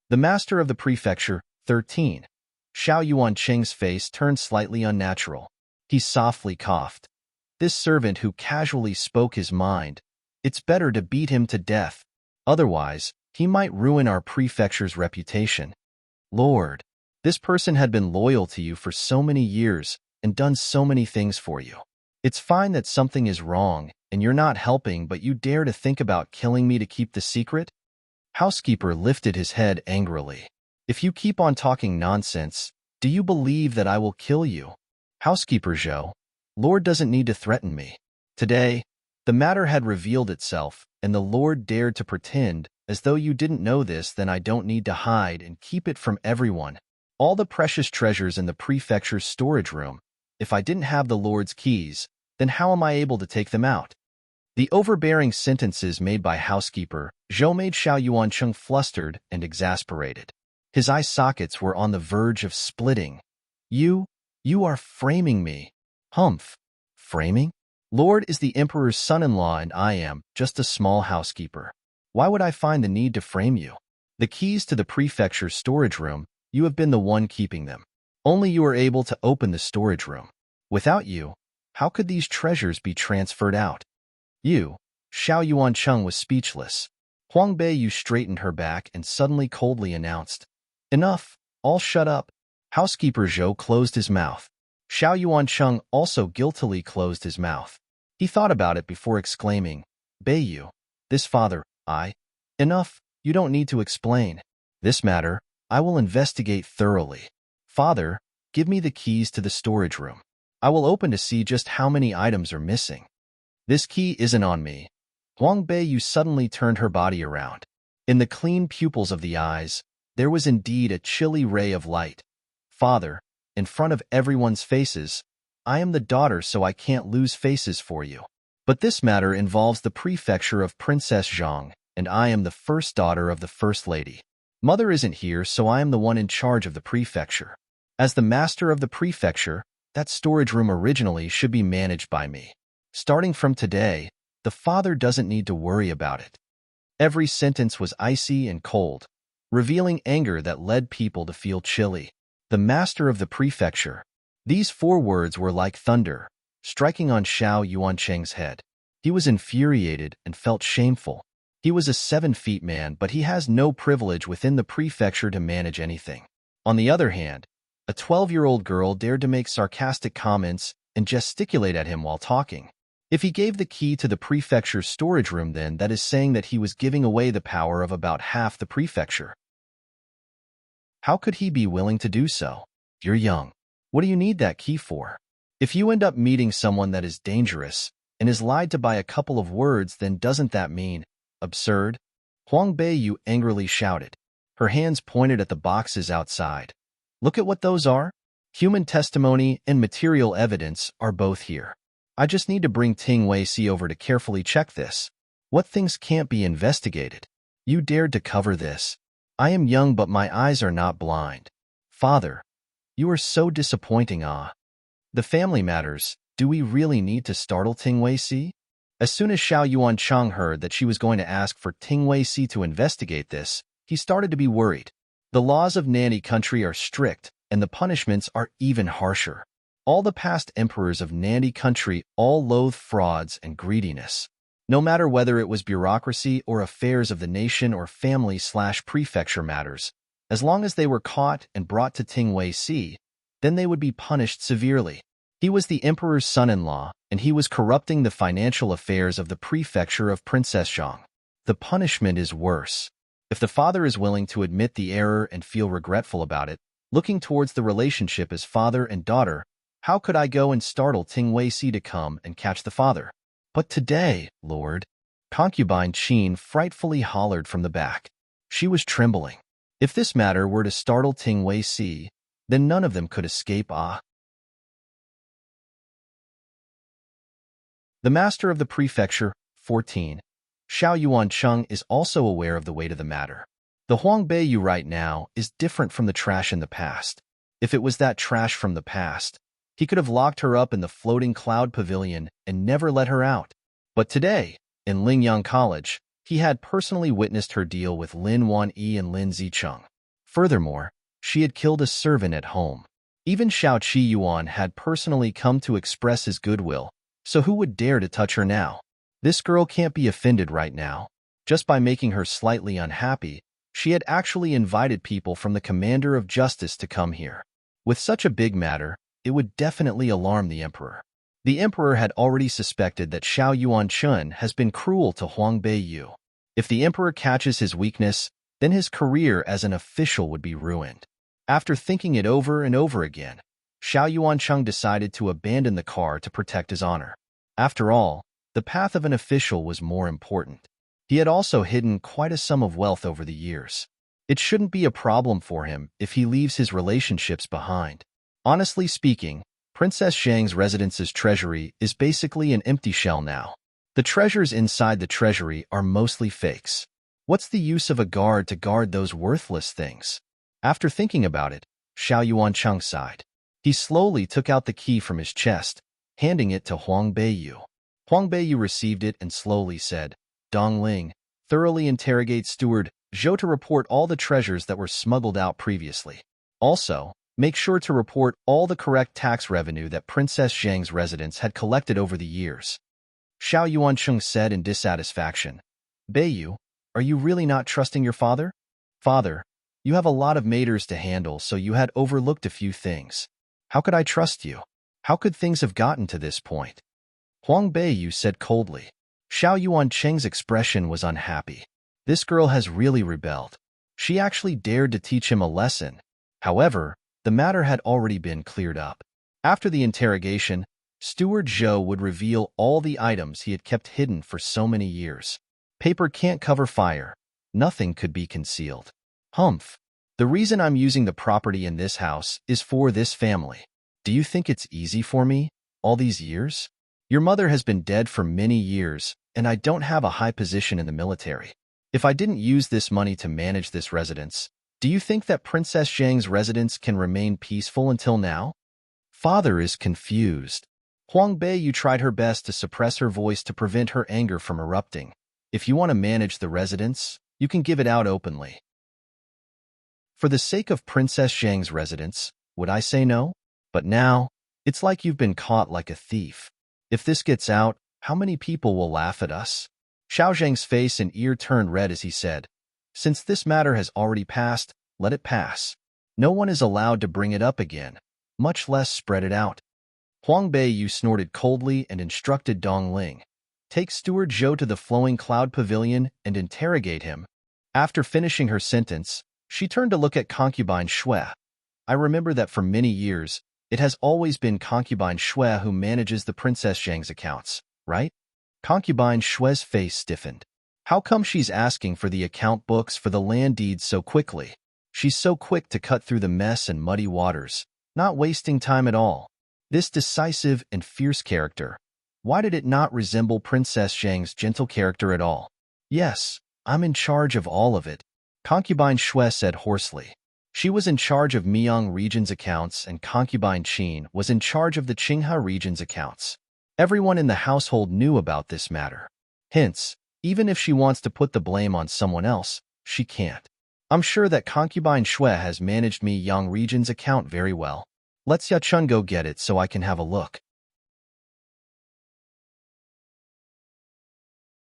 The master of the prefecture, 13. Xiao Yuancheng's face turned slightly unnatural. He softly coughed. This servant who casually spoke his mind. It's better to beat him to death. Otherwise, he might ruin our prefecture's reputation. Lord, this person had been loyal to you for so many years and done so many things for you. It's fine that something is wrong and you're not helping, but you dare to think about killing me to keep the secret? Housekeeper lifted his head angrily. If you keep on talking nonsense, do you believe that I will kill you? Housekeeper Zhou, Lord doesn't need to threaten me. Today, the matter had revealed itself, and the Lord dared to pretend as though you didn't know this. Then I don't need to hide and keep it from everyone. All the precious treasures in the prefecture's storage room. If I didn't have the Lord's keys, then how am I able to take them out? The overbearing sentences made by housekeeper Zhou made Xiao Yuancheng flustered and exasperated. His eye sockets were on the verge of splitting. You are framing me. Humph. Framing? Lord is the emperor's son-in-law and I am just a small housekeeper. Why would I find the need to frame you? The keys to the prefecture's storage room, you have been the one keeping them. Only you are able to open the storage room. Without you, how could these treasures be transferred out? You, Xiao Yuancheng was speechless. Huang Beiyu straightened her back and suddenly coldly announced, Enough, all shut up. Housekeeper Zhou closed his mouth. Xiao Yuancheng also guiltily closed his mouth. He thought about it before exclaiming, Beiyu, this father, Enough, you don't need to explain. This matter, I will investigate thoroughly. Father, give me the keys to the storage room. I will open to see just how many items are missing. This key isn't on me. Huang Beiyu suddenly turned her body around. In the clean pupils of the eyes, there was indeed a chilly ray of light. Father, in front of everyone's faces, I am the daughter, so I can't lose faces for you. But this matter involves the prefecture of Princess Zhang, and I am the first daughter of the First Lady. Mother isn't here, so I am the one in charge of the prefecture. As the master of the prefecture, that storage room originally should be managed by me. Starting from today, the father doesn't need to worry about it. Every sentence was icy and cold, revealing anger that led people to feel chilly. The master of the prefecture. These 4 words were like thunder, striking on Xiao Yuancheng's head. He was infuriated and felt shameful. He was a 7-feet man, but he has no privilege within the prefecture to manage anything. On the other hand, a 12-year-old girl dared to make sarcastic comments and gesticulate at him while talking. If he gave the key to the prefecture's storage room, then that is saying that he was giving away the power of about half the prefecture. How could he be willing to do so? You're young. What do you need that key for? If you end up meeting someone that is dangerous and is lied to by a couple of words, then doesn't that mean absurd? Huang Beiyu angrily shouted. Her hands pointed at the boxes outside. Look at what those are. Human testimony and material evidence are both here. I just need to bring Ting Wei-Si over to carefully check this. What things can't be investigated? You dared to cover this. I am young, but my eyes are not blind. Father, you are so disappointing. The family matters. Do we really need to startle Ting Wei-Si? As soon as Xiao Yuancheng heard that she was going to ask for Ting Wei-Si to investigate this, he started to be worried. The laws of Nanny country are strict, and the punishments are even harsher. All the past emperors of Nandy country all loathe frauds and greediness. No matter whether it was bureaucracy or affairs of the nation or family/prefecture matters, as long as they were caught and brought to Ting Wei-Si, then they would be punished severely. He was the emperor's son-in-law, and he was corrupting the financial affairs of the prefecture of Princess Zhang. The punishment is worse. If the father is willing to admit the error and feel regretful about it, looking towards the relationship as father and daughter, how could I go and startle Ting Wei-Si to come and catch the father? But today, Lord, concubine Qin frightfully hollered from the back. She was trembling. If this matter were to startle Ting Wei-Si, then none of them could escape. The master of the prefecture, 14. Xiao Yuancheng is also aware of the weight of the matter. The Huang Beiyu right now is different from the trash in the past. If it was that trash from the past, he could have locked her up in the floating cloud pavilion and never let her out. But today, in Lingyang College, he had personally witnessed her deal with Lin Wanyi and Lin Zicheng. Furthermore, she had killed a servant at home. Even Xiao Qiyuan had personally come to express his goodwill, so who would dare to touch her now? This girl can't be offended right now. Just by making her slightly unhappy, she had actually invited people from the Commander of Justice to come here. With such a big matter, it would definitely alarm the emperor. The emperor had already suspected that Xiao Yuanchun has been cruel to Huang Beiyu. If the emperor catches his weakness, then his career as an official would be ruined. After thinking it over and over again, Xiao Yuancheng decided to abandon the car to protect his honor. After all, the path of an official was more important. He had also hidden quite a sum of wealth over the years. It shouldn't be a problem for him if he leaves his relationships behind. Honestly speaking, Princess Zhang's residence's treasury is basically an empty shell now. The treasures inside the treasury are mostly fakes. What's the use of a guard to guard those worthless things? After thinking about it, Xiao Yuancheng sighed. He slowly took out the key from his chest, handing it to Huang Beiyu. Huang Beiyu received it and slowly said, "Dong Ling, thoroughly interrogate Steward Zhou to report all the treasures that were smuggled out previously. Also, make sure to report all the correct tax revenue that Princess Zhang's residence had collected over the years." Xiao Yuancheng said in dissatisfaction, "Beiyu, are you really not trusting your father?" "Father, you have a lot of matters to handle, so you had overlooked a few things. How could I trust you? How could things have gotten to this point?" Huang Beiyu said coldly. Xiao Yuancheng's expression was unhappy. This girl has really rebelled. She actually dared to teach him a lesson. However, the matter had already been cleared up. After the interrogation, Steward Zhou would reveal all the items he had kept hidden for so many years. Paper can't cover fire. Nothing could be concealed. Humph. The reason I'm using the property in this house is for this family. Do you think it's easy for me, all these years? Your mother has been dead for many years, and I don't have a high position in the military. If I didn't use this money to manage this residence, do you think that Princess Zhang's residence can remain peaceful until now? Father is confused. Huang Beiyu tried her best to suppress her voice to prevent her anger from erupting. If you want to manage the residence, you can give it out openly. For the sake of Princess Zhang's residence, would I say no? But now, it's like you've been caught like a thief. If this gets out, how many people will laugh at us? Xiao Zhang's face and ear turned red as he said, "Since this matter has already passed, let it pass. No one is allowed to bring it up again, much less spread it out." Huang Beiyu snorted coldly and instructed Dong Ling, "Take Steward Zhou to the Flowing Cloud Pavilion and interrogate him." After finishing her sentence, she turned to look at concubine Shui. "I remember that for many years, it has always been concubine Shui who manages the Princess Zhang's accounts, right?" Concubine Shui's face stiffened. How come she's asking for the account books for the land deeds so quickly? She's so quick to cut through the mess and muddy waters, not wasting time at all. This decisive and fierce character, why did it not resemble Princess Zhang's gentle character at all? "Yes, I'm in charge of all of it," Concubine Shui said hoarsely. She was in charge of Miang region's accounts and Concubine Qin was in charge of the Qinghe region's accounts. Everyone in the household knew about this matter. Hence, even if she wants to put the blame on someone else, she can't. I'm sure that Concubine Shui has managed Miang region's account very well. Let Xiachun go get it so I can have a look.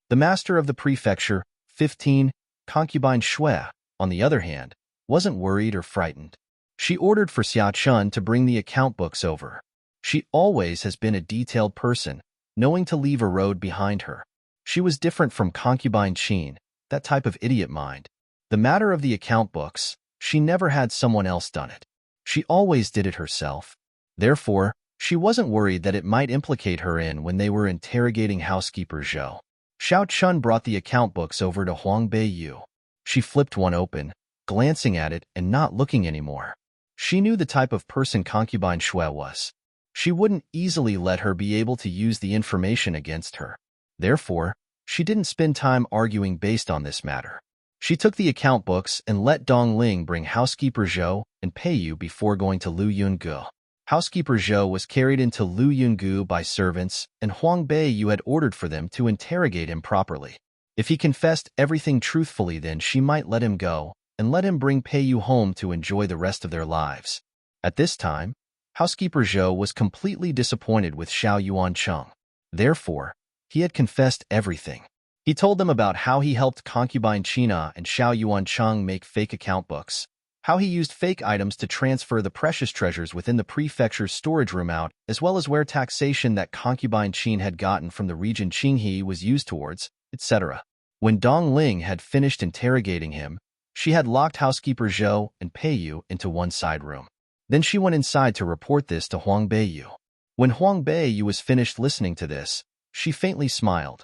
The master of the prefecture, 15, Concubine Shui, on the other hand, wasn't worried or frightened. She ordered for Xiachun to bring the account books over. She always has been a detailed person, knowing to leave a road behind her. She was different from Concubine Qin, that type of idiot mind. The matter of the account books, she never had someone else done it. She always did it herself. Therefore, she wasn't worried that it might implicate her in when they were interrogating housekeeper Zhou. Xiao Chun brought the account books over to Huang Beiyu. She flipped one open, glancing at it and not looking anymore. She knew the type of person Concubine Shui was. She wouldn't easily let her be able to use the information against her. Therefore, she didn't spend time arguing based on this matter. She took the account books and let Dong Ling bring housekeeper Zhou and Peiyu before going to Lu Yungu. Housekeeper Zhou was carried into Lu Yungu by servants, and Huang Beiyu had ordered for them to interrogate him properly. If he confessed everything truthfully, then she might let him go and let him bring Peiyu home to enjoy the rest of their lives. At this time, housekeeper Zhou was completely disappointed with Xiao Yuancheng. Therefore, he had confessed everything. He told them about how he helped concubine China and Xiao Yuancheng make fake account books, how he used fake items to transfer the precious treasures within the prefecture's storage room out, as well as where taxation that concubine Qin had gotten from the region Qinghe was used towards, etc. When Dong Ling had finished interrogating him, she had locked housekeeper Zhou and Peiyu into one side room. Then she went inside to report this to Huang Beiyu. When Huang Beiyu was finished listening to this, she faintly smiled.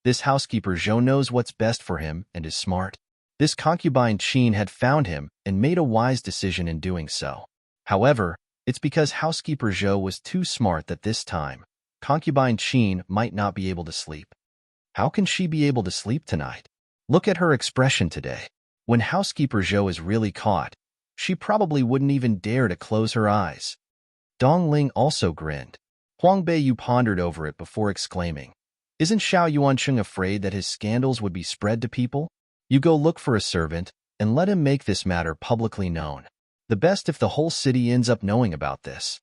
This housekeeper Zhou knows what's best for him and is smart. This concubine Qin had found him and made a wise decision in doing so. However, it's because housekeeper Zhou was too smart that this time, concubine Qin might not be able to sleep. How can she be able to sleep tonight? Look at her expression today. When housekeeper Zhou is really caught, she probably wouldn't even dare to close her eyes. Dong Ling also grinned. Huang Beiyu pondered over it before exclaiming, "Isn't Xiao Yuancheng afraid that his scandals would be spread to people? You go look for a servant and let him make this matter publicly known. The best if the whole city ends up knowing about this."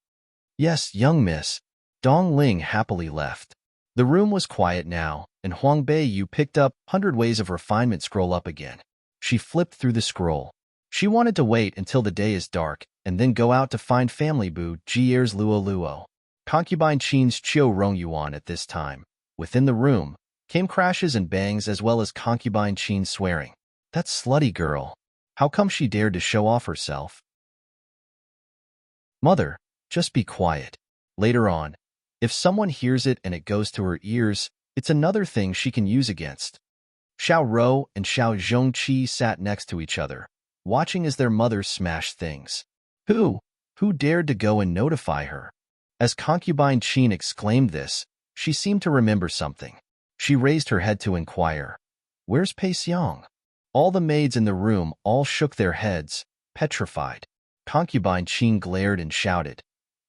"Yes, young miss." Dong Ling happily left. The room was quiet now, and Huang Beiyu picked up 100 Ways of Refinement scroll up again. She flipped through the scroll. She wanted to wait until the day is dark and then go out to find family boo Jier's Luo Luo. Concubine Qin's Chiu Rong Yuan at this time. Within the room, came crashes and bangs as well as concubine Qin swearing. "That slutty girl. How come she dared to show off herself?" "Mother, just be quiet." Later on, if someone hears it and it goes to her ears, it's another thing she can use against. Xiao Rou and Xiao Zhongqi sat next to each other, watching as their mother smashed things. Who dared to go and notify her? As concubine Qin exclaimed this, she seemed to remember something. She raised her head to inquire, "Where's Pei Xiang?" All the maids in the room all shook their heads, petrified. Concubine Qin glared and shouted,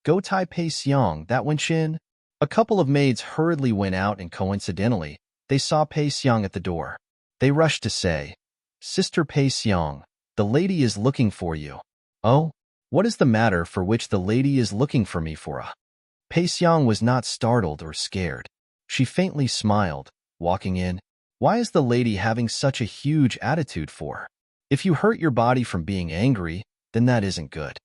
"Go tie Pei Xiang, that Wenqin." A couple of maids hurriedly went out and coincidentally, they saw Pei Xiang at the door. They rushed to say, "Sister Pei Xiang, the lady is looking for you." "Oh, what is the matter for which the lady is looking for me for a?" Pei Xiang was not startled or scared. She faintly smiled, walking in. "Why is the lady having such a huge attitude for? If you hurt your body from being angry, then that isn't good."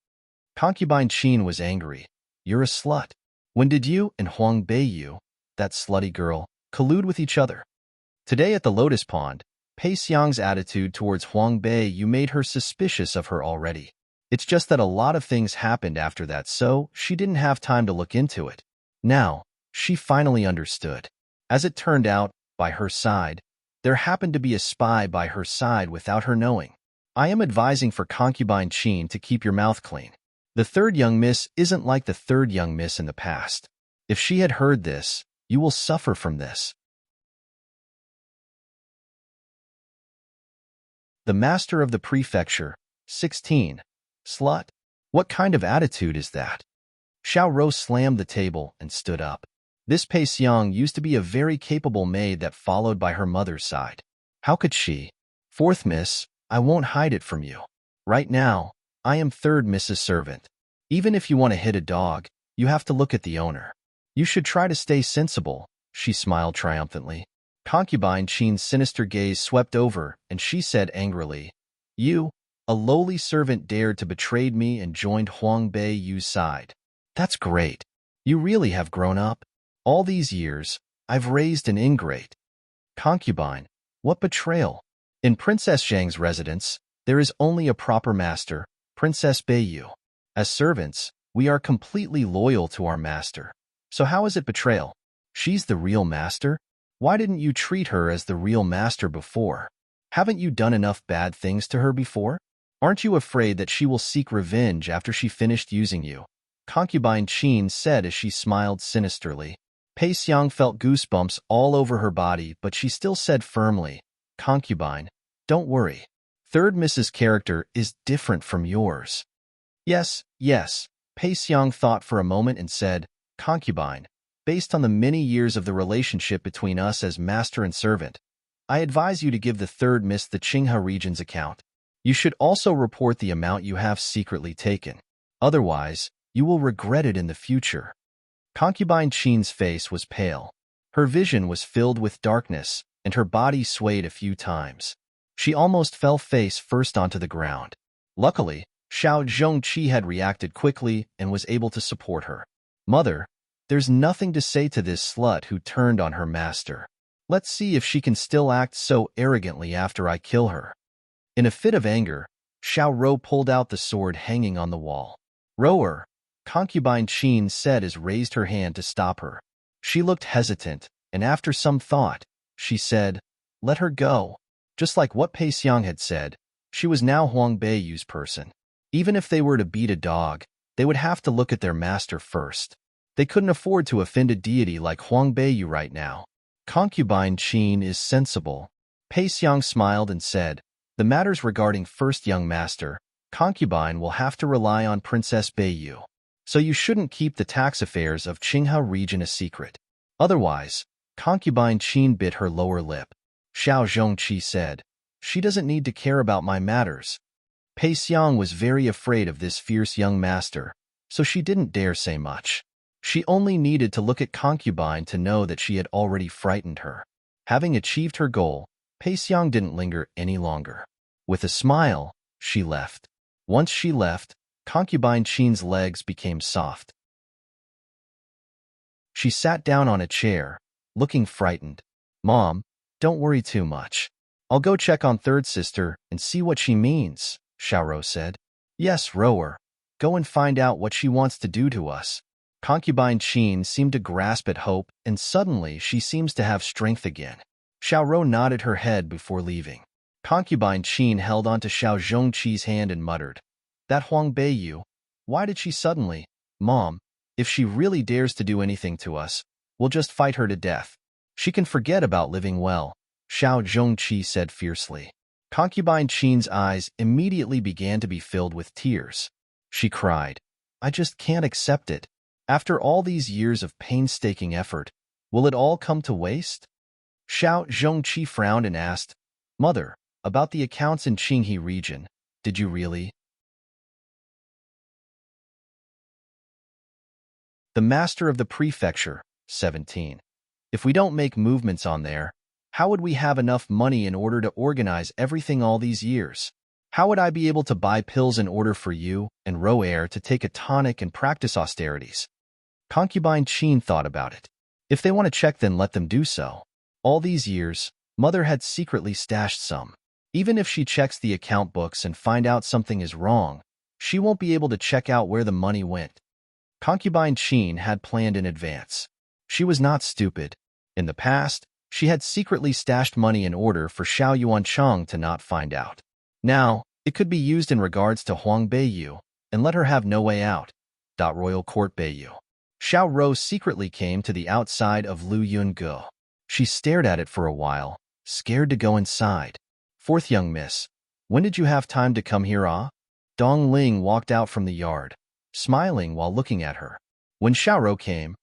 Concubine Qin was angry. "You're a slut. When did you and Huang Beiyu, that slutty girl, collude with each other?" Today at the Lotus Pond, Pei Xiang's attitude towards Huang Beiyu made her suspicious of her already. It's just that a lot of things happened after that, so she didn't have time to look into it. Now, she finally understood. As it turned out, by her side, there happened to be a spy by her side without her knowing. I am advising for concubine Qin to keep your mouth clean. The third young miss isn't like the third young miss in the past. If she had heard this, you will suffer from this. The master of the prefecture, 16. Slut? What kind of attitude is that? Xiao Rou slammed the table and stood up. This Pei Xiang used to be a very capable maid that followed by her mother's side. How could she? Fourth miss, I won't hide it from you. Right now, I am third miss's servant. Even if you want to hit a dog, you have to look at the owner. You should try to stay sensible, she smiled triumphantly. Concubine Qin's sinister gaze swept over, and she said angrily, "You, a lowly servant, dared to betray me and joined Huang Beiyu's side. That's great. You really have grown up. All these years, I've raised an ingrate." Concubine, what betrayal? In Princess Zhang's residence, there is only a proper master, Princess Beiyu. As servants, we are completely loyal to our master. So how is it betrayal? She's the real master? Why didn't you treat her as the real master before? Haven't you done enough bad things to her before? Aren't you afraid that she will seek revenge after she finished using you? Concubine Qin said as she smiled sinisterly. Pei Xiang felt goosebumps all over her body, but she still said firmly, "Concubine, don't worry. Third Mrs. character is different from yours." Yes, Pei Xiang thought for a moment and said, "Concubine, based on the many years of the relationship between us as master and servant, I advise you to give the third miss the Qinghe region's account. You should also report the amount you have secretly taken. Otherwise, you will regret it in the future. Concubine Qin's face was pale. Her vision was filled with darkness, and her body swayed a few times. She almost fell face first onto the ground. Luckily, Xiao Zhongqi had reacted quickly and was able to support her. Mother, there's nothing to say to this slut who turned on her master. Let's see if she can still act so arrogantly after I kill her. In a fit of anger, Xiao Rou pulled out the sword hanging on the wall. Rower, Concubine Qin said as raised her hand to stop her. She looked hesitant, and after some thought, she said, let her go. Just like what Pei Xiang had said, she was now Huang Beiyu's person. Even if they were to beat a dog, they would have to look at their master first. They couldn't afford to offend a deity like Huang Beiyu right now. Concubine Qin is sensible. Pei Xiang smiled and said, the matters regarding first young master, concubine will have to rely on Princess Beiyu. So you shouldn't keep the tax affairs of Qinghe region a secret. Otherwise, Concubine Qin bit her lower lip. Xiao Zhongqi said, she doesn't need to care about my matters. Pei Xiang was very afraid of this fierce young master, so she didn't dare say much. She only needed to look at Concubine to know that she had already frightened her. Having achieved her goal, Pei Xiang didn't linger any longer. With a smile, she left. Once she left, Concubine Qin's legs became soft. She sat down on a chair, looking frightened. Mom, don't worry too much. I'll go check on third sister and see what she means, Xiaorou said. Yes, Rower. Go and find out what she wants to do to us. Concubine Qin seemed to grasp at hope, and suddenly she seems to have strength again. Xiaorou nodded her head before leaving. Concubine Qin held onto Xiao Zhongqi's hand and muttered, that Huang Beiyu, why did she suddenly? Mom, if she really dares to do anything to us, we'll just fight her to death. She can forget about living well, Xiao Zhongqi said fiercely. Concubine Qin's eyes immediately began to be filled with tears. She cried, I just can't accept it. After all these years of painstaking effort, will it all come to waste? Xiao Zhongqi frowned and asked, Mother, about the accounts in Qinghe region, did you really? The Master of the Prefecture, 17. If we don't make movements on there, how would we have enough money in order to organize everything all these years? How would I be able to buy pills in order for you and Roer to take a tonic and practice austerities? Concubine Qin thought about it. If they want to check, then let them do so. All these years, Mother had secretly stashed some. Even if she checks the account books and find out something is wrong, she won't be able to check out where the money went. Concubine Qin had planned in advance. She was not stupid. In the past, she had secretly stashed money in order for Xiao Yuancheng to not find out. Now, it could be used in regards to Huang Beiyu, and let her have no way out. Royal Court Beiyu. Xiao Rou secretly came to the outside of Lu Yungu. She stared at it for a while, scared to go inside. Fourth young miss, when did you have time to come here, ah? Dong Ling walked out from the yard, smiling while looking at her. When Xiaorou came,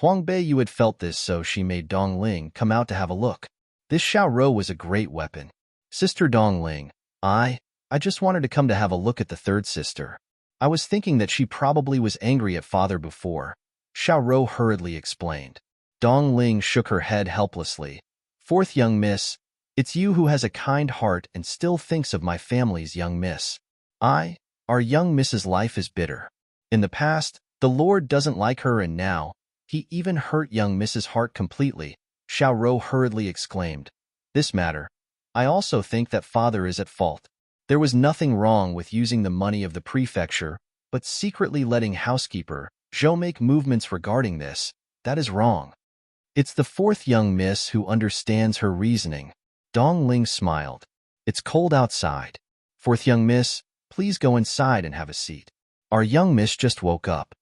Huang Beiyu had felt this, so she made Dong Ling come out to have a look. This Xiaorou was a great weapon. Sister Dong Ling, I just wanted to come to have a look at the third sister. I was thinking that she probably was angry at father before, Xiaorou hurriedly explained. Dong Ling shook her head helplessly. Fourth young miss, it's you who has a kind heart and still thinks of my family's young miss. Our young miss's life is bitter. In the past, the Lord doesn't like her, and now, he even hurt young Miss's heart completely, Xiaorou hurriedly exclaimed. This matter, I also think that father is at fault. There was nothing wrong with using the money of the prefecture, but secretly letting housekeeper Zhou make movements regarding this, that is wrong. It's the fourth young miss who understands her reasoning. Dong Ling smiled. It's cold outside. Fourth young miss, please go inside and have a seat. Our young miss just woke up.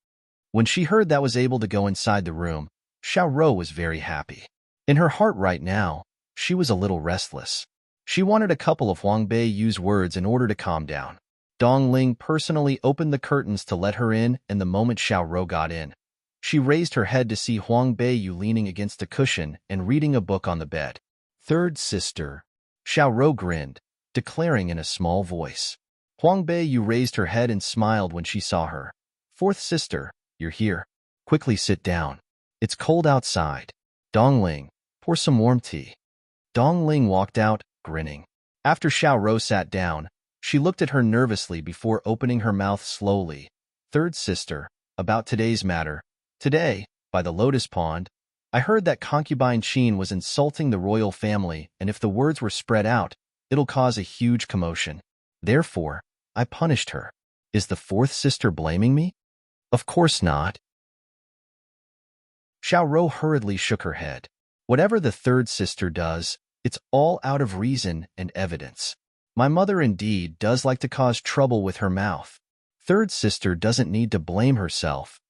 When she heard that was able to go inside the room, Xiaorou was very happy. In her heart right now, she was a little restless. She wanted a couple of Huang Beiyu's words in order to calm down. Dong Ling personally opened the curtains to let her in, and the moment Xiaorou got in, she raised her head to see Huang Beiyu leaning against a cushion and reading a book on the bed. Third sister. Xiaorou grinned. declaring in a small voice. Huang Beiyu raised her head and smiled when she saw her. Fourth sister, you're here. Quickly sit down. It's cold outside. Dongling, pour some warm tea. Dongling walked out, grinning. After Xiaorou sat down, she looked at her nervously before opening her mouth slowly. Third sister, about today's matter. Today, by the lotus pond, I heard that concubine Qin was insulting the royal family, and if the words were spread out, it'll cause a huge commotion. Therefore, I punished her. Is the fourth sister blaming me? Of course not. Xiaorou hurriedly shook her head. Whatever the third sister does, it's all out of reason and evidence. My mother indeed does like to cause trouble with her mouth. Third sister doesn't need to blame herself.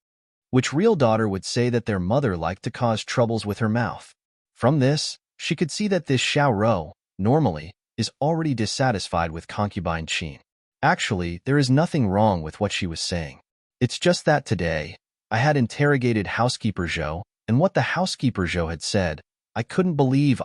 Which real daughter would say that their mother liked to cause troubles with her mouth? From this, she could see that this Xiaorou, normally, is already dissatisfied with concubine Qin. Actually, there is nothing wrong with what she was saying. It's just that today, I had interrogated housekeeper Zhou, and what the housekeeper Zhou had said, I couldn't believe.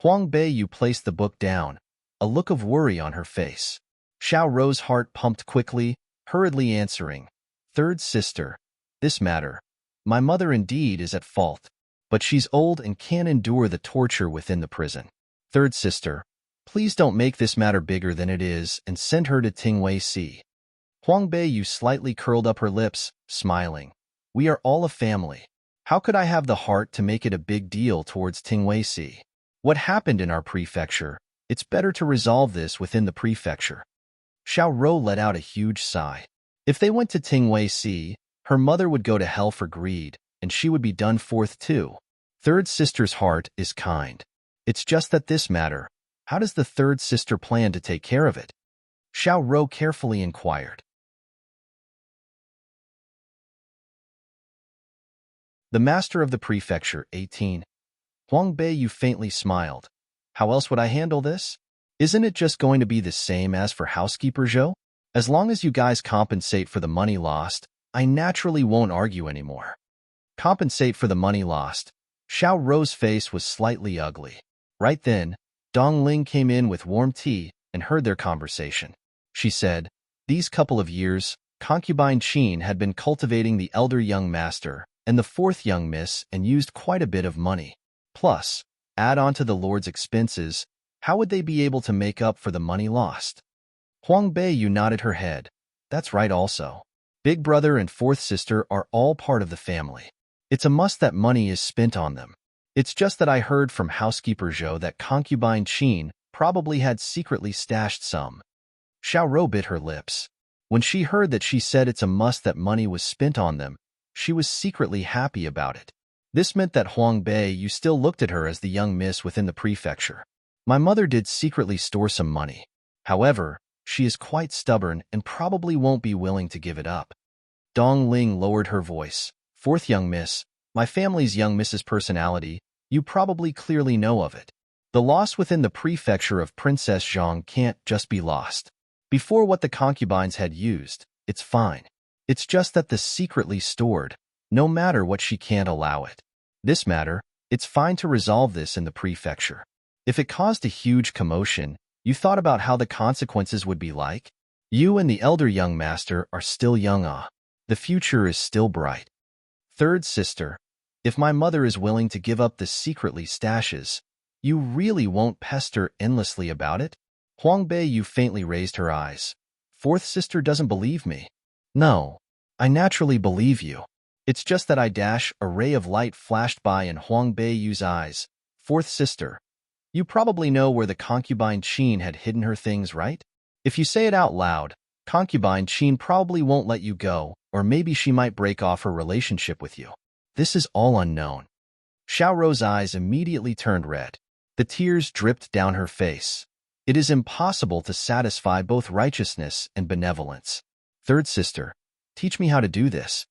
Huang Beiyu placed the book down, a look of worry on her face. Xiaorou's heart pumped quickly, hurriedly answering, Third sister, this matter. My mother indeed is at fault, but she's old and can't endure the torture within the prison. Third sister, please don't make this matter bigger than it is and send her to Tingwei Si. Huang Beiyu slightly curled up her lips, smiling. We are all a family. How could I have the heart to make it a big deal towards Tingwei Si? What happened in our prefecture? It's better to resolve this within the prefecture. Xiaorou let out a huge sigh. If they went to Tingwei Si, her mother would go to hell for greed, and she would be done forth too. Third sister's heart is kind. It's just that this matter, how does the third sister plan to take care of it? Xiaorou carefully inquired. The master of the prefecture, 18. Huang Beiyu faintly smiled. How else would I handle this? Isn't it just going to be the same as for housekeeper Zhou? As long as you guys compensate for the money lost, I naturally won't argue anymore. Compensate for the money lost. Xiaorou's face was slightly ugly. Right then, Dongling came in with warm tea and heard their conversation. She said, these couple of years, concubine Qin had been cultivating the elder young master and the fourth young miss and used quite a bit of money. Plus, add on to the lord's expenses, how would they be able to make up for the money lost? Huang Beiyu nodded her head. That's right also. Big brother and fourth sister are all part of the family. It's a must that money is spent on them. It's just that I heard from housekeeper Zhou that concubine Qin probably had secretly stashed some. Xiaorou bit her lips. When she heard that she said it's a must that money was spent on them, she was secretly happy about it. This meant that Huang Beiyu still looked at her as the young miss within the prefecture. My mother did secretly store some money. However, she is quite stubborn and probably won't be willing to give it up. Dongling lowered her voice. Fourth young miss, my family's young miss's personality, you probably clearly know of it. The loss within the prefecture of Princess Zhang can't just be lost. Before what the concubines had used, it's fine. It's just that the secretly stored, no matter what she can't allow it. This matter, it's fine to resolve this in the prefecture. If it caused a huge commotion, you thought about how the consequences would be like? You and the elder young master are still young. The future is still bright. Third sister, if my mother is willing to give up the secretly stashes, you really won't pester endlessly about it? Huang Beiyu faintly raised her eyes. Fourth sister doesn't believe me. No, I naturally believe you. It's just that a ray of light flashed by in Huang Beiyu's eyes. Fourth sister, you probably know where the concubine Qin had hidden her things, right? If you say it out loud, concubine Qin probably won't let you go, or maybe she might break off her relationship with you. This is all unknown. Xiaorou's eyes immediately turned red. The tears dripped down her face. It is impossible to satisfy both righteousness and benevolence. Third sister, teach me how to do this.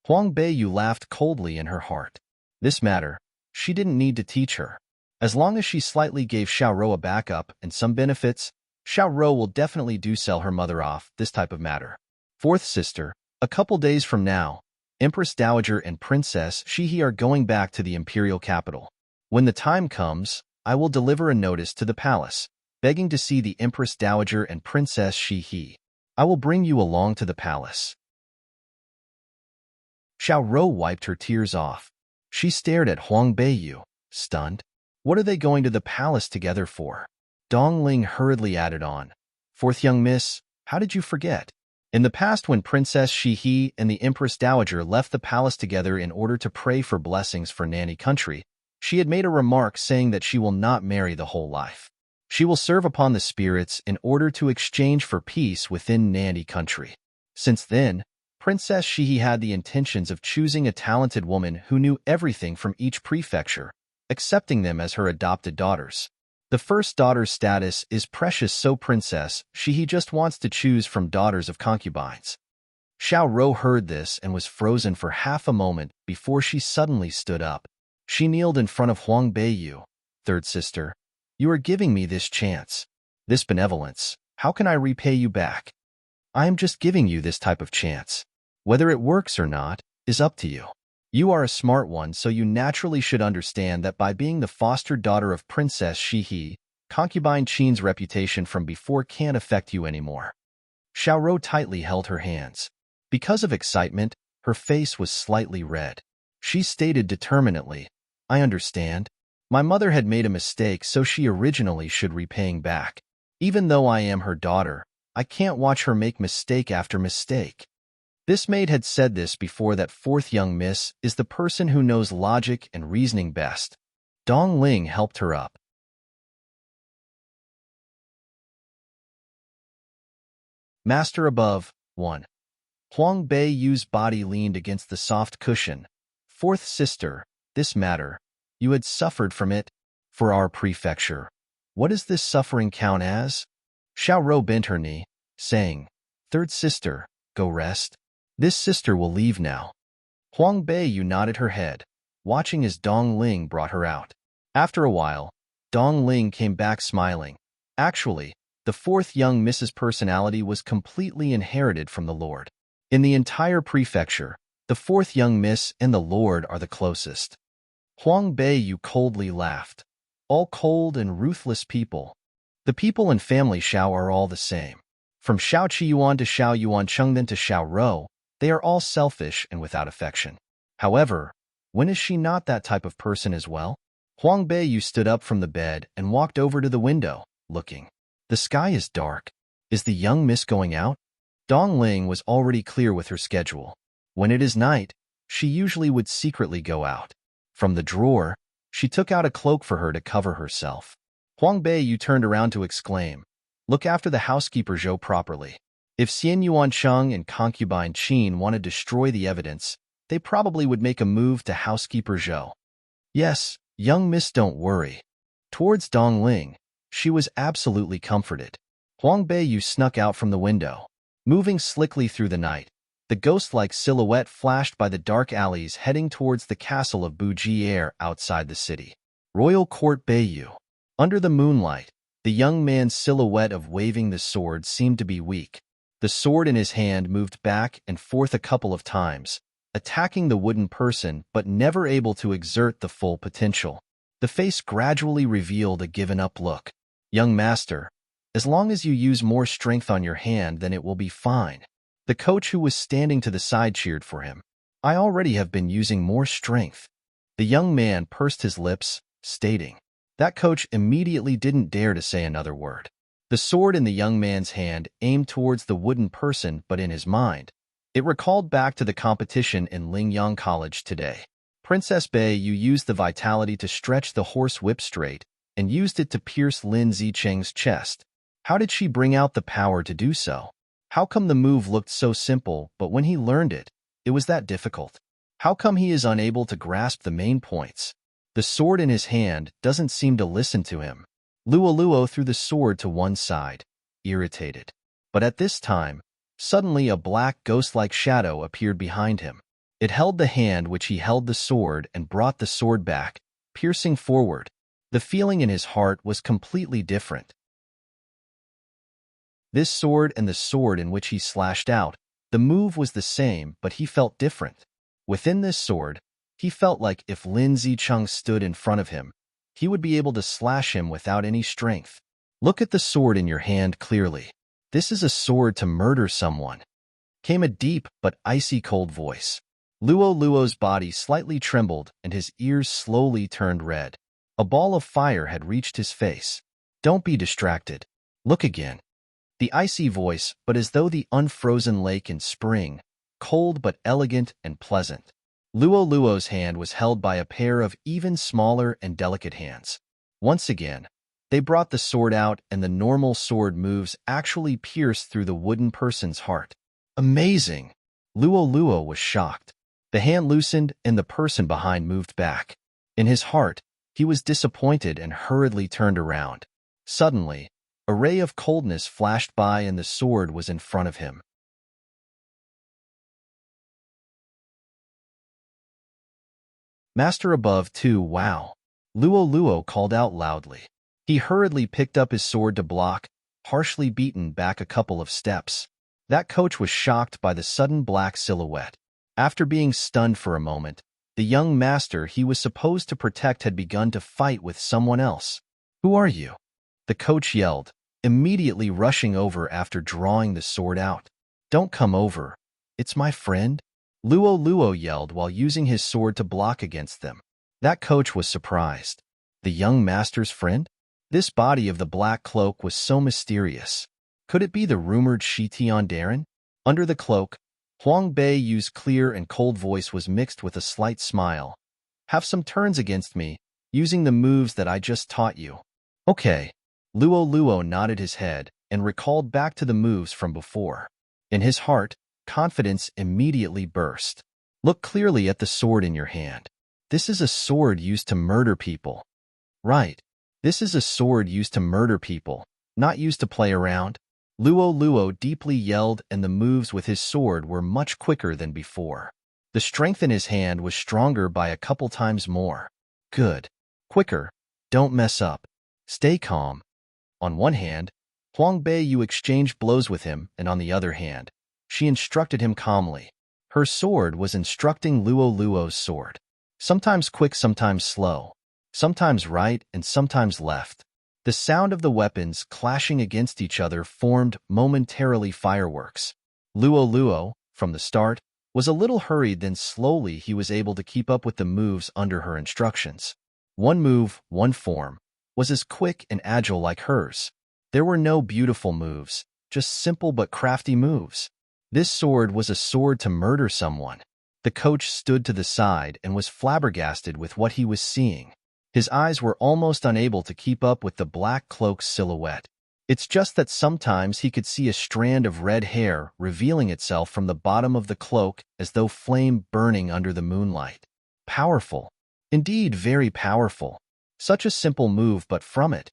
Huang Beiyu laughed coldly in her heart. This matter, she didn't need to teach her. As long as she slightly gave Xiaorou a backup and some benefits, Xiaorou will definitely do sell her mother off, this type of matter. Fourth sister, a couple days from now, Empress Dowager and Princess Shihi are going back to the imperial capital. When the time comes, I will deliver a notice to the palace. begging to see the Empress Dowager and Princess Shi. I will bring you along to the palace. Xiao Rou wiped her tears off. She stared at Huang Beiyu, stunned. What are they going to the palace together for? Dong Ling hurriedly added on. Fourth young miss, how did you forget? In the past, when Princess Shi and the Empress Dowager left the palace together in order to pray for blessings for Nanny Country, she had made a remark saying that she will not marry the whole life. She will serve upon the spirits in order to exchange for peace within Nanny Country. Since then, Princess Shi had the intentions of choosing a talented woman who knew everything from each prefecture, accepting them as her adopted daughters. The first daughter's status is precious, so Princess Shi just wants to choose from daughters of concubines. Xiao Rou heard this and was frozen for half a moment before she suddenly stood up. She kneeled in front of Huang Beiyu. Third sister, you are giving me this chance, this benevolence. How can I repay you back? I am just giving you this type of chance. Whether it works or not is up to you. You are a smart one, so you naturally should understand that by being the foster daughter of Princess Shi, concubine Qin's reputation from before can't affect you anymore. Xiao Rou tightly held her hands. Because of excitement, her face was slightly red. She stated determinedly, I understand. My mother had made a mistake, so she originally should repaying back. Even though I am her daughter, I can't watch her make mistake after mistake. This maid had said this before. That fourth young miss is the person who knows logic and reasoning best. Dong Ling helped her up. Master above, 1. Huang Beiyu's body leaned against the soft cushion. Fourth sister, this matter, you had suffered from it. For our prefecture, what does this suffering count as? Xiao Rou bent her knee, saying, Third sister, go rest. This sister will leave now. Huang Beiyu nodded her head, watching as Dong Ling brought her out. After a while, Dong Ling came back smiling. Actually, the fourth young Miss's personality was completely inherited from the Lord. In the entire prefecture, the fourth young Miss and the Lord are the closest. Huang Beiyu coldly laughed. All cold and ruthless people. The people in family Xiao are all the same. From Xiao Qiyuan to Xiao Yuan Chengdan to Xiao Rou, they are all selfish and without affection. However, when is she not that type of person as well? Huang Beiyu stood up from the bed and walked over to the window, looking. The sky is dark. Is the young miss going out? Dong Ling was already clear with her schedule. When it is night, she usually would secretly go out. From the drawer, she took out a cloak for her to cover herself. Huang Beiyu turned around to exclaim, Look after the housekeeper Zhou properly. If Xian Yuancheng and concubine Qin want to destroy the evidence, they probably would make a move to housekeeper Zhou. Yes, young miss, don't worry. Towards Dong Ling, she was absolutely comforted. Huang Beiyu snuck out from the window. Moving slickly through the night, the ghost-like silhouette flashed by the dark alleys heading towards the castle of Bujier outside the city. Royal Court Beiyu. Under the moonlight, the young man's silhouette of waving the sword seemed to be weak. The sword in his hand moved back and forth a couple of times, attacking the wooden person but never able to exert the full potential. The face gradually revealed a given-up look. Young master, as long as you use more strength on your hand, then it will be fine. The coach who was standing to the side cheered for him. I already have been using more strength. The young man pursed his lips, stating. That coach immediately didn't dare to say another word. The sword in the young man's hand aimed towards the wooden person, but in his mind, it recalled back to the competition in Lingyang College today. Princess Beiyu used the vitality to stretch the horse whip straight and used it to pierce Lin Zicheng's chest. How did she bring out the power to do so? How come the move looked so simple, but when he learned it, it was that difficult? How come he is unable to grasp the main points? The sword in his hand doesn't seem to listen to him. Luo threw the sword to one side, irritated. But at this time, suddenly a black ghost-like shadow appeared behind him. It held the hand which he held the sword and brought the sword back, piercing forward. The feeling in his heart was completely different. This sword and the sword in which he slashed out, the move was the same, but he felt different. Within this sword, he felt like if Lin Zicheng stood in front of him, he would be able to slash him without any strength. Look at the sword in your hand clearly. This is a sword to murder someone. Came a deep but icy cold voice. Luo's body slightly trembled and his ears slowly turned red. A ball of fire had reached his face. Don't be distracted. Look again. The icy voice, but as though the unfrozen lake in spring, cold but elegant and pleasant. Luo's hand was held by a pair of even smaller and delicate hands. Once again, they brought the sword out and the normal sword moves actually pierced through the wooden person's heart. Amazing! Luo was shocked. The hand loosened and the person behind moved back. In his heart, he was disappointed and hurriedly turned around. Suddenly, a ray of coldness flashed by and the sword was in front of him. Master above too, wow! Luo called out loudly. He hurriedly picked up his sword to block, harshly beaten back a couple of steps. That coach was shocked by the sudden black silhouette. After being stunned for a moment, the young master he was supposed to protect had begun to fight with someone else. Who are you? The coach yelled, immediately rushing over after drawing the sword out. Don't come over. It's my friend. Luo yelled while using his sword to block against them. That coach was surprised. The young master's friend? This body of the black cloak was so mysterious. Could it be the rumored Shitian? Under the cloak, Huang Beiyu's clear and cold voice was mixed with a slight smile. Have some turns against me, using the moves that I just taught you. Okay. Luo nodded his head and recalled back to the moves from before. In his heart, confidence immediately burst. Look clearly at the sword in your hand. This is a sword used to murder people. Right. This is a sword used to murder people, not used to play around. Luo deeply yelled and the moves with his sword were much quicker than before. The strength in his hand was stronger by a couple times more. Good. Quicker. Don't mess up. Stay calm. On one hand, Huang Beiyu exchanged blows with him, and on the other hand, she instructed him calmly. Her sword was instructing Luo's sword. Sometimes quick, sometimes slow. Sometimes right and sometimes left. The sound of the weapons clashing against each other formed momentarily fireworks. Luo, from the start, was a little hurried, then slowly he was able to keep up with the moves under her instructions. One move, one form, was as quick and agile like hers. There were no beautiful moves, just simple but crafty moves. This sword was a sword to murder someone. The coach stood to the side and was flabbergasted with what he was seeing. His eyes were almost unable to keep up with the black cloak's silhouette. It's just that sometimes he could see a strand of red hair revealing itself from the bottom of the cloak as though flame burning under the moonlight. Powerful. Indeed, very powerful. Such a simple move, but from it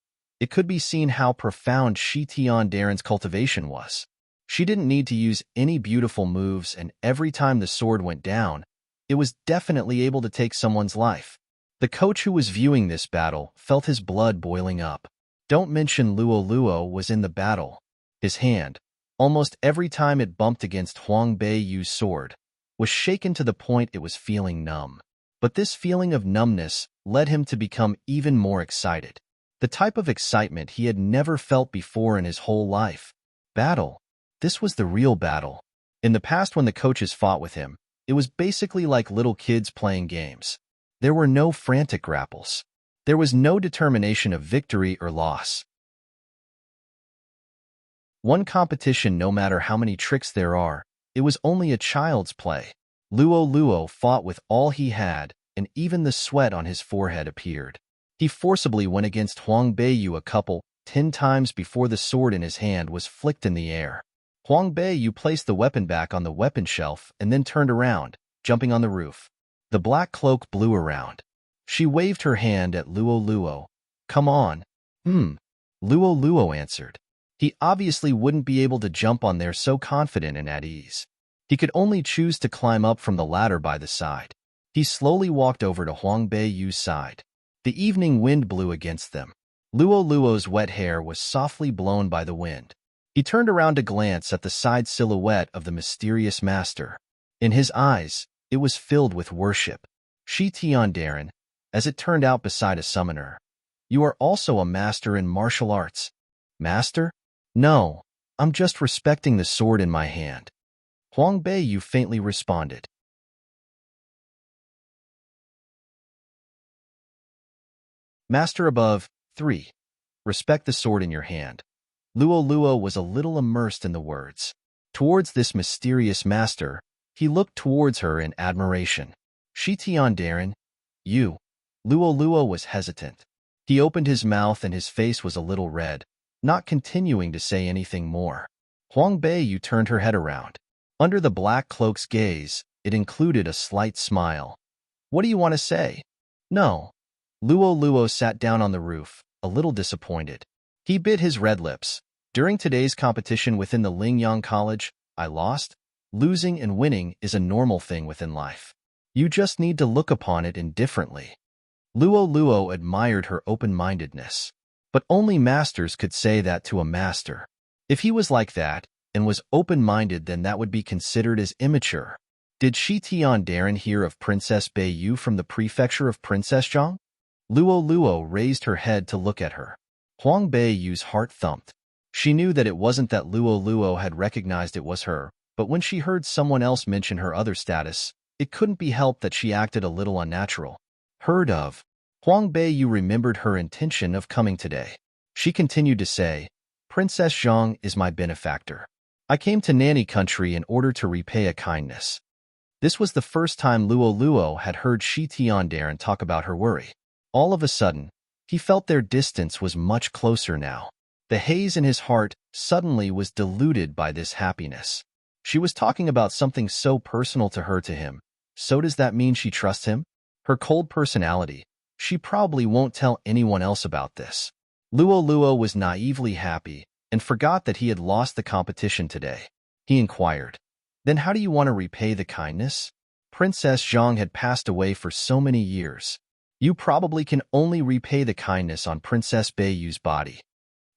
could be seen how profound Shitian's cultivation was. She didn't need to use any beautiful moves, and every time the sword went down, it was definitely able to take someone's life. The coach who was viewing this battle felt his blood boiling up. Don't mention Luo was in the battle. His hand, almost every time it bumped against Huang Beiyu's sword, was shaken to the point it was feeling numb. But this feeling of numbness led him to become even more excited. The type of excitement he had never felt before in his whole life. Battle. This was the real battle. In the past, when the coaches fought with him, it was basically like little kids playing games. There were no frantic grapples. There was no determination of victory or loss. One competition, no matter how many tricks there are, it was only a child's play. Luo fought with all he had, and even the sweat on his forehead appeared. He forcibly went against Huang Beiyu 10 times before the sword in his hand was flicked in the air. Huang Beiyu placed the weapon back on the weapon shelf and then turned around, jumping on the roof. The black cloak blew around. She waved her hand at Luo. Come on. Luo answered. He obviously wouldn't be able to jump on there so confident and at ease. He could only choose to climb up from the ladder by the side. He slowly walked over to Huang Beiyu's side. The evening wind blew against them. Luo's wet hair was softly blown by the wind. He turned around to glance at the side silhouette of the mysterious master. In his eyes, it was filled with worship. Shitian, as it turned out beside a summoner. You are also a master in martial arts. Master? No, I'm just respecting the sword in my hand. Huang Beiyu faintly responded. Master above, 3. Respect the sword in your hand. Luo Luo was a little immersed in the words. Towards this mysterious master, he looked towards her in admiration. Shi Tiandarin, you. Luo Luo was hesitant. He opened his mouth and his face was a little red, not continuing to say anything more. Huang Beiyu turned her head around. Under the black cloak's gaze, it included a slight smile. What do you want to say? No. Luo Luo sat down on the roof, a little disappointed. He bit his red lips. During today's competition within the Lingyang College, I lost. Losing and winning is a normal thing within life. You just need to look upon it indifferently. Luo Luo admired her open-mindedness. But only masters could say that to a master. If he was like that, and was open-minded, then that would be considered as immature. Did Shi Tiandarin hear of Princess Beiyu from the prefecture of Princess Zhang? Luo Luo raised her head to look at her. Huang Beiyu's heart thumped. She knew that it wasn't that Luo Luo had recognized it was her, but when she heard someone else mention her other status, it couldn't be helped that she acted a little unnatural. Heard of. Huang Beiyu remembered her intention of coming today. She continued to say, Princess Zhang is my benefactor. I came to Nanny country in order to repay a kindness. This was the first time Luo Luo had heard Shi Tiandarin talk about her worry. All of a sudden, he felt their distance was much closer now. The haze in his heart suddenly was diluted by this happiness. She was talking about something so personal to her to him. So does that mean she trusts him? Her cold personality. She probably won't tell anyone else about this. Luo Luo was naively happy and forgot that he had lost the competition today. He inquired, Then how do you want to repay the kindness? Princess Zhang had passed away for so many years. You probably can only repay the kindness on Princess Beiyu's body.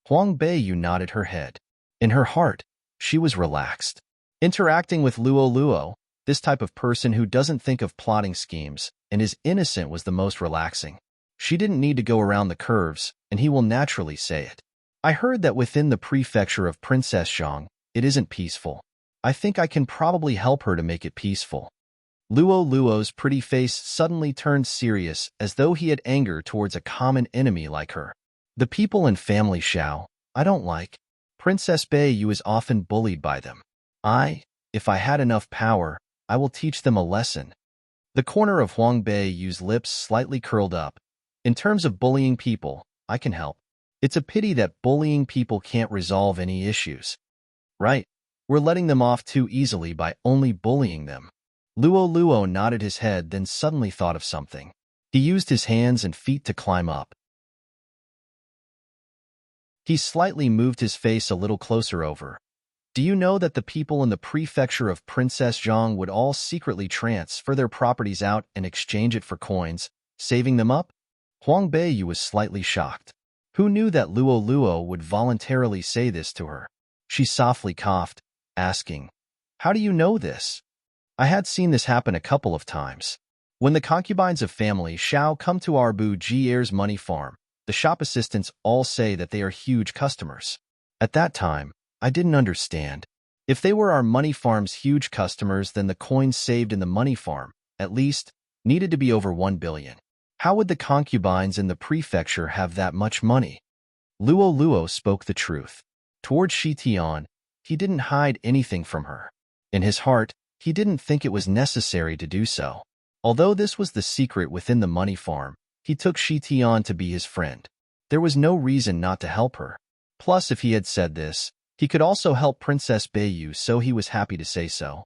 Huang Beiyu nodded her head. In her heart, she was relaxed. Interacting with Luo Luo, this type of person who doesn't think of plotting schemes and is innocent, was the most relaxing. She didn't need to go around the curves, and he will naturally say it. I heard that within the prefecture of Princess Zhang, it isn't peaceful. I think I can probably help her to make it peaceful. Luo Luo's pretty face suddenly turned serious, as though he had anger towards a common enemy like her. The people in family Xiao, I don't like. Princess Beiyu is often bullied by them. If I had enough power, I will teach them a lesson. The corner of Huang Beiyu's lips slightly curled up. In terms of bullying people, I can help. It's a pity that bullying people can't resolve any issues. Right, we're letting them off too easily by only bullying them. Luo Luo nodded his head, then suddenly thought of something. He used his hands and feet to climb up. He slightly moved his face a little closer over. Do you know that the people in the prefecture of Princess Zhang would all secretly transfer their properties out and exchange it for coins, saving them up? Huang Beiyu was slightly shocked. Who knew that Luo Luo would voluntarily say this to her? She softly coughed, asking, How do you know this? I had seen this happen a couple of times. When the concubines of family Xiao come to our Bu Jier's money farm, the shop assistants all say that they are huge customers. At that time, I didn't understand. If they were our money farm's huge customers, then the coins saved in the money farm, at least, needed to be over 1 billion. How would the concubines in the prefecture have that much money? Luo Luo spoke the truth. Towards Shi Tian, he didn't hide anything from her. In his heart, he didn't think it was necessary to do so. Although this was the secret within the money farm, he took Shi Tian to be his friend. There was no reason not to help her. Plus, if he had said this, he could also help Princess Beiyu, so he was happy to say so.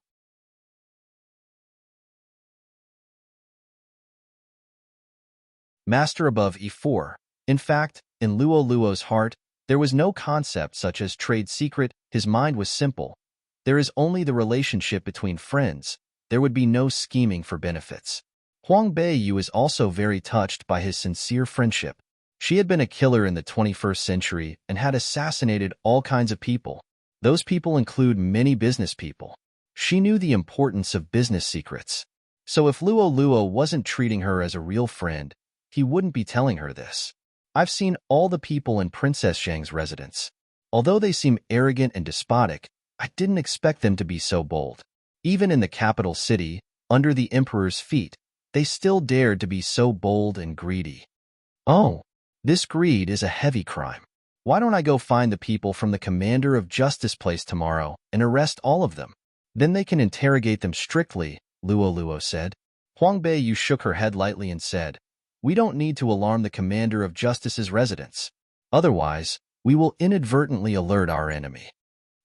Master above E4. In fact, in Luo Luo's heart, there was no concept such as trade secret. His mind was simple. There is only the relationship between friends. There would be no scheming for benefits. Huang Beiyu is also very touched by his sincere friendship. She had been a killer in the 21st century and had assassinated all kinds of people. Those people include many business people. She knew the importance of business secrets. So if Luo Luo wasn't treating her as a real friend, he wouldn't be telling her this. I've seen all the people in Princess Zhang's residence. Although they seem arrogant and despotic, I didn't expect them to be so bold. Even in the capital city, under the emperor's feet, they still dared to be so bold and greedy. Oh, this greed is a heavy crime. Why don't I go find the people from the commander of justice place tomorrow and arrest all of them? Then they can interrogate them strictly, Luo said. Huang Beiyu shook her head lightly and said, we don't need to alarm the commander of justice's residence. Otherwise, we will inadvertently alert our enemy.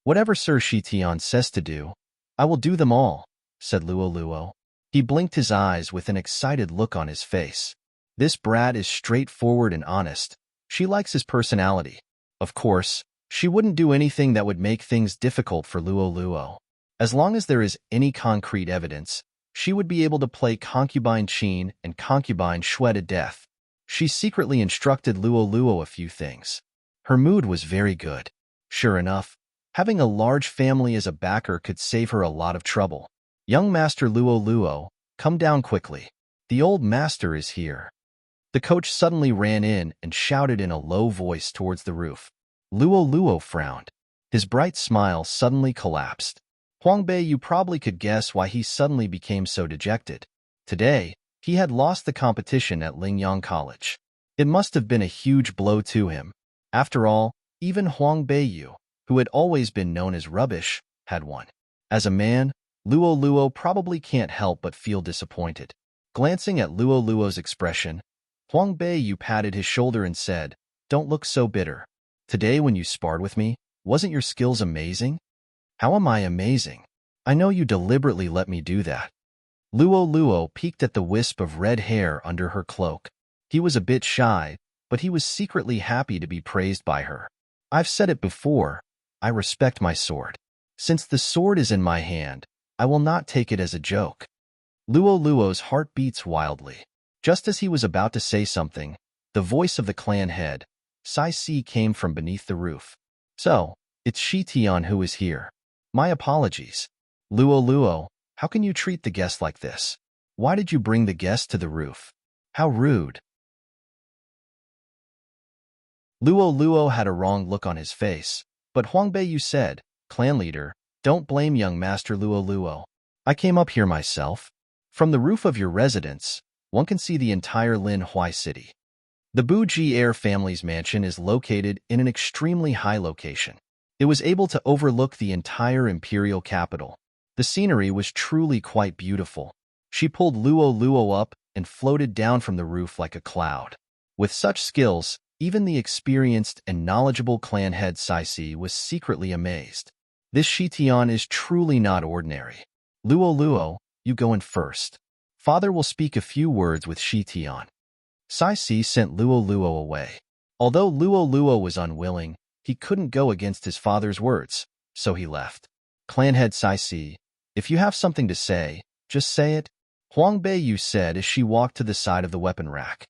Whatever Sir Shitian says to do, I will do them all, said Luo. He blinked his eyes with an excited look on his face. This brat is straightforward and honest. She likes his personality. Of course, she wouldn't do anything that would make things difficult for Luo. As long as there is any concrete evidence, she would be able to play concubine Qin and concubine Shui to death. She secretly instructed Luo a few things. Her mood was very good. Sure enough, having a large family as a backer could save her a lot of trouble. Young Master Luo, come down quickly. The old master is here. The coach suddenly ran in and shouted in a low voice towards the roof. Luo frowned. His bright smile suddenly collapsed. Huang Bei, you probably could guess why he suddenly became so dejected. Today, he had lost the competition at Lingyang College. It must have been a huge blow to him. After all, even Huang Beiyu, who had always been known as rubbish, had won. As a man, Luo probably can't help but feel disappointed. Glancing at Luo's expression, Huang Beiyu patted his shoulder and said, don't look so bitter. Today when you sparred with me, wasn't your skills amazing? How am I amazing? I know you deliberately let me do that. Luo peeked at the wisp of red hair under her cloak. He was a bit shy, but he was secretly happy to be praised by her. I've said it before, I respect my sword. Since the sword is in my hand, I will not take it as a joke. Luo's heart beats wildly. Just as he was about to say something, the voice of the clan head, Sai Si, came from beneath the roof. So, it's Shitian who is here. My apologies. Luo, how can you treat the guest like this? Why did you bring the guest to the roof? How rude. Luo had a wrong look on his face, but Huang Beiyu said, clan leader, don't blame young Master Luo. I came up here myself. From the roof of your residence, one can see the entire Lin Hui city. The Buji heir family's mansion is located in an extremely high location. It was able to overlook the entire imperial capital. The scenery was truly quite beautiful. She pulled Luo up and floated down from the roof like a cloud. With such skills, even the experienced and knowledgeable clan head Sai Si was secretly amazed. This Shitian is truly not ordinary. Luo, you go in first. Father will speak a few words with Shitian. Sai Si sent Luo away. Although Luo was unwilling, he couldn't go against his father's words, so he left. Clan head Sai Si, if you have something to say, just say it, Huang Beiyu said as she walked to the side of the weapon rack.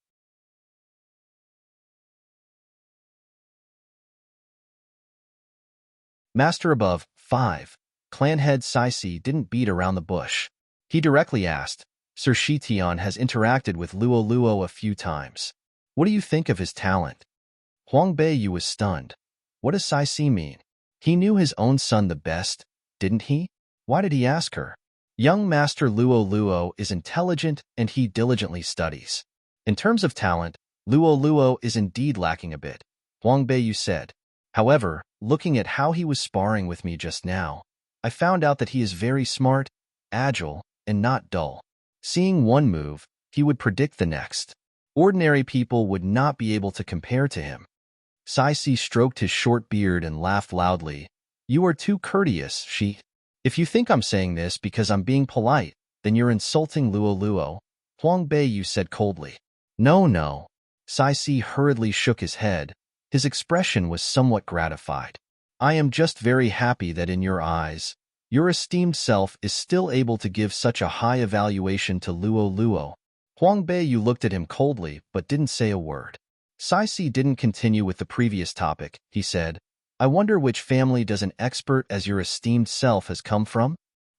Master above, 5. Clan head Sai Si didn't beat around the bush. He directly asked, Sir Shitian has interacted with Luo a few times. What do you think of his talent? Huang Beiyu was stunned. What does Sai Si mean? He knew his own son the best, didn't he? Why did he ask her? Young Master Luo is intelligent and he diligently studies. In terms of talent, Luo is indeed lacking a bit, Huang Beiyu said. However, looking at how he was sparring with me just now, I found out that he is very smart, agile, and not dull. Seeing one move, he would predict the next. Ordinary people would not be able to compare to him. Sai Si stroked his short beard and laughed loudly. You are too courteous, Shi. If you think I'm saying this because I'm being polite, then you're insulting Luo, Huang Beiyu said coldly. No. Sai Si hurriedly shook his head. His expression was somewhat gratified. I am just very happy that in your eyes, your esteemed self is still able to give such a high evaluation to Luo. Huang Beiyu looked at him coldly but didn't say a word. Sai Si didn't continue with the previous topic. He said, I wonder which family does an expert as your esteemed self has come from?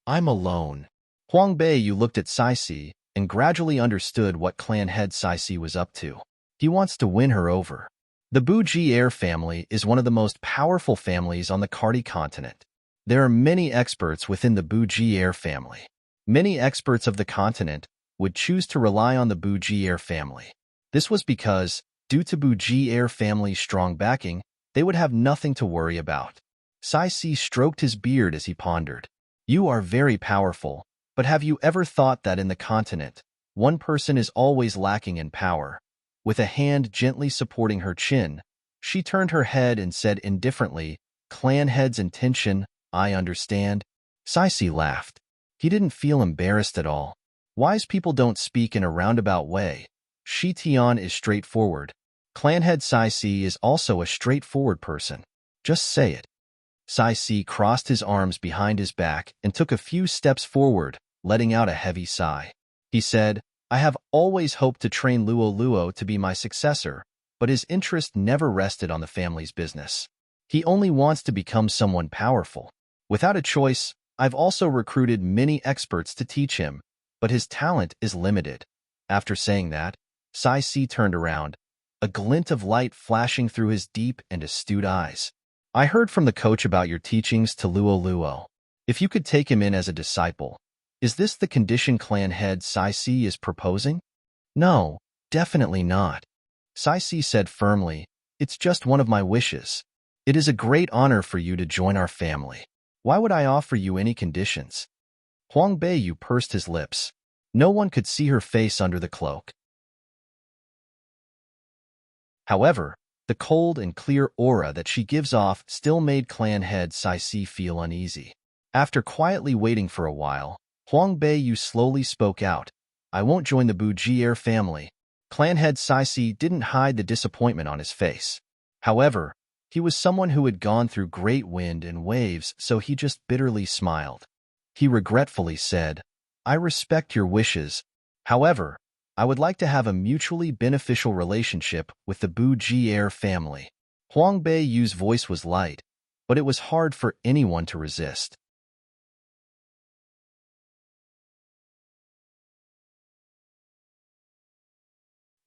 I'm alone. Huang Beiyu looked at Sai Si and gradually understood what clan head Sai Si was up to. He wants to win her over. The Buji family is one of the most powerful families on the Karti continent. There are many experts within the Buji family. Many experts of the continent would choose to rely on the Buji family. This was because, due to Buji family's strong backing, they would have nothing to worry about. Sai stroked his beard as he pondered. You are very powerful, but have you ever thought that in the continent, one person is always lacking in power? With a hand gently supporting her chin, she turned her head and said indifferently, Clan head's intention, I understand. Sai laughed. He didn't feel embarrassed at all. Wise people don't speak in a roundabout way. Shi Tian is straightforward. Clan head Sai is also a straightforward person. Just say it. Sai crossed his arms behind his back and took a few steps forward, letting out a heavy sigh. He said, I have always hoped to train Luo to be my successor, but his interest never rested on the family's business. He only wants to become someone powerful. Without a choice, I've also recruited many experts to teach him, but his talent is limited. After saying that, Sai turned around, a glint of light flashing through his deep and astute eyes. I heard from the coach about your teachings to Luo. If you could take him in as a disciple, is this the condition clan head Sai is proposing? No, definitely not. Sai said firmly, it's just one of my wishes. It is a great honor for you to join our family. Why would I offer you any conditions? Huang Beiyu pursed his lips. No one could see her face under the cloak. However, the cold and clear aura that she gives off still made clan head Sai feel uneasy. After quietly waiting for a while, Huang Beiyu slowly spoke out. I won't join the Buji family. Clan head Sai didn't hide the disappointment on his face. However, he was someone who had gone through great wind and waves, so he just bitterly smiled. He regretfully said, I respect your wishes. However, I would like to have a mutually beneficial relationship with the Buji family. Huang Beiyu's voice was light, but it was hard for anyone to resist.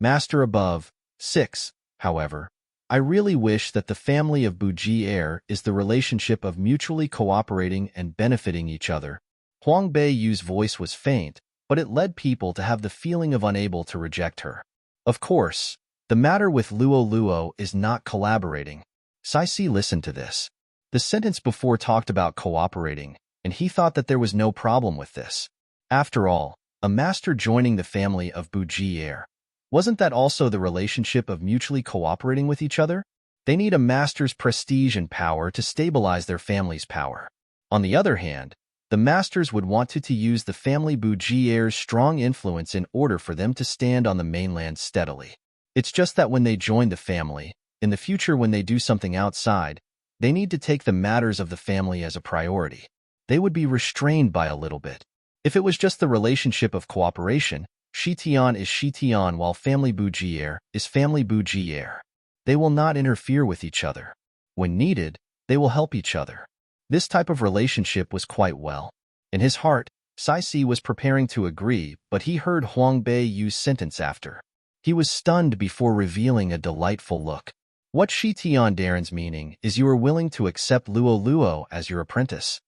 Master above, 6. However, I really wish that the family of Buji is the relationship of mutually cooperating and benefiting each other. Huang Beiyu's voice was faint, but it led people to have the feeling of unable to reject her. Of course, the matter with Luo is not collaborating. Sai listened to this. The sentence before talked about cooperating, and he thought that there was no problem with this. After all, a master joining the family of Buji wasn't that also the relationship of mutually cooperating with each other? They need a master's prestige and power to stabilize their family's power. On the other hand, the masters would want to use the family Buji strong influence in order for them to stand on the mainland steadily. It's just that when they join the family, in the future when they do something outside, they need to take the matters of the family as a priority. They would be restrained by a little bit. If it was just the relationship of cooperation, Shi Tian is Shi Tian while family Buji is family Buji. They will not interfere with each other. When needed, they will help each other. This type of relationship was quite well. In his heart, Sai was preparing to agree, but he heard Huang Beiyu's sentence after. He was stunned before revealing a delightful look. What Shi Tian Darren's meaning is you are willing to accept Luo as your apprentice.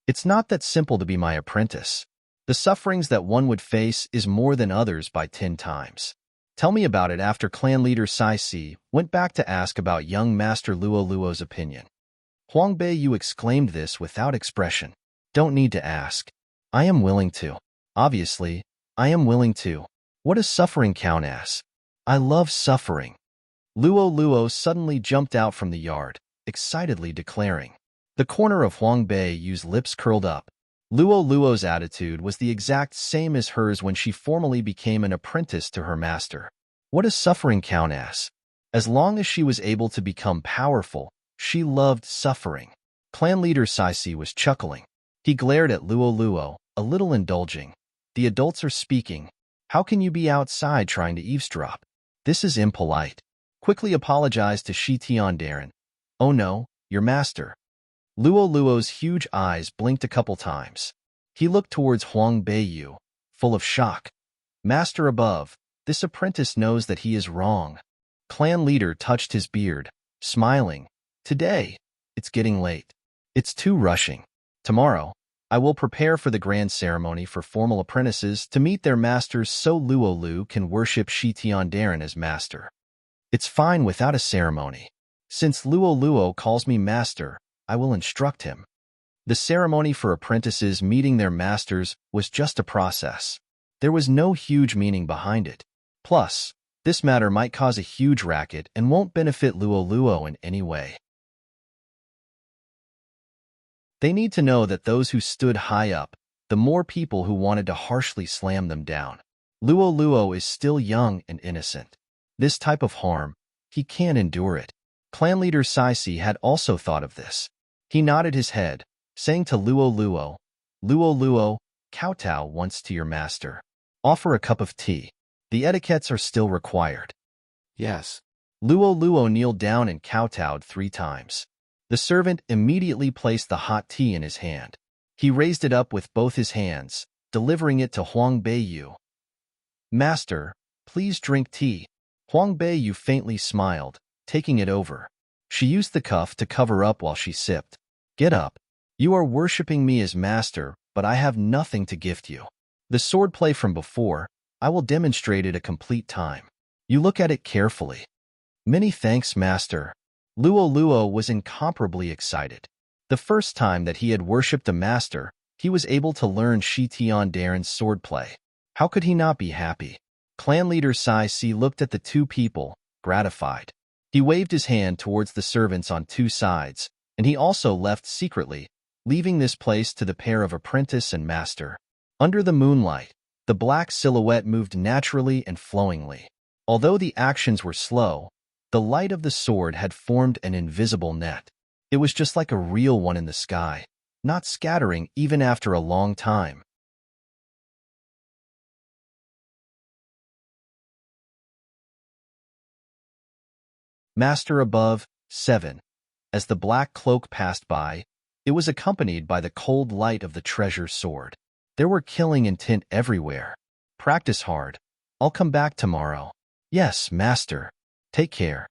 It's not that simple to be my apprentice. The sufferings that one would face is more than others by 10 times. Tell me about it. After clan leader Sai went back to ask about young master Luo's opinion. Huang Beiyu exclaimed this without expression. Don't need to ask. I am willing to. Obviously, I am willing to. What does suffering count as? I love suffering. Luo suddenly jumped out from the yard, excitedly declaring. The corner of Huang Beiyu's lips curled up. Luo's attitude was the exact same as hers when she formally became an apprentice to her master. What does suffering count as? As long as she was able to become powerful, she loved suffering. Clan leader Sai was chuckling. He glared at Luo, a little indulging. The adults are speaking. How can you be outside trying to eavesdrop? This is impolite. Quickly apologized to Shi Tian Darren. Oh no, your master. Luo's huge eyes blinked a couple times. He looked towards Huang Beiyu, full of shock. Master above, this apprentice knows that he is wrong. Clan leader touched his beard, smiling. Today, it's getting late. It's too rushing. Tomorrow, I will prepare for the grand ceremony for formal apprentices to meet their masters so Luolu can worship Shitiandaran as master. It's fine without a ceremony. Since Luoluo calls me master, I will instruct him. The ceremony for apprentices meeting their masters was just a process. There was no huge meaning behind it. Plus, this matter might cause a huge racket and won't benefit Luoluo in any way. They need to know that those who stood high up, the more people who wanted to harshly slam them down. Luoluo is still young and innocent. This type of harm, he can't endure it. Clan leader Saisi had also thought of this. He nodded his head, saying to Luoluo, Luoluo, kowtow once to your master. Offer a cup of tea. The etiquettes are still required. Yes. Luoluo kneeled down and kowtowed 3 times. The servant immediately placed the hot tea in his hand. He raised it up with both his hands, delivering it to Huang Beiyu. Master, please drink tea. Huang Beiyu faintly smiled, taking it over. She used the cup to cover up while she sipped. Get up. You are worshipping me as master, but I have nothing to gift you. The swordplay from before, I will demonstrate it a complete time. You look at it carefully. Many thanks, master. Luoluo was incomparably excited. The first time that he had worshipped a master, he was able to learn Shitiandaran's swordplay. How could he not be happy? Clan leader Saisi looked at the 2 people, gratified. He waved his hand towards the servants on 2 sides, and he also left secretly, leaving this place to the pair of apprentice and master. Under the moonlight, the black silhouette moved naturally and flowingly. Although the actions were slow, the light of the sword had formed an invisible net. It was just like a real one in the sky, not scattering even after a long time. Master above, 7. As the black cloak passed by, it was accompanied by the cold light of the treasure sword. There were killing intent everywhere. Practice hard. I'll come back tomorrow. Yes, master. Take care.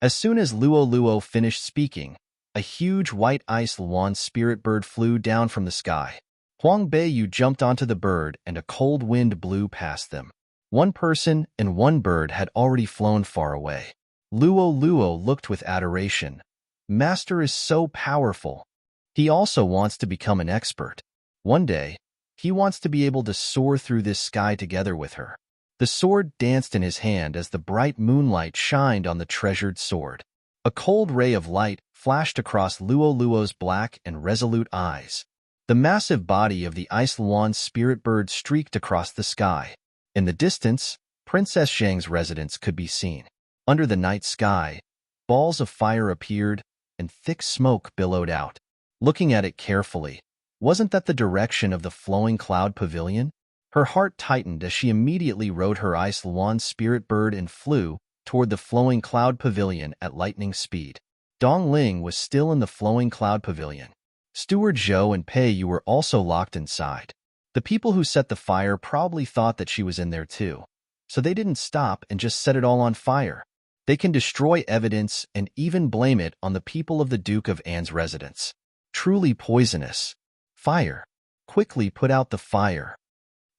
As soon as Luoluo finished speaking, a huge white ice luan spirit bird flew down from the sky. Huang Beiyu jumped onto the bird and a cold wind blew past them. 1 person and 1 bird had already flown far away. Luoluo looked with adoration. Master is so powerful. He also wants to become an expert. One day, he wants to be able to soar through this sky together with her. The sword danced in his hand as the bright moonlight shined on the treasured sword. A cold ray of light flashed across Luoluo's black and resolute eyes. The massive body of the Ice Luan spirit bird streaked across the sky. In the distance, Princess Zhang's residence could be seen. Under the night sky, balls of fire appeared, and thick smoke billowed out. Looking at it carefully, wasn't that the direction of the flowing cloud pavilion? Her heart tightened as she immediately rode her Ice Luan spirit bird and flew toward the flowing cloud pavilion at lightning speed. Dong Ling was still in the flowing cloud pavilion. Steward Zhou and Pei Yu were also locked inside. The people who set the fire probably thought that she was in there too, so they didn't stop and just set it all on fire. They can destroy evidence and even blame it on the people of the Duke of An's residence. Truly poisonous. Fire. Quickly put out the fire.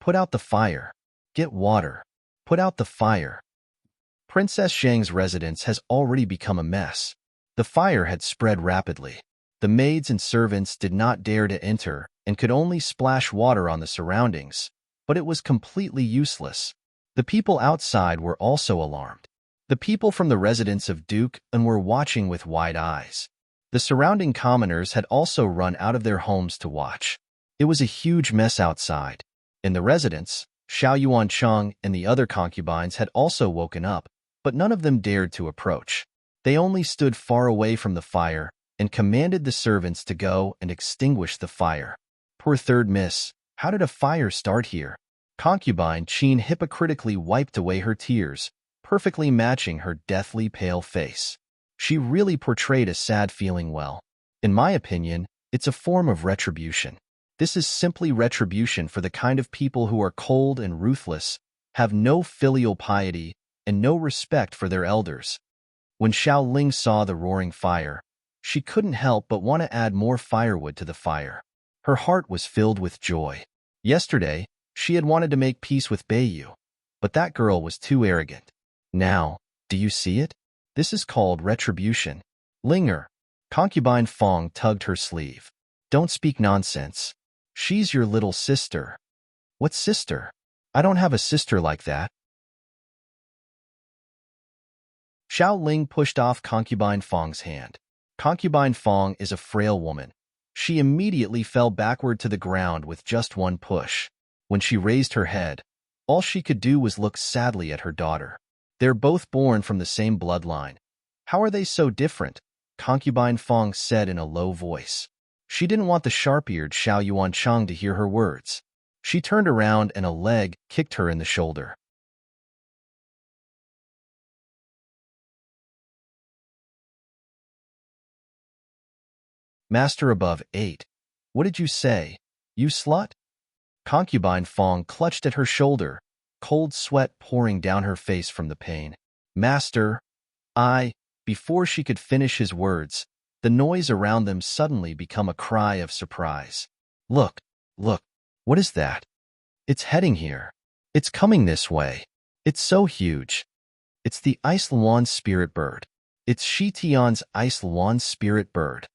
Put out the fire. Get water. Put out the fire. Princess Zhang's residence has already become a mess. The fire had spread rapidly. The maids and servants did not dare to enter and could only splash water on the surroundings, but it was completely useless. The people outside were also alarmed. The people from the residence of Duke and were watching with wide eyes. The surrounding commoners had also run out of their homes to watch. It was a huge mess outside. In the residence, Xiao Yuancheng and the other concubines had also woken up, but none of them dared to approach. They only stood far away from the fire and commanded the servants to go and extinguish the fire. Poor third miss, how did a fire start here? Concubine Qin hypocritically wiped away her tears, perfectly matching her deathly pale face. She really portrayed a sad feeling well. In my opinion, it's a form of retribution. This is simply retribution for the kind of people who are cold and ruthless, have no filial piety, and no respect for their elders. When Xiao Ling saw the roaring fire, she couldn't help but want to add more firewood to the fire. Her heart was filled with joy. Yesterday, she had wanted to make peace with Beiyu, but that girl was too arrogant. Now, do you see it? This is called retribution. Linger. Concubine Fong tugged her sleeve. Don't speak nonsense. She's your little sister. What sister? I don't have a sister like that. Xiao Ling pushed off Concubine Fong's hand. Concubine Fong is a frail woman. She immediately fell backward to the ground with just one push. When she raised her head, all she could do was look sadly at her daughter. They're both born from the same bloodline. How are they so different? Concubine Fong said in a low voice. She didn't want the sharp-eared Xiao Yuanchang to hear her words. She turned around and a leg kicked her in the shoulder. Master above 8. What did you say? You slut? Concubine Fong clutched at her shoulder, cold sweat pouring down her face from the pain. Master, Before she could finish his words, the noise around them suddenly became a cry of surprise. Look, what is that? It's heading here. It's coming this way. It's so huge. It's the Ice Luan spirit bird. It's Shi Tian's Ice Luan spirit bird.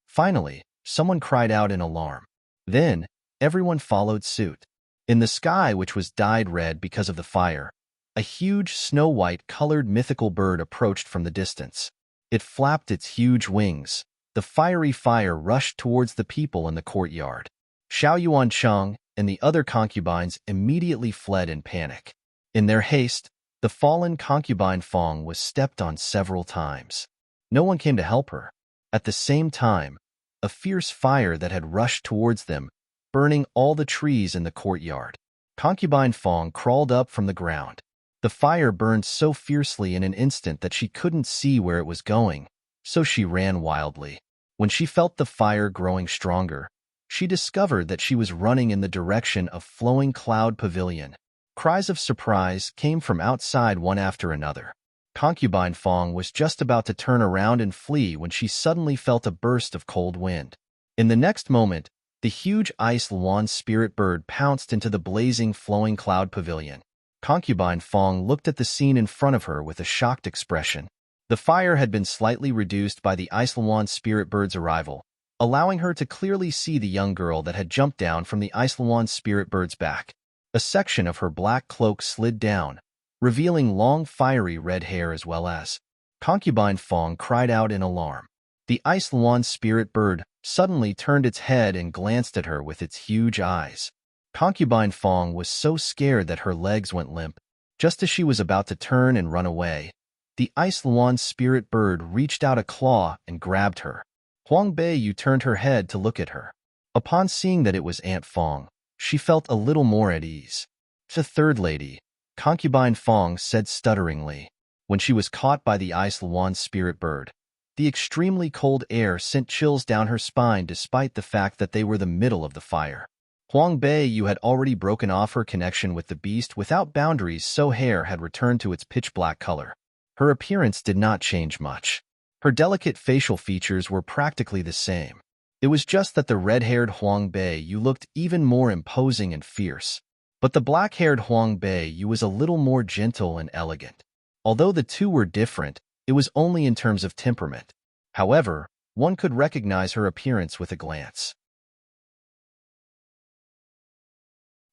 Finally, someone cried out in alarm. Then, everyone followed suit. In the sky, which was dyed red because of the fire, a huge snow-white-colored mythical bird approached from the distance. It flapped its huge wings. The fiery fire rushed towards the people in the courtyard. Xiao Yuanchang and the other concubines immediately fled in panic. In their haste, the fallen concubine Fong was stepped on several times. No one came to help her. At the same time, a fierce fire that had rushed towards them, burning all the trees in the courtyard. Concubine Fong crawled up from the ground. The fire burned so fiercely in an instant that she couldn't see where it was going, so she ran wildly. When she felt the fire growing stronger, she discovered that she was running in the direction of Flowing Cloud Pavilion. Cries of surprise came from outside one after another. Concubine Fong was just about to turn around and flee when she suddenly felt a burst of cold wind. In the next moment, the huge Ice Luan spirit bird pounced into the blazing Flowing Cloud Pavilion. Concubine Fong looked at the scene in front of her with a shocked expression. The fire had been slightly reduced by the Ice Luan spirit bird's arrival, allowing her to clearly see the young girl that had jumped down from the Ice Luan spirit bird's back. A section of her black cloak slid down, revealing long fiery red hair as well as. Concubine Fong cried out in alarm. The Ice Luan spirit bird suddenly turned its head and glanced at her with its huge eyes. Concubine Fong was so scared that her legs went limp. Just as she was about to turn and run away, the Ice Luan spirit bird reached out a claw and grabbed her. Huang Beiyu turned her head to look at her. Upon seeing that it was Aunt Fong, she felt a little more at ease. The third lady, Concubine Fong said stutteringly. When she was caught by the Ice Luan spirit bird, the extremely cold air sent chills down her spine despite the fact that they were the middle of the fire. Huang Beiyu had already broken off her connection with the beast without boundaries, so hair had returned to its pitch-black color. Her appearance did not change much. Her delicate facial features were practically the same. It was just that the red-haired Huang Beiyu looked even more imposing and fierce. But the black-haired Huang Beiyu was a little more gentle and elegant. Although the two were different, it was only in terms of temperament. However, one could recognize her appearance with a glance.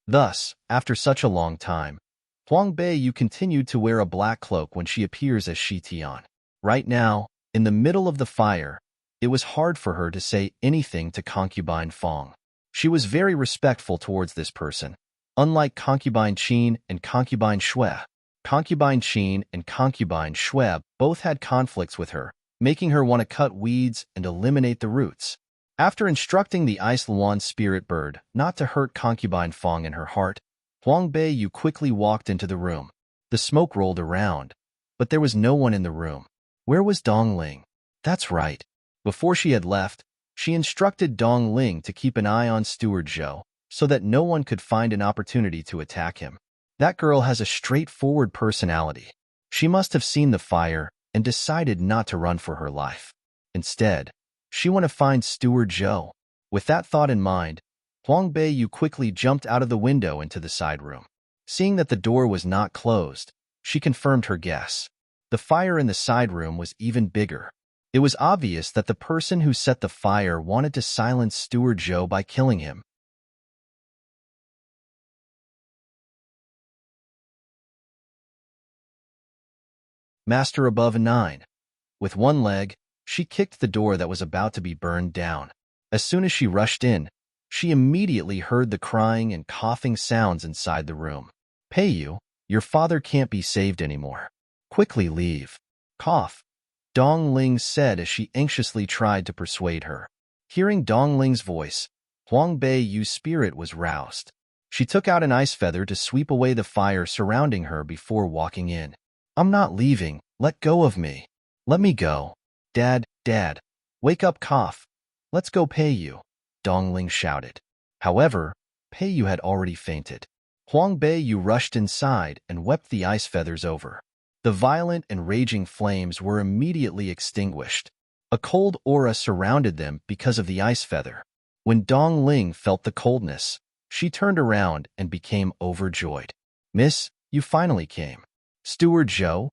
Thus, after such a long time, Huang Beiyu continued to wear a black cloak when she appears as Shi Tian. Right now, in the middle of the fire, it was hard for her to say anything to Concubine Fong. She was very respectful towards this person. Unlike Concubine Qin and Concubine Xue, Concubine Qin and Concubine Xue both had conflicts with her, making her want to cut weeds and eliminate the roots. After instructing the Ice Luan spirit bird not to hurt Concubine Fong in her heart, Huang Beiyu quickly walked into the room. The smoke rolled around, but there was no one in the room. Where was Dong Ling? That's right. Before she had left, she instructed Dong Ling to keep an eye on Steward Zhou, so that no one could find an opportunity to attack him. That girl has a straightforward personality. She must have seen the fire and decided not to run for her life. Instead, she went to find Steward Joe. With that thought in mind, Huang Beiyu quickly jumped out of the window into the side room. Seeing that the door was not closed, she confirmed her guess. The fire in the side room was even bigger. It was obvious that the person who set the fire wanted to silence Steward Joe by killing him. Master above 9. With one leg, she kicked the door that was about to be burned down. As soon as she rushed in, she immediately heard the crying and coughing sounds inside the room. Peiyu, your father can't be saved anymore. Quickly leave. Cough, Dong Ling said as she anxiously tried to persuade her. Hearing Dong Ling's voice, Huang Beiyu's spirit was roused. She took out an ice feather to sweep away the fire surrounding her before walking in. I'm not leaving. Let go of me. Let me go. Dad, wake up, cough. Let's go, Peiyu, Dong Ling shouted. However, Peiyu had already fainted. Huang Beiyu rushed inside and wept the ice feathers over. The violent and raging flames were immediately extinguished. A cold aura surrounded them because of the ice feather. When Dong Ling felt the coldness, she turned around and became overjoyed. Miss, you finally came. Steward Joe,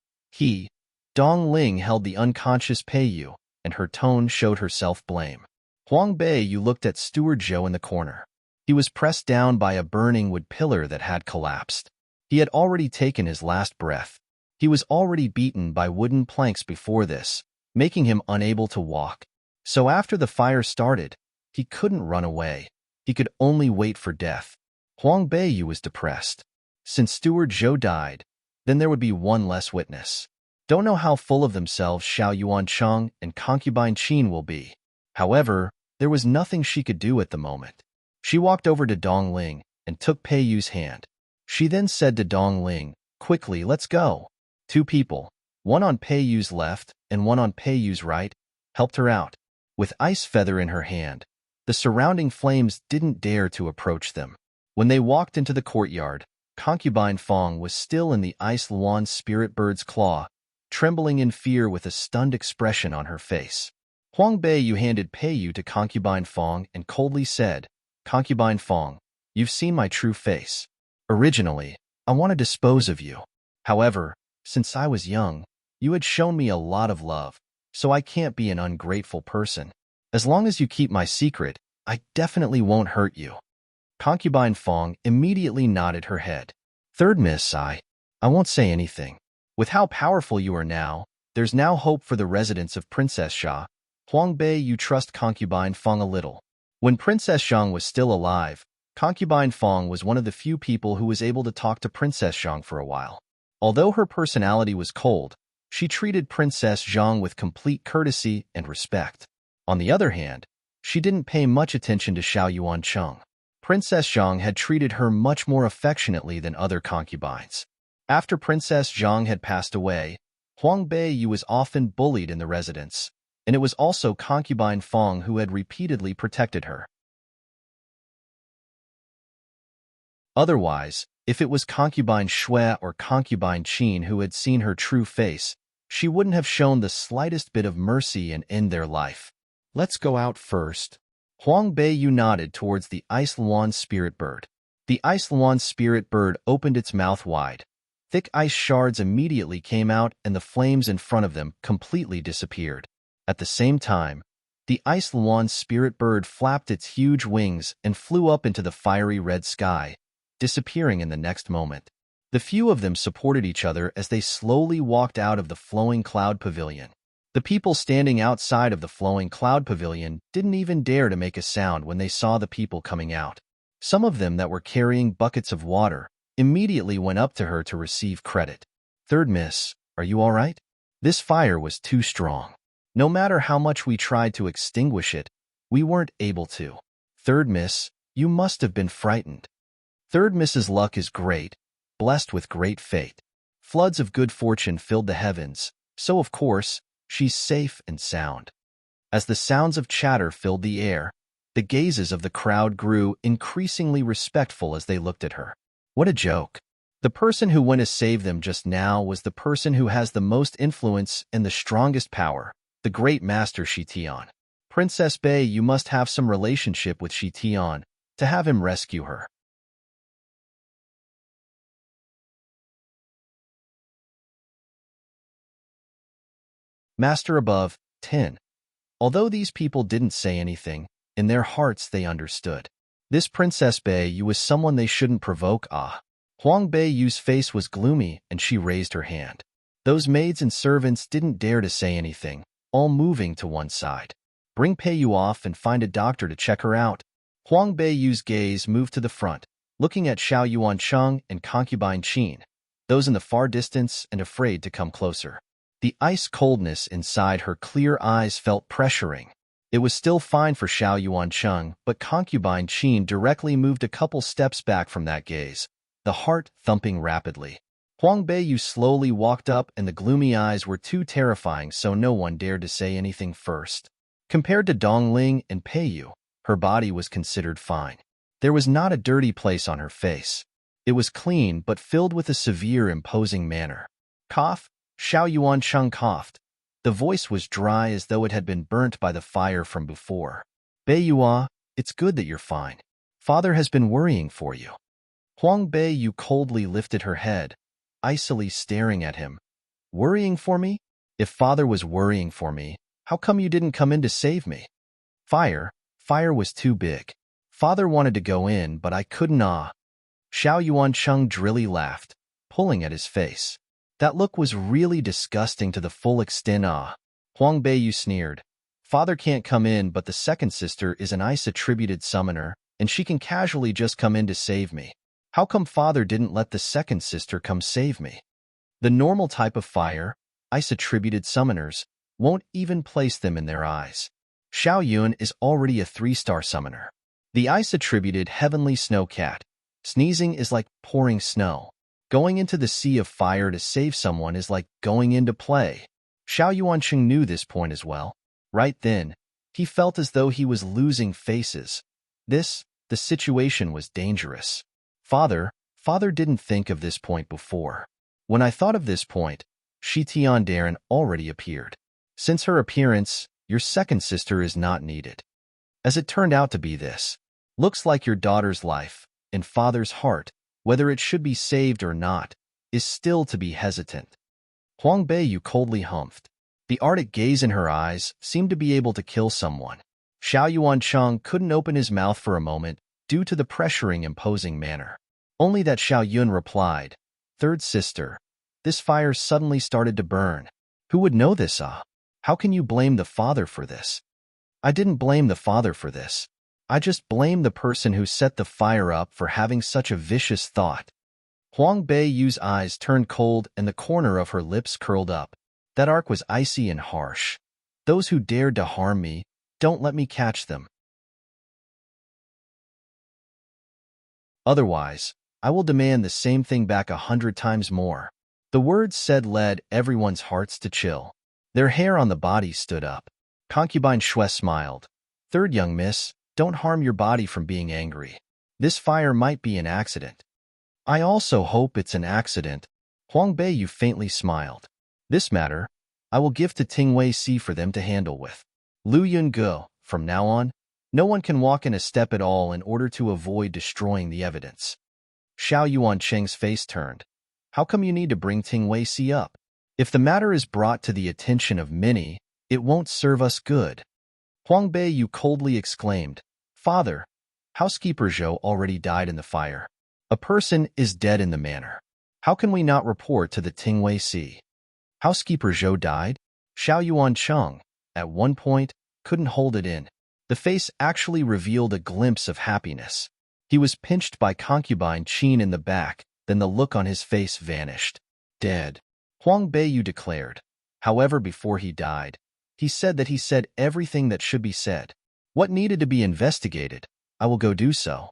Dong Ling held the unconscious Peiyu, and her tone showed her self-blame. Huang Beiyu looked at Steward Joe in the corner. He was pressed down by a burning wood pillar that had collapsed. He had already taken his last breath. He was already beaten by wooden planks before this, making him unable to walk. So after the fire started, he couldn't run away. He could only wait for death. Huang Beiyu was depressed. Since Steward Joe died, then there would be one less witness. Don't know how full of themselves Xiao Yuancheng and concubine Qin will be. However, there was nothing she could do at the moment. She walked over to Dong Ling and took Peiyu's hand. She then said to Dong Ling, quickly, let's go. 2 people, one on Peiyu's left and one on Peiyu's right, helped her out. With ice feather in her hand, the surrounding flames didn't dare to approach them. When they walked into the courtyard, concubine Fong was still in the ice luan spirit bird's claw, trembling in fear with a stunned expression on her face. Huang Beiyu handed Peiyu to concubine Fong and coldly said, Concubine Fong, you've seen my true face. Originally, I want to dispose of you. However, since I was young, you had shown me a lot of love, so I can't be an ungrateful person. As long as you keep my secret, I definitely won't hurt you. Concubine Fong immediately nodded her head. Third Miss, I won't say anything. With how powerful you are now, there's now hope for the residents of Princess Xia. Huang Bei, you trust concubine Fong a little. When Princess Zhang was still alive, concubine Fong was one of the few people who was able to talk to Princess Zhang for a while. Although her personality was cold, she treated Princess Zhang with complete courtesy and respect. On the other hand, she didn't pay much attention to Xiao Yuancheng. Princess Zhang had treated her much more affectionately than other concubines. After Princess Zhang had passed away, Huang Beiyu was often bullied in the residence, and it was also concubine Fong who had repeatedly protected her. Otherwise, if it was concubine Shui or concubine Qin who had seen her true face, she wouldn't have shown the slightest bit of mercy and end their life. Let's go out first. Huang Beiyu nodded towards the Ice Luan spirit bird. The Ice Luan spirit bird opened its mouth wide. Thick ice shards immediately came out and the flames in front of them completely disappeared. At the same time, the Ice Luan spirit bird flapped its huge wings and flew up into the fiery red sky, disappearing in the next moment. The few of them supported each other as they slowly walked out of the flowing cloud pavilion. The people standing outside of the flowing cloud pavilion didn't even dare to make a sound when they saw the people coming out. Some of them that were carrying buckets of water immediately went up to her to receive credit. Third Miss, are you all right? This fire was too strong. No matter how much we tried to extinguish it, we weren't able to. Third Miss, you must have been frightened. Third Miss's luck is great, blessed with great fate. Floods of good fortune filled the heavens, so of course, she's safe and sound. As the sounds of chatter filled the air, the gazes of the crowd grew increasingly respectful as they looked at her. What a joke. The person who went to save them just now was the person who has the most influence and the strongest power, the great master Shi Tian. Princess Bei, you must have some relationship with Shi Tian to have him rescue her. Master above, 10. Although these people didn't say anything, in their hearts they understood. This Princess Bei Yu was someone they shouldn't provoke. Huang Bei Yu's face was gloomy and she raised her hand. Those maids and servants didn't dare to say anything, all moving to one side. Bring Pei Yu off and find a doctor to check her out. Huang Bei Yu's gaze moved to the front, looking at Xiao Yuancheng and concubine Qin, those in the far distance and afraid to come closer. The ice coldness inside her clear eyes felt pressuring. It was still fine for Xiao Yuancheng, but concubine Qin directly moved a couple steps back from that gaze, the heart thumping rapidly. Huang Bei Yu slowly walked up and the gloomy eyes were too terrifying, so no one dared to say anything first. Compared to Dongling and Pei Yu, her body was considered fine. There was not a dirty place on her face. It was clean but filled with a severe, imposing manner. Cough, Xiao Yuancheng coughed. The voice was dry as though it had been burnt by the fire from before. Bei Yua, it's good that you're fine. Father has been worrying for you. Huang Bei Yu coldly lifted her head, icily staring at him. Worrying for me? If father was worrying for me, how come you didn't come in to save me? Fire was too big. Father wanted to go in, but I couldn't. Xiao Yuancheng drily laughed, pulling at his face. That look was really disgusting to the full extent. Huang Bei Yu sneered. Father can't come in, but the second sister is an ice-attributed summoner, and she can casually just come in to save me. How come father didn't let the second sister come save me? The normal type of fire, ice-attributed summoners, won't even place them in their eyes. Xiao Yun is already a 3-star summoner. The ice-attributed heavenly snow cat. Sneezing is like pouring snow. Going into the sea of fire to save someone is like going into play. Xiao Yuancheng knew this point as well. Right then, he felt as though he was losing faces. The situation was dangerous. Father didn't think of this point before. When I thought of this point, Shi Tian already appeared. Since her appearance, your second sister is not needed. As it turned out to be, this looks like your daughter's life, and father's heart, whether it should be saved or not, is still to be hesitant. Huang Bei Yu coldly humphed. The arctic gaze in her eyes seemed to be able to kill someone. Xiao Yuancheng couldn't open his mouth for a moment due to the pressuring, imposing manner. Only that Xiao Yun replied, Third sister, this fire suddenly started to burn. Who would know this? How can you blame the father for this? I didn't blame the father for this. I just blame the person who set the fire up for having such a vicious thought. Huang Bei Yu's eyes turned cold and the corner of her lips curled up. That arc was icy and harsh. Those who dared to harm me, don't let me catch them. Otherwise, I will demand the same thing back 100 times more. The words said led everyone's hearts to chill. Their hair on the body stood up. Concubine Shui smiled. Third young miss, don't harm your body from being angry. This fire might be an accident. I also hope it's an accident. Huang Bei Yu faintly smiled. This matter, I will give to Tingwei Si for them to handle with. Lu Yun Go, from now on, no one can walk in a step at all in order to avoid destroying the evidence. Xiao Yuancheng's face turned. How come you need to bring Tingwei Si up? If the matter is brought to the attention of many, it won't serve us good. Huang Bei Yu coldly exclaimed, Father, housekeeper Zhou already died in the fire. A person is dead in the manor. How can we not report to the Tingwei Si? Housekeeper Zhou died? Xiao Yuancheng, at one point, couldn't hold it in. The face actually revealed a glimpse of happiness. He was pinched by concubine Qin in the back, then the look on his face vanished. Dead. Huang Bei Yu declared. However, before he died, he said that he said everything that should be said. What needed to be investigated, I will go do so.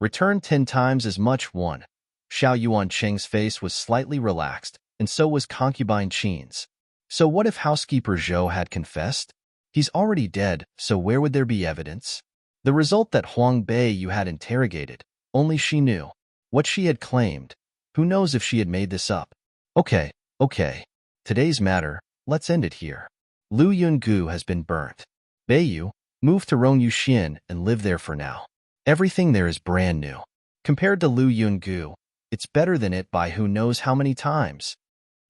Return 10 times as much. 1. Xiao Yuancheng's face was slightly relaxed, and so was concubine Qin's. So what if housekeeper Zhou had confessed? He's already dead, so where would there be evidence? The result that Huang Beiyu had interrogated, only she knew. What she had claimed. Who knows if she had made this up? Okay. Today's matter, let's end it here. Lu Yungu has been burnt. Beiyu, move to Rongyuxian and live there for now. Everything there is brand new. Compared to Lu Yungu, it's better than it by who knows how many times.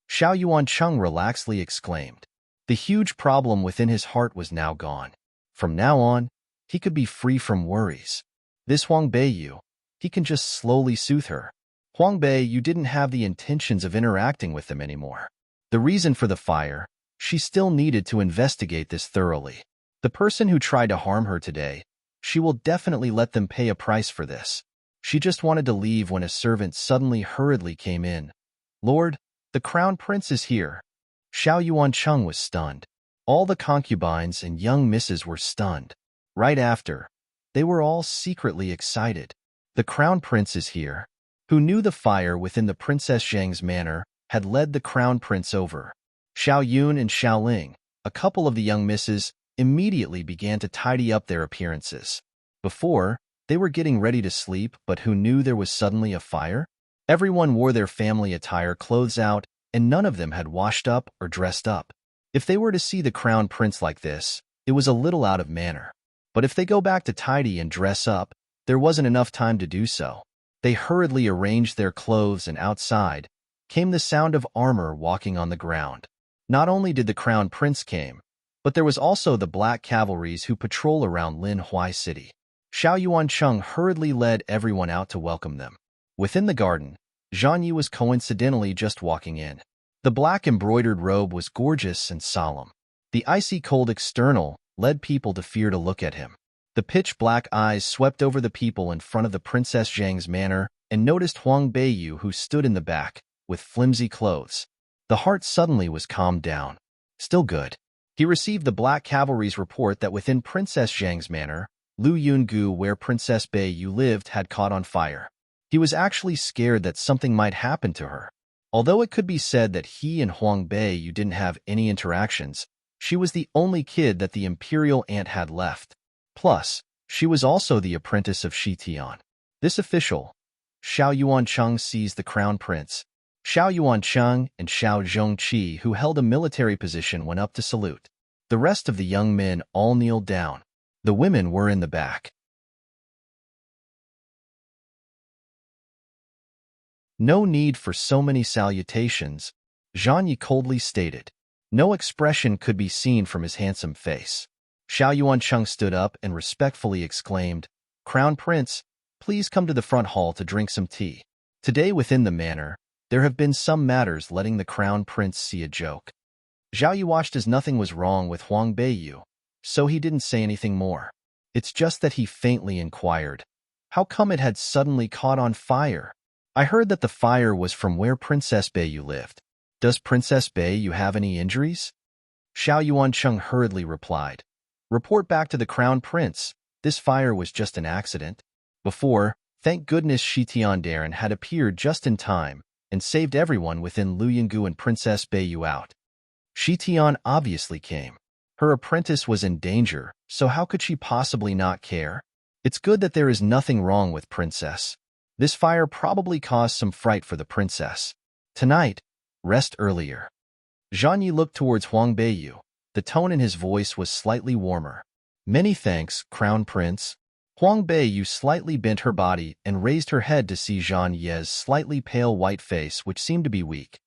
Xiao Yuancheng relaxedly exclaimed. The huge problem within his heart was now gone. From now on, he could be free from worries. This Huang Beiyu, he can just slowly soothe her. Huang Beiyu didn't have the intentions of interacting with them anymore. The reason for the fire, she still needed to investigate this thoroughly. The person who tried to harm her today, she will definitely let them pay a price for this. She just wanted to leave when a servant suddenly hurriedly came in. Lord, the crown prince is here. Xiao Yuancheng was stunned. All the concubines and young misses were stunned. Right after, they were all secretly excited. The crown prince is here. Who knew the fire within the Princess Zhang's manor had led the crown prince over. Xiao Yun and Xiao Ling, a couple of the young misses, immediately began to tidy up their appearances. Before, they were getting ready to sleep, but who knew there was suddenly a fire? Everyone wore their family attire clothes out, and none of them had washed up or dressed up. If they were to see the crown prince like this, it was a little out of manner. But if they go back to tidy and dress up, there wasn't enough time to do so. They hurriedly arranged their clothes, and outside came the sound of armor walking on the ground. Not only did the crown prince came, but there was also the black cavalries who patrol around Lin Huai City. Xiao Yuancheng hurriedly led everyone out to welcome them. Within the garden, Zhang Yi was coincidentally just walking in. The black embroidered robe was gorgeous and solemn. The icy cold external led people to fear to look at him. The pitch-black eyes swept over the people in front of the Princess Zhang's manor and noticed Huang Beiyu, who stood in the back, with flimsy clothes. The heart suddenly was calmed down. Still good. He received the black cavalry's report that within Princess Zhang's manor, Lu Yungu, where Princess Beiyu lived, had caught on fire. He was actually scared that something might happen to her. Although it could be said that he and Huang Beiyu didn't have any interactions, she was the only kid that the imperial aunt had left. Plus, she was also the apprentice of Shi Tian. This official, Xiao Yuancheng, seized the crown prince. Xiao Yuancheng and Xiao Zhongqi, who held a military position, went up to salute. The rest of the young men all kneeled down. The women were in the back. No need for so many salutations, Zhang Yi coldly stated. No expression could be seen from his handsome face. Xiao Yuancheng stood up and respectfully exclaimed, Crown Prince, please come to the front hall to drink some tea. Today within the manor, there have been some matters letting the Crown Prince see a joke. Zhao Yi watched as nothing was wrong with Huang Beiyu, so he didn't say anything more. It's just that he faintly inquired, how come it had suddenly caught on fire? I heard that the fire was from where Princess Beiyu lived. Does Princess Beiyu have any injuries? Xiao Yuancheng hurriedly replied. Report back to the Crown Prince. This fire was just an accident. Before, thank goodness Shi Tiandaran had appeared just in time and saved everyone within Lu Yungu and Princess Beiyu out. Shi Tian obviously came. Her apprentice was in danger, so how could she possibly not care? It's good that there is nothing wrong with Princess. This fire probably caused some fright for the princess. Tonight, rest earlier. Zhang Yi looked towards Huang Beiyu. The tone in his voice was slightly warmer. Many thanks, Crown Prince. Huang Beiyu slightly bent her body and raised her head to see Zhang Yi's slightly pale white face, which seemed to be weak.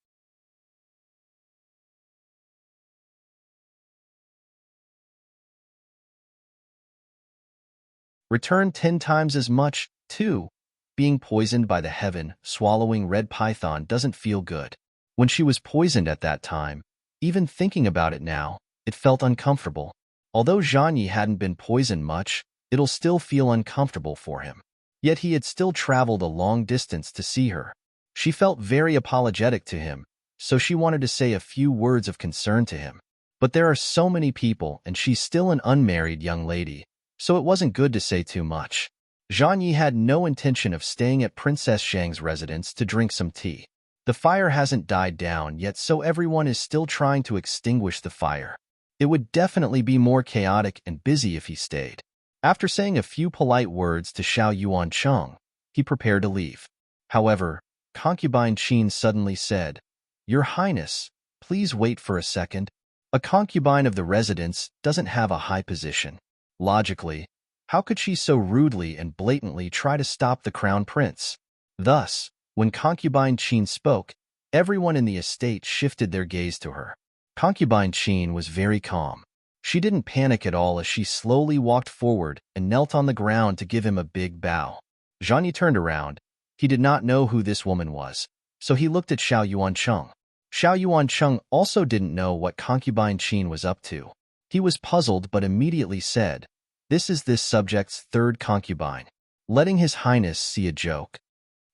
Return 10 times as much, too. Being poisoned by the heaven, swallowing red python doesn't feel good. When she was poisoned at that time, even thinking about it now, it felt uncomfortable. Although Zhang Yi hadn't been poisoned much, it'll still feel uncomfortable for him. Yet he had still traveled a long distance to see her. She felt very apologetic to him, so she wanted to say a few words of concern to him. But there are so many people and she's still an unmarried young lady, so it wasn't good to say too much. Zhang Yi had no intention of staying at Princess Zhang's residence to drink some tea. The fire hasn't died down yet, so everyone is still trying to extinguish the fire. It would definitely be more chaotic and busy if he stayed. After saying a few polite words to Xiao Yuancheng, he prepared to leave. However, concubine Qin suddenly said, "Your Highness, please wait for a second. A concubine of the residence doesn't have a high position. Logically, how could she so rudely and blatantly try to stop the crown prince?" Thus, when concubine Qin spoke, everyone in the estate shifted their gaze to her. Concubine Qin was very calm. She didn't panic at all as she slowly walked forward and knelt on the ground to give him a big bow. Zhang Yi turned around. He did not know who this woman was, so he looked at Xiao Yuancheng. Xiao Yuancheng also didn't know what concubine Qin was up to. He was puzzled but immediately said, "This is this subject's third concubine," letting his highness see a joke.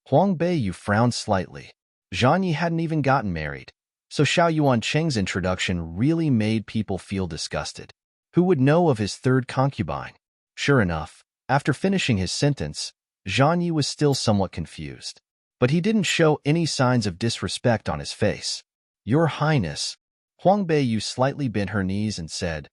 Huang Beiyu frowned slightly. Zhang Yi hadn't even gotten married, so Xiao Yuancheng's introduction really made people feel disgusted. Who would know of his third concubine? Sure enough, after finishing his sentence, Zhang Yi was still somewhat confused. But he didn't show any signs of disrespect on his face. "Your Highness," Huang Beiyu slightly bent her knees and said,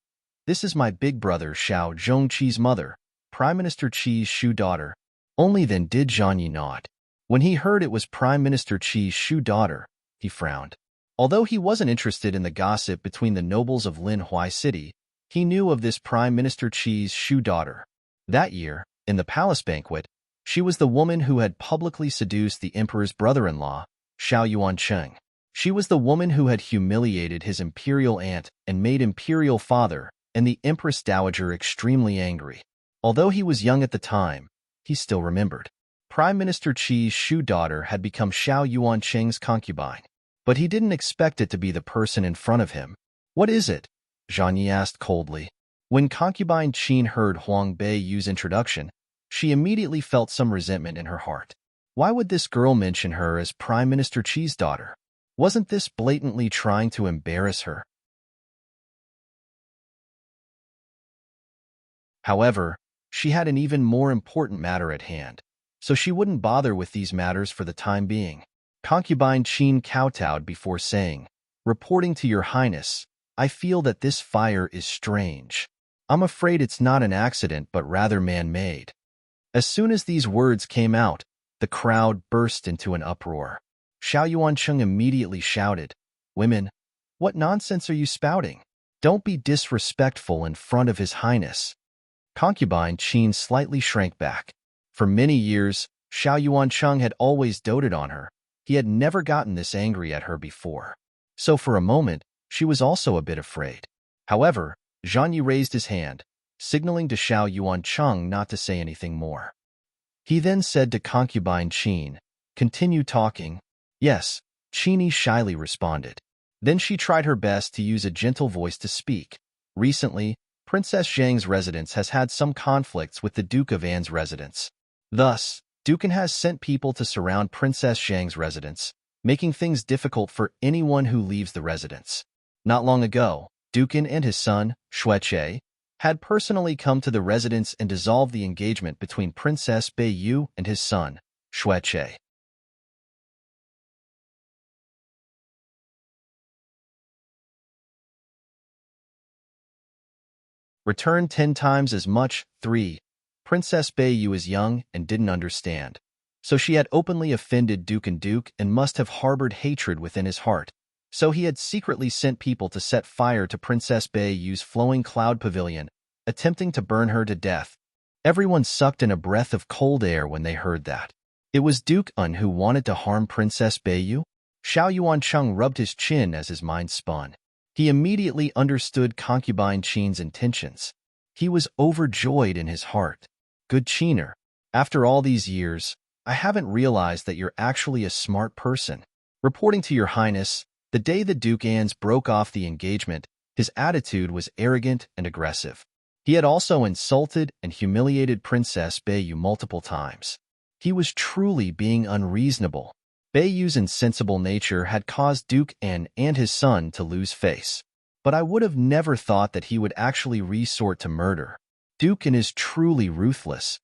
"This is my big brother Xiao Zhongqi's mother, Prime Minister Qi's Shu daughter." Only then did Zhang Yi nod. When he heard it was Prime Minister Qi's Shu daughter, he frowned. Although he wasn't interested in the gossip between the nobles of Linhuai City, he knew of this Prime Minister Qi's Shu daughter. That year, in the palace banquet, she was the woman who had publicly seduced the emperor's brother-in-law, Xiao Yuancheng. She was the woman who had humiliated his imperial aunt and made imperial father and the empress dowager extremely angry. Although he was young at the time, he still remembered. Prime Minister Qi's Shu daughter had become Xiao Yuancheng's concubine, but he didn't expect it to be the person in front of him. "What is it?" Zhang Yi asked coldly. When concubine Qin heard Huang Beiyu's introduction, she immediately felt some resentment in her heart. Why would this girl mention her as Prime Minister Qi's daughter? Wasn't this blatantly trying to embarrass her? However, she had an even more important matter at hand, so she wouldn't bother with these matters for the time being. Concubine Qin kowtowed before saying, "Reporting to your highness, I feel that this fire is strange. I'm afraid it's not an accident but rather man-made." As soon as these words came out, the crowd burst into an uproar. Xiao Yuancheng immediately shouted, "Women, what nonsense are you spouting? Don't be disrespectful in front of his highness." Concubine Qin slightly shrank back. For many years, Xiao Yuancheng had always doted on her. He had never gotten this angry at her before. So for a moment, she was also a bit afraid. However, Zhang Yi raised his hand, signaling to Xiao Yuancheng not to say anything more. He then said to concubine Qin, "Continue talking." "Yes," Qin shyly responded. Then she tried her best to use a gentle voice to speak. "Recently, Princess Zhang's residence has had some conflicts with the Duke of An's residence. Thus, Dukan has sent people to surround Princess Zhang's residence, making things difficult for anyone who leaves the residence. Not long ago, Dukan and his son, Xueche, had personally come to the residence and dissolved the engagement between Princess Beiyu and his son, Xueche. Return 10 times as much. 3. Princess Beiyu is young and didn't understand. So she had openly offended Duke and must have harbored hatred within his heart. So he had secretly sent people to set fire to Princess Beiyu's flowing cloud pavilion, attempting to burn her to death. Everyone sucked in a breath of cold air when they heard that. It was Duke Un who wanted to harm Princess Beiyu? Xiao Yuancheng rubbed his chin as his mind spun. He immediately understood concubine Qin's intentions. He was overjoyed in his heart. "Good Qiner, after all these years, I haven't realized that you're actually a smart person. Reporting to your highness, the day the Duke Ans broke off the engagement, his attitude was arrogant and aggressive. He had also insulted and humiliated Princess Beiyu multiple times. He was truly being unreasonable. Beiyu's insensible nature had caused Duke An and his son to lose face. But I would have never thought that he would actually resort to murder. Duke An is truly ruthless."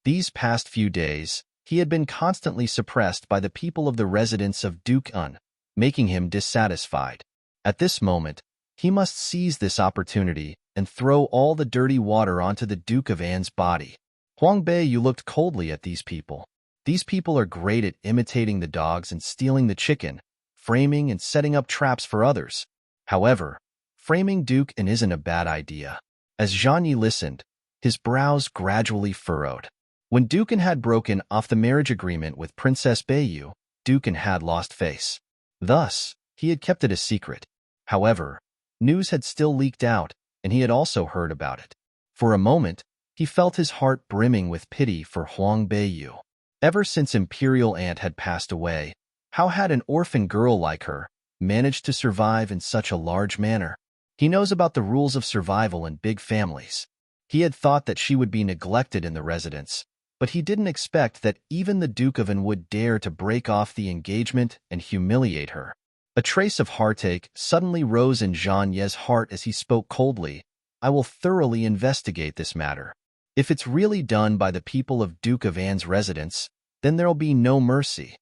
These past few days, he had been constantly suppressed by the people of the residence of Duke Un, making him dissatisfied. At this moment, He must seize this opportunity and throw all the dirty water onto the Duke of An's body. Huang Beiyu looked coldly at these people. These people are great at imitating the dogs and stealing the chicken, framing and setting up traps for others. However, framing Duke An isn't a bad idea. As Zhang Yi listened, his brows gradually furrowed. When Duke An had broken off the marriage agreement with Princess Beiyu, Duke An had lost face. Thus, he had kept it a secret. However, news had still leaked out, and he had also heard about it. For a moment, he felt his heart brimming with pity for Huang Beiyu. Ever since Imperial Aunt had passed away, how had an orphan girl like her managed to survive in such a large manner? He knows about the rules of survival in big families. He had thought that she would be neglected in the residence, but he didn't expect that even the Duke of An would dare to break off the engagement and humiliate her. A trace of heartache suddenly rose in Zhang Ye's heart as he spoke coldly. I will thoroughly investigate this matter. If it's really done by the people of Duke of An's residence, then there'll be no mercy.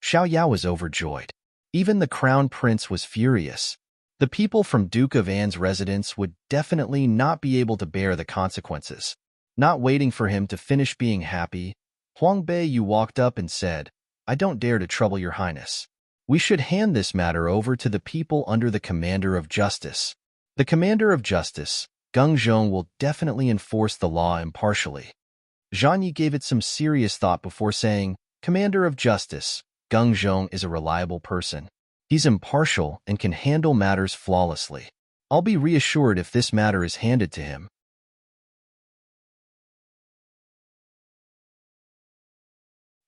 Xiao Yao was overjoyed. Even the Crown Prince was furious. The people from Duke of An's residence would definitely not be able to bear the consequences. Not waiting for him to finish being happy, Huang Beiyu walked up and said, I don't dare to trouble your highness. We should hand this matter over to the people under the Commander of Justice. The Commander of Justice, Geng Zhong, will definitely enforce the law impartially. Zhang Yi gave it some serious thought before saying, Commander of Justice, Geng Zhong is a reliable person. He's impartial and can handle matters flawlessly. I'll be reassured if this matter is handed to him.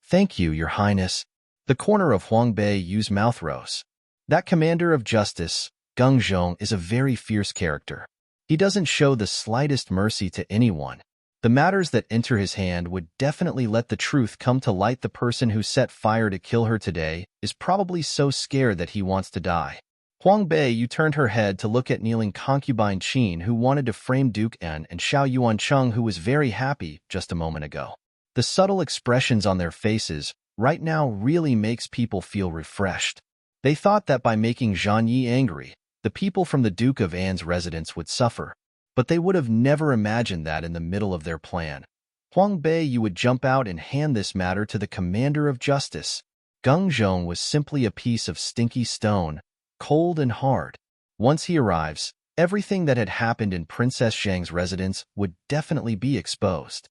Thank you, Your Highness. The corner of Huang Beiyu's mouth rose. That Commander of Justice, Geng Zhong, is a very fierce character. He doesn't show the slightest mercy to anyone. The matters that enter his hand would definitely let the truth come to light. The person who set fire to kill her today is probably so scared that he wants to die. Huang Beiyu turned her head to look at kneeling concubine Qin, who wanted to frame Duke An, and Xiao Yuancheng, who was very happy just a moment ago. The subtle expressions on their faces right now really makes people feel refreshed. They thought that by making Zhang Yi angry, the people from the Duke of An's residence would suffer, but they would have never imagined that in the middle of their plan, Huang Beiyu would jump out and hand this matter to the Commander of Justice. Geng Zhong was simply a piece of stinky stone, cold and hard. Once he arrives, everything that had happened in Princess Zhang's residence would definitely be exposed.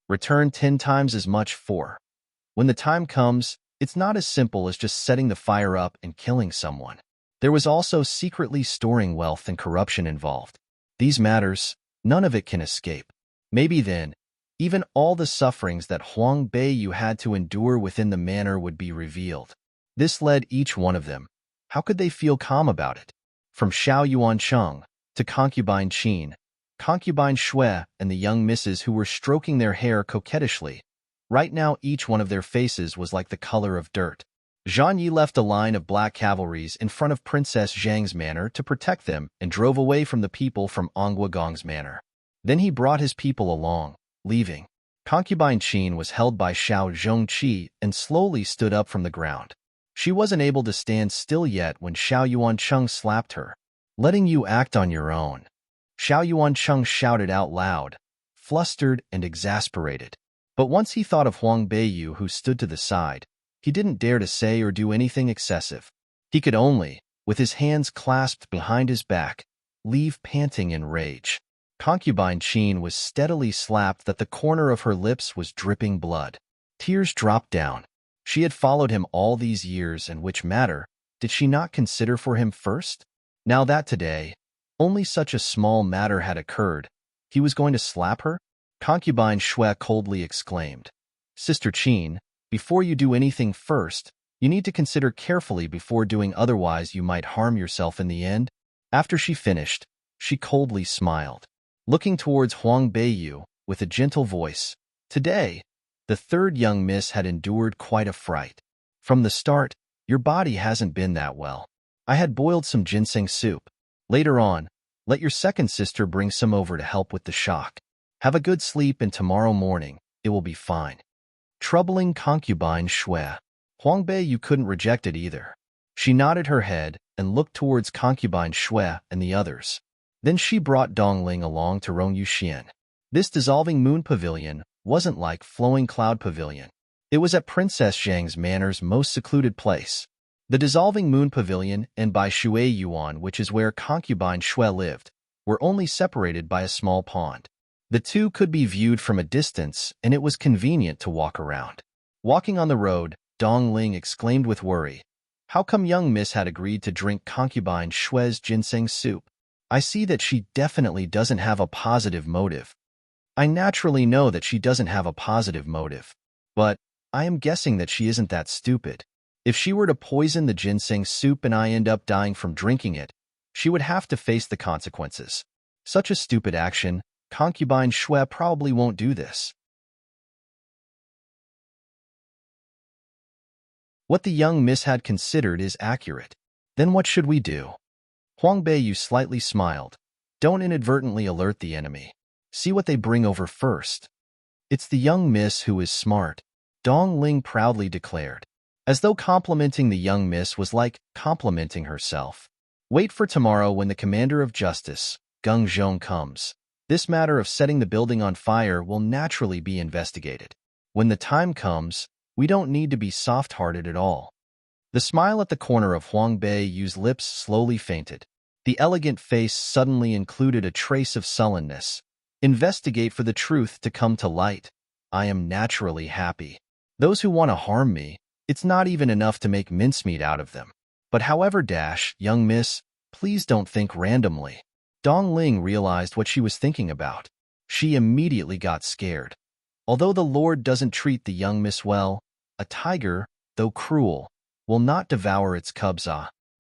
Return 10 times as much for. When the time comes, it's not as simple as just setting the fire up and killing someone. There was also secretly storing wealth and corruption involved. These matters, none of it can escape. Maybe then, even all the sufferings that Huang Beiyu had to endure within the manor would be revealed. This led each one of them. How could they feel calm about it? From Xiao Yuancheng to concubine Qin, concubine Shui, and the young misses who were stroking their hair coquettishly. Right now, each one of their faces was like the color of dirt. Zhang Yi left a line of black cavalries in front of Princess Zhang's manor to protect them and drove away from the people from Ongwagong's manor. Then he brought his people along, leaving. Concubine Qin was held by Xiao Zhongqi and slowly stood up from the ground. She wasn't able to stand still yet when Xiao Yuancheng slapped her. Letting you act on your own. Xiao Yuancheng shouted out loud, flustered and exasperated. But once he thought of Huang Beiyu, who stood to the side, he didn't dare to say or do anything excessive. He could only, with his hands clasped behind his back, leave panting in rage. Concubine Qin was steadily slapped that the corner of her lips was dripping blood. Tears dropped down. She had followed him all these years, and which matter did she not consider for him first? Now that today, only such a small matter had occurred, he was going to slap her? Concubine Shui coldly exclaimed, Sister Qin, before you do anything first, you need to consider carefully before doing, otherwise you might harm yourself in the end. After she finished, she coldly smiled. Looking towards Huang Beiyu, with a gentle voice, today, the third young miss had endured quite a fright. From the start, your body hasn't been that well. I had boiled some ginseng soup. Later on, let your second sister bring some over to help with the shock. Have a good sleep and tomorrow morning, it will be fine. Troubling concubine Shui. Huang Bei you couldn't reject it either. She nodded her head and looked towards concubine Shui and the others. Then she brought Dongling along to Rong Yuxian. This dissolving moon pavilion wasn't like flowing cloud pavilion. It was at Princess Zhang's manor's most secluded place. The dissolving moon pavilion and by Shui Yuan, which is where concubine Shui lived, were only separated by a small pond. The two could be viewed from a distance, and it was convenient to walk around. Walking on the road, Dongling exclaimed with worry, "How come young miss had agreed to drink concubine Shui's ginseng soup? I see that she definitely doesn't have a positive motive." I naturally know that she doesn't have a positive motive, but I am guessing that she isn't that stupid. If she were to poison the ginseng soup and I end up dying from drinking it, she would have to face the consequences. Such a stupid action, concubine Shui probably won't do this. What the young miss had considered is accurate. Then what should we do? Huang Bei you slightly smiled. Don't inadvertently alert the enemy. See what they bring over first. It's the young miss who is smart, Dong Ling proudly declared, as though complimenting the young miss was like complimenting herself. Wait for tomorrow when the commander of justice, Geng Zhong, comes. This matter of setting the building on fire will naturally be investigated. When the time comes, we don't need to be soft-hearted at all. The smile at the corner of Huang Bei Yu's lips slowly fainted. The elegant face suddenly included a trace of sullenness. Investigate for the truth to come to light. I am naturally happy. Those who want to harm me, it's not even enough to make mincemeat out of them. But however, young miss, please don't think randomly. Dong Ling realized what she was thinking about. She immediately got scared. Although the Lord doesn't treat the young miss well, a tiger, though cruel, will not devour its cubs.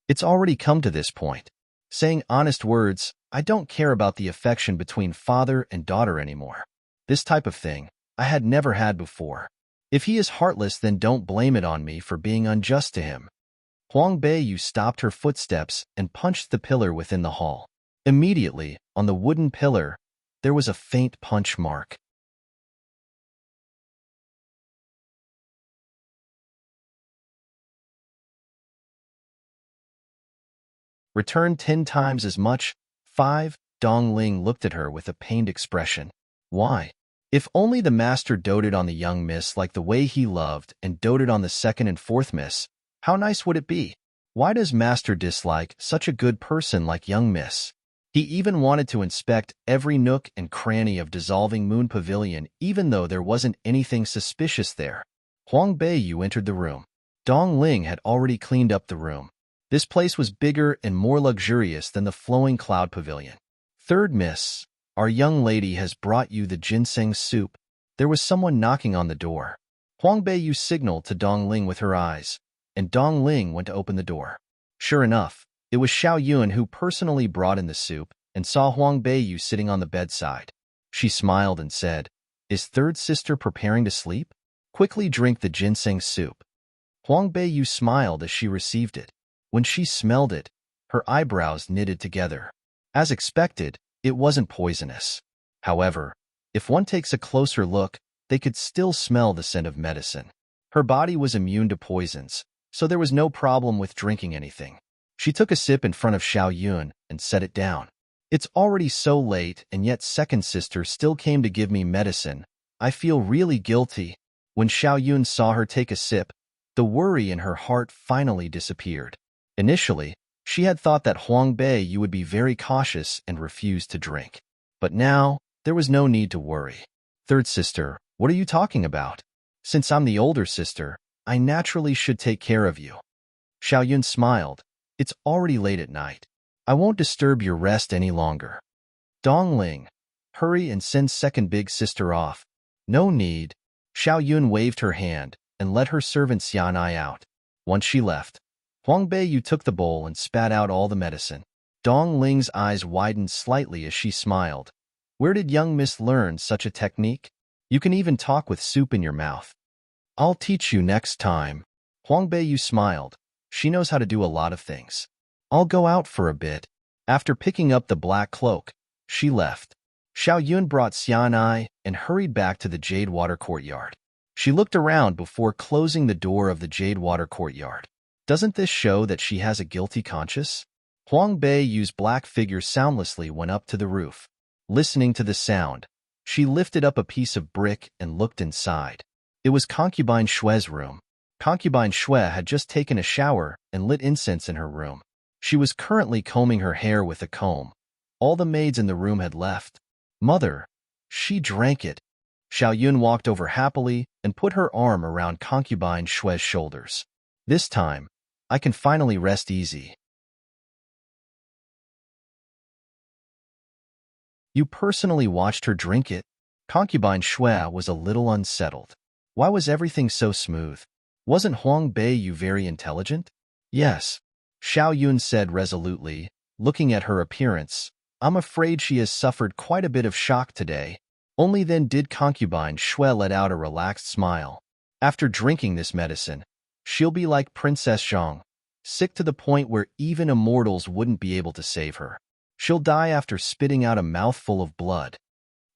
It's already come to this point. Saying honest words, I don't care about the affection between father and daughter anymore. This type of thing, I had never had before. If he is heartless, then don't blame it on me for being unjust to him. Huang Bei Yu stopped her footsteps and punched the pillar within the hall. Immediately, on the wooden pillar, there was a faint punch mark. Return 10 times as much. 5. Dong Ling looked at her with a pained expression. Why? If only the master doted on the young miss like the way he loved and doted on the second and fourth miss, how nice would it be? Why does master dislike such a good person like young miss? He even wanted to inspect every nook and cranny of Dissolving Moon Pavilion even though there wasn't anything suspicious there. Huang Bei Yu entered the room. Dong Ling had already cleaned up the room. This place was bigger and more luxurious than the Flowing Cloud Pavilion. Third miss, our young lady has brought you the ginseng soup. There was someone knocking on the door. Huang Bei Yu signaled to Dong Ling with her eyes, and Dong Ling went to open the door. Sure enough, it was Xiao Yun who personally brought in the soup and saw Huang Bei Yu sitting on the bedside. She smiled and said, Is third sister preparing to sleep? Quickly drink the ginseng soup. Huang Bei Yu smiled as she received it. When she smelled it, her eyebrows knitted together. As expected, it wasn't poisonous. However, if one takes a closer look, they could still smell the scent of medicine. Her body was immune to poisons, so there was no problem with drinking anything. She took a sip in front of Xiao Yun and set it down. It's already so late, and yet second sister still came to give me medicine. I feel really guilty. When Xiao Yun saw her take a sip, the worry in her heart finally disappeared. Initially, she had thought that Huang Bei Yu would be very cautious and refuse to drink. But now, there was no need to worry. Third sister, what are you talking about? Since I'm the older sister, I naturally should take care of you. Xiao Yun smiled. It's already late at night. I won't disturb your rest any longer. Dong Ling, hurry and send second big sister off. No need. Xiao Yun waved her hand and let her servant Xianai out. Once she left, Huang Bei Yu took the bowl and spat out all the medicine. Dong Ling's eyes widened slightly as she smiled. Where did young miss learn such a technique? You can even talk with soup in your mouth. I'll teach you next time. Huang Bei Yu smiled. She knows how to do a lot of things. I'll go out for a bit. After picking up the black cloak, she left. Xiao Yun brought Xian'ai and hurried back to the Jade Water Courtyard. She looked around before closing the door of the Jade Water Courtyard. Doesn't this show that she has a guilty conscience? Huang Beiyu's black figure soundlessly went up to the roof. Listening to the sound, she lifted up a piece of brick and looked inside. It was Concubine Shue's room. Concubine Shue had just taken a shower and lit incense in her room. She was currently combing her hair with a comb. All the maids in the room had left. Mother, she drank it. Xiao Yun walked over happily and put her arm around Concubine Shue's shoulders. This time, I can finally rest easy. You personally watched her drink it? Concubine Shue was a little unsettled. Why was everything so smooth? Wasn't Huang Beiyu very intelligent? Yes, Xiao Yun said resolutely, looking at her appearance. I'm afraid she has suffered quite a bit of shock today. Only then did Concubine Shue let out a relaxed smile. After drinking this medicine, she'll be like Princess Zhang, sick to the point where even immortals wouldn't be able to save her. She'll die after spitting out a mouthful of blood.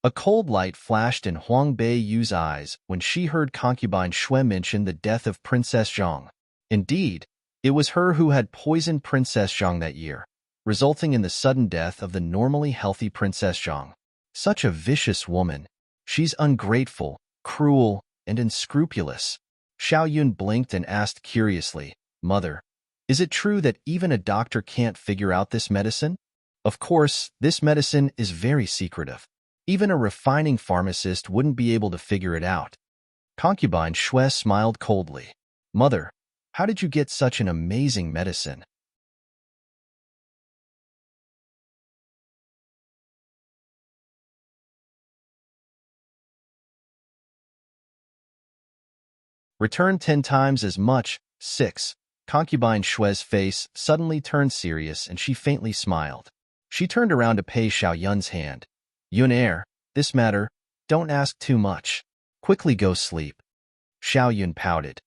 A cold light flashed in Huang Beiyu's eyes when she heard Concubine Shue mention the death of Princess Zhang. Indeed, it was her who had poisoned Princess Zhang that year, resulting in the sudden death of the normally healthy Princess Zhang. Such a vicious woman. She's ungrateful, cruel, and unscrupulous. Xiao Yun blinked and asked curiously, Mother, is it true that even a doctor can't figure out this medicine? Of course, this medicine is very secretive. Even a refining pharmacist wouldn't be able to figure it out. Concubine Shue smiled coldly. Mother, how did you get such an amazing medicine? Return 10 times as much. 6. Concubine Shue's face suddenly turned serious and she faintly smiled. She turned around to pay Xiao Yun's hand. Yun this matter, don't ask too much. Quickly go sleep. Xiao Yun pouted.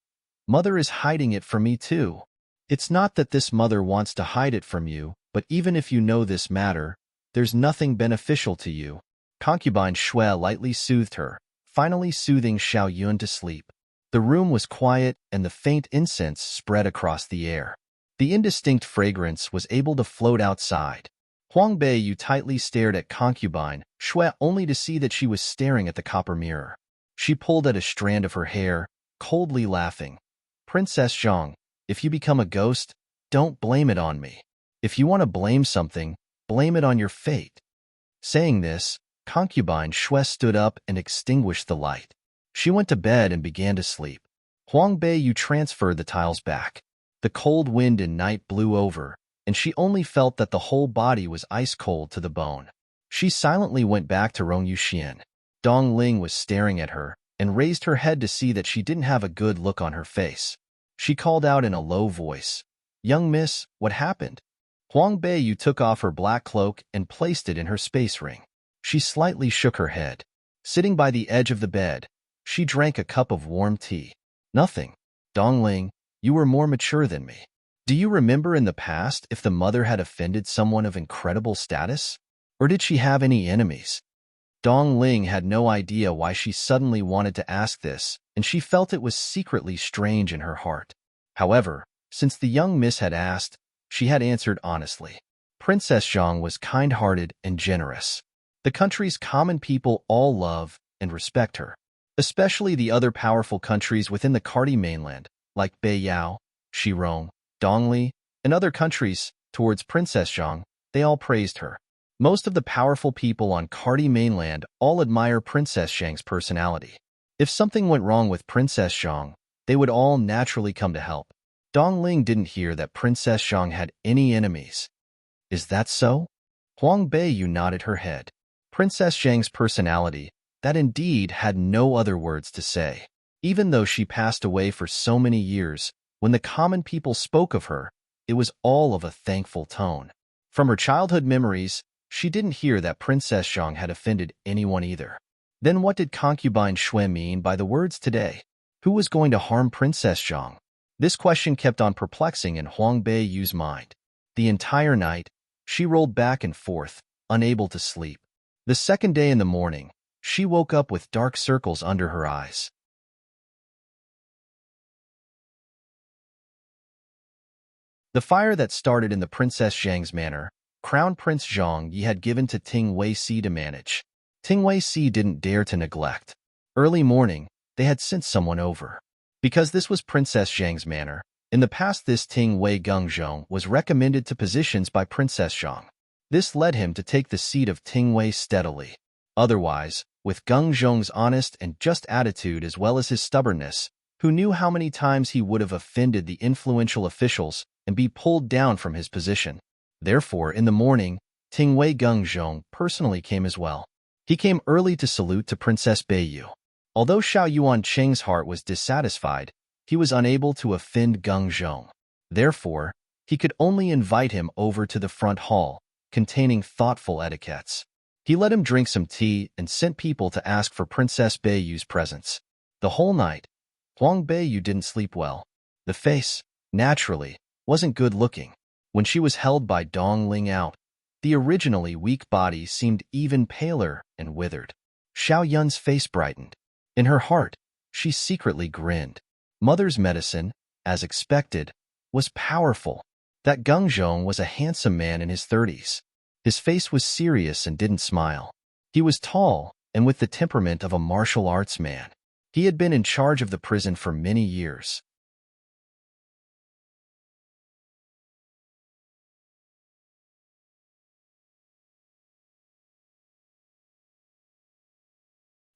Mother is hiding it from me too. It's not that this mother wants to hide it from you, but even if you know this matter, there's nothing beneficial to you. Concubine Shue lightly soothed her, finally soothing Xiao Yun to sleep. The room was quiet and the faint incense spread across the air. The indistinct fragrance was able to float outside. Huang Beiyu tightly stared at Concubine Shue only to see that she was staring at the copper mirror. She pulled at a strand of her hair, coldly laughing. Princess Zhang, if you become a ghost, don't blame it on me. If you want to blame something, blame it on your fate. Saying this, Concubine Shue stood up and extinguished the light. She went to bed and began to sleep. Huang Beiyu transferred the tiles back. The cold wind and night blew over, and she only felt that the whole body was ice-cold to the bone. She silently went back to Rong Yuxian. Dong Ling was staring at her and raised her head to see that she didn't have a good look on her face. She called out in a low voice, "Young miss, what happened?" Huang Beiyu took off her black cloak and placed it in her space ring. She slightly shook her head. Sitting by the edge of the bed, she drank a cup of warm tea. Nothing. Dongling, you were more mature than me. Do you remember in the past if the mother had offended someone of incredible status? Or did she have any enemies? Dongling had no idea why she suddenly wanted to ask this, and she felt it was secretly strange in her heart. However, since the young miss had asked, she had answered honestly. Princess Zhang was kind-hearted and generous. The country's common people all love and respect her. Especially the other powerful countries within the Karti mainland, like Beiyao, Shirong, Dongli, and other countries, towards Princess Zhang, they all praised her. Most of the powerful people on Karti mainland all admire Princess Zhang's personality. If something went wrong with Princess Zhang, they would all naturally come to help. Dongling didn't hear that Princess Zhang had any enemies. Is that so? Huang Beiyu nodded her head. Princess Zhang's personality, that indeed had no other words to say. Even though she passed away for so many years, when the common people spoke of her, it was all of a thankful tone. From her childhood memories, she didn't hear that Princess Zhang had offended anyone either. Then what did Concubine Shue mean by the words today? Who was going to harm Princess Zhang? This question kept on perplexing in Huang Beiyu's mind. The entire night, she rolled back and forth, unable to sleep. The second day in the morning, she woke up with dark circles under her eyes. The fire that started in the Princess Zhang's manor, Crown Prince Zhang Yi had given to Ting Wei-si to manage. Ting Wei-si didn't dare to neglect. Early morning, they had sent someone over. Because this was Princess Zhang's manor, in the past this Ting Wei-gungzhong was recommended to positions by Princess Zhang. This led him to take the seat of Ting Wei steadily. Otherwise, with Gungzhong's honest and just attitude as well as his stubbornness, who knew how many times he would have offended the influential officials and be pulled down from his position. Therefore, in the morning, Ting Wei-gungzhong personally came as well. He came early to salute to Princess Beiyu. Although Xiao Yuanqing's heart was dissatisfied, he was unable to offend Gungzhong. Therefore, he could only invite him over to the front hall, containing thoughtful etiquettes. He let him drink some tea and sent people to ask for Princess Beiyu's presence. The whole night, Huang Beiyu didn't sleep well. The face, naturally, wasn't good-looking. When she was held by Dong Ling out, the originally weak body seemed even paler and withered. Xiao Yun's face brightened. In her heart, she secretly grinned. Mother's medicine, as expected, was powerful. That Gungzhong was a handsome man in his 30s. His face was serious and didn't smile. He was tall and with the temperament of a martial arts man. He had been in charge of the prison for many years.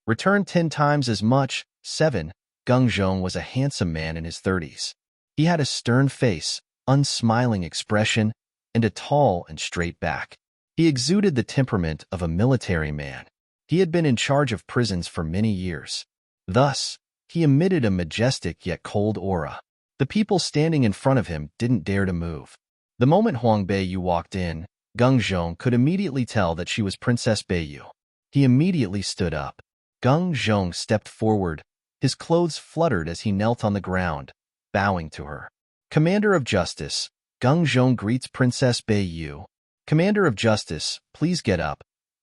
Returned 10 times as much. 7. Gungzhong was a handsome man in his 30s. He had a stern face, unsmiling expression, and a tall and straight back. He exuded the temperament of a military man. He had been in charge of prisons for many years. Thus, he emitted a majestic yet cold aura. The people standing in front of him didn't dare to move. The moment Huang Beiyu walked in, Gungzhong could immediately tell that she was Princess Beiyu. He immediately stood up. Gungzhong stepped forward. His clothes fluttered as he knelt on the ground, bowing to her. Commander of Justice, Gungzhong greets Princess Beiyu. Commander of Justice, please get up,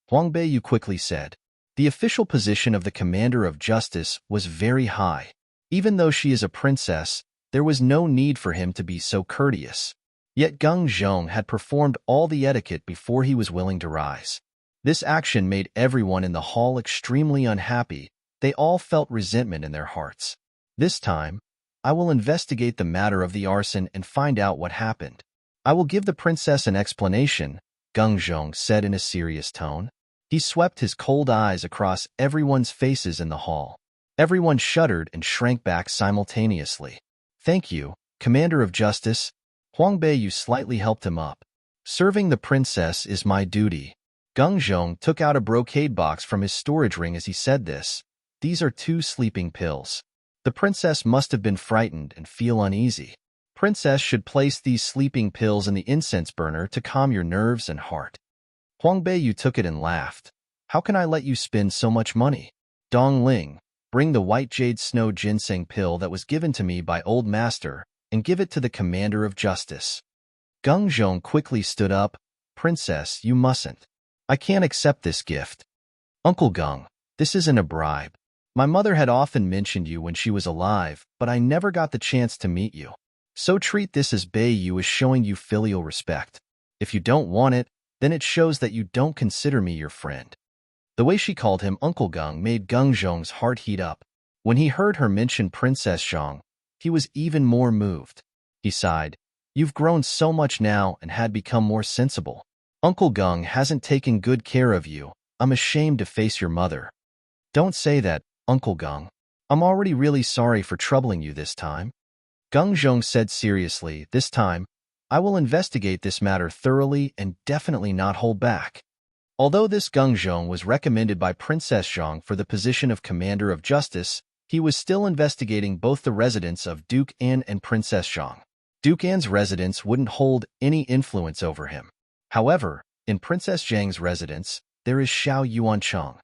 Huang Beiyu quickly said. The official position of the Commander of Justice was very high. Even though she is a princess, there was no need for him to be so courteous. Yet Gungzhong had performed all the etiquette before he was willing to rise. This action made everyone in the hall extremely unhappy. They all felt resentment in their hearts. This time, I will investigate the matter of the arson and find out what happened. I will give the princess an explanation, Gungzhong said in a serious tone. He swept his cold eyes across everyone's faces in the hall. Everyone shuddered and shrank back simultaneously. Thank you, Commander of Justice. Huang Beiyu slightly helped him up. Serving the princess is my duty. Gungzhong took out a brocade box from his storage ring as he said this. These are 2 sleeping pills. The princess must have been frightened and feel uneasy. Princess should place these sleeping pills in the incense burner to calm your nerves and heart. Huang Beiyu took it and laughed. How can I let you spend so much money? Dong Ling, bring the white jade snow ginseng pill that was given to me by Old Master and give it to the Commander of Justice. Gungzhong quickly stood up. Princess, you mustn't. I can't accept this gift. Uncle Gung, this isn't a bribe. My mother had often mentioned you when she was alive, but I never got the chance to meet you. So treat this as Beiyu is showing you filial respect. If you don't want it, then it shows that you don't consider me your friend. The way she called him Uncle Gung made Gungzhong's heart heat up. When he heard her mention Princess Zhang, he was even more moved. He sighed. You've grown so much now and had become more sensible. Uncle Gung hasn't taken good care of you. I'm ashamed to face your mother. Don't say that, Uncle Gung. I'm already really sorry for troubling you this time. Gungzhong said seriously, this time, I will investigate this matter thoroughly and definitely not hold back. Although this Gungzhong was recommended by Princess Zhang for the position of Commander of Justice, he was still investigating both the residence of Duke An and Princess Zhang. Duke An's residence wouldn't hold any influence over him. However, in Princess Zhang's residence, there is Xiao Yuancheng.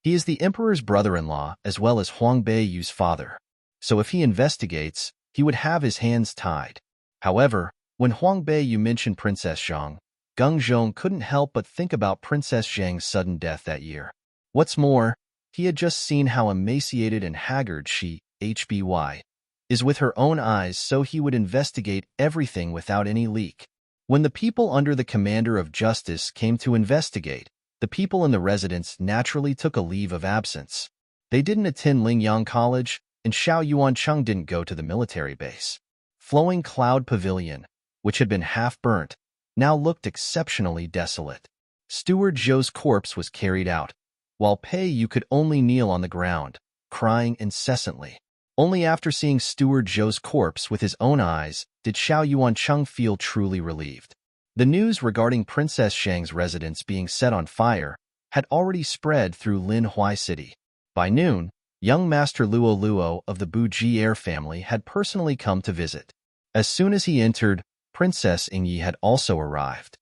He is the emperor's brother-in-law as well as Huang Beiyu's father. So if he investigates, he would have his hands tied. However, When Huang Beiyu mentioned Princess Zhang, Geng Zhong couldn't help but think about Princess Zhang's sudden death that year. What's more, he had just seen how emaciated and haggard she, HBY, is with her own eyes, so he would investigate everything without any leak. When the people under the commander of justice came to investigate, the people in the residence naturally took a leave of absence. They didn't attend Lingyang College, and Xiao Yuancheng didn't go to the military base. Flowing Cloud Pavilion, which had been half-burnt, now looked exceptionally desolate. Steward Zhou's corpse was carried out, while Pei Yu could only kneel on the ground, crying incessantly. Only after seeing Steward Zhou's corpse with his own eyes did Xiao Yuancheng feel truly relieved. The news regarding Princess Zhang's residence being set on fire had already spread through Linhuai City. By noon, young Master Luo Luo of the Bujier family had personally come to visit. As soon as he entered, Princess Ingyi had also arrived.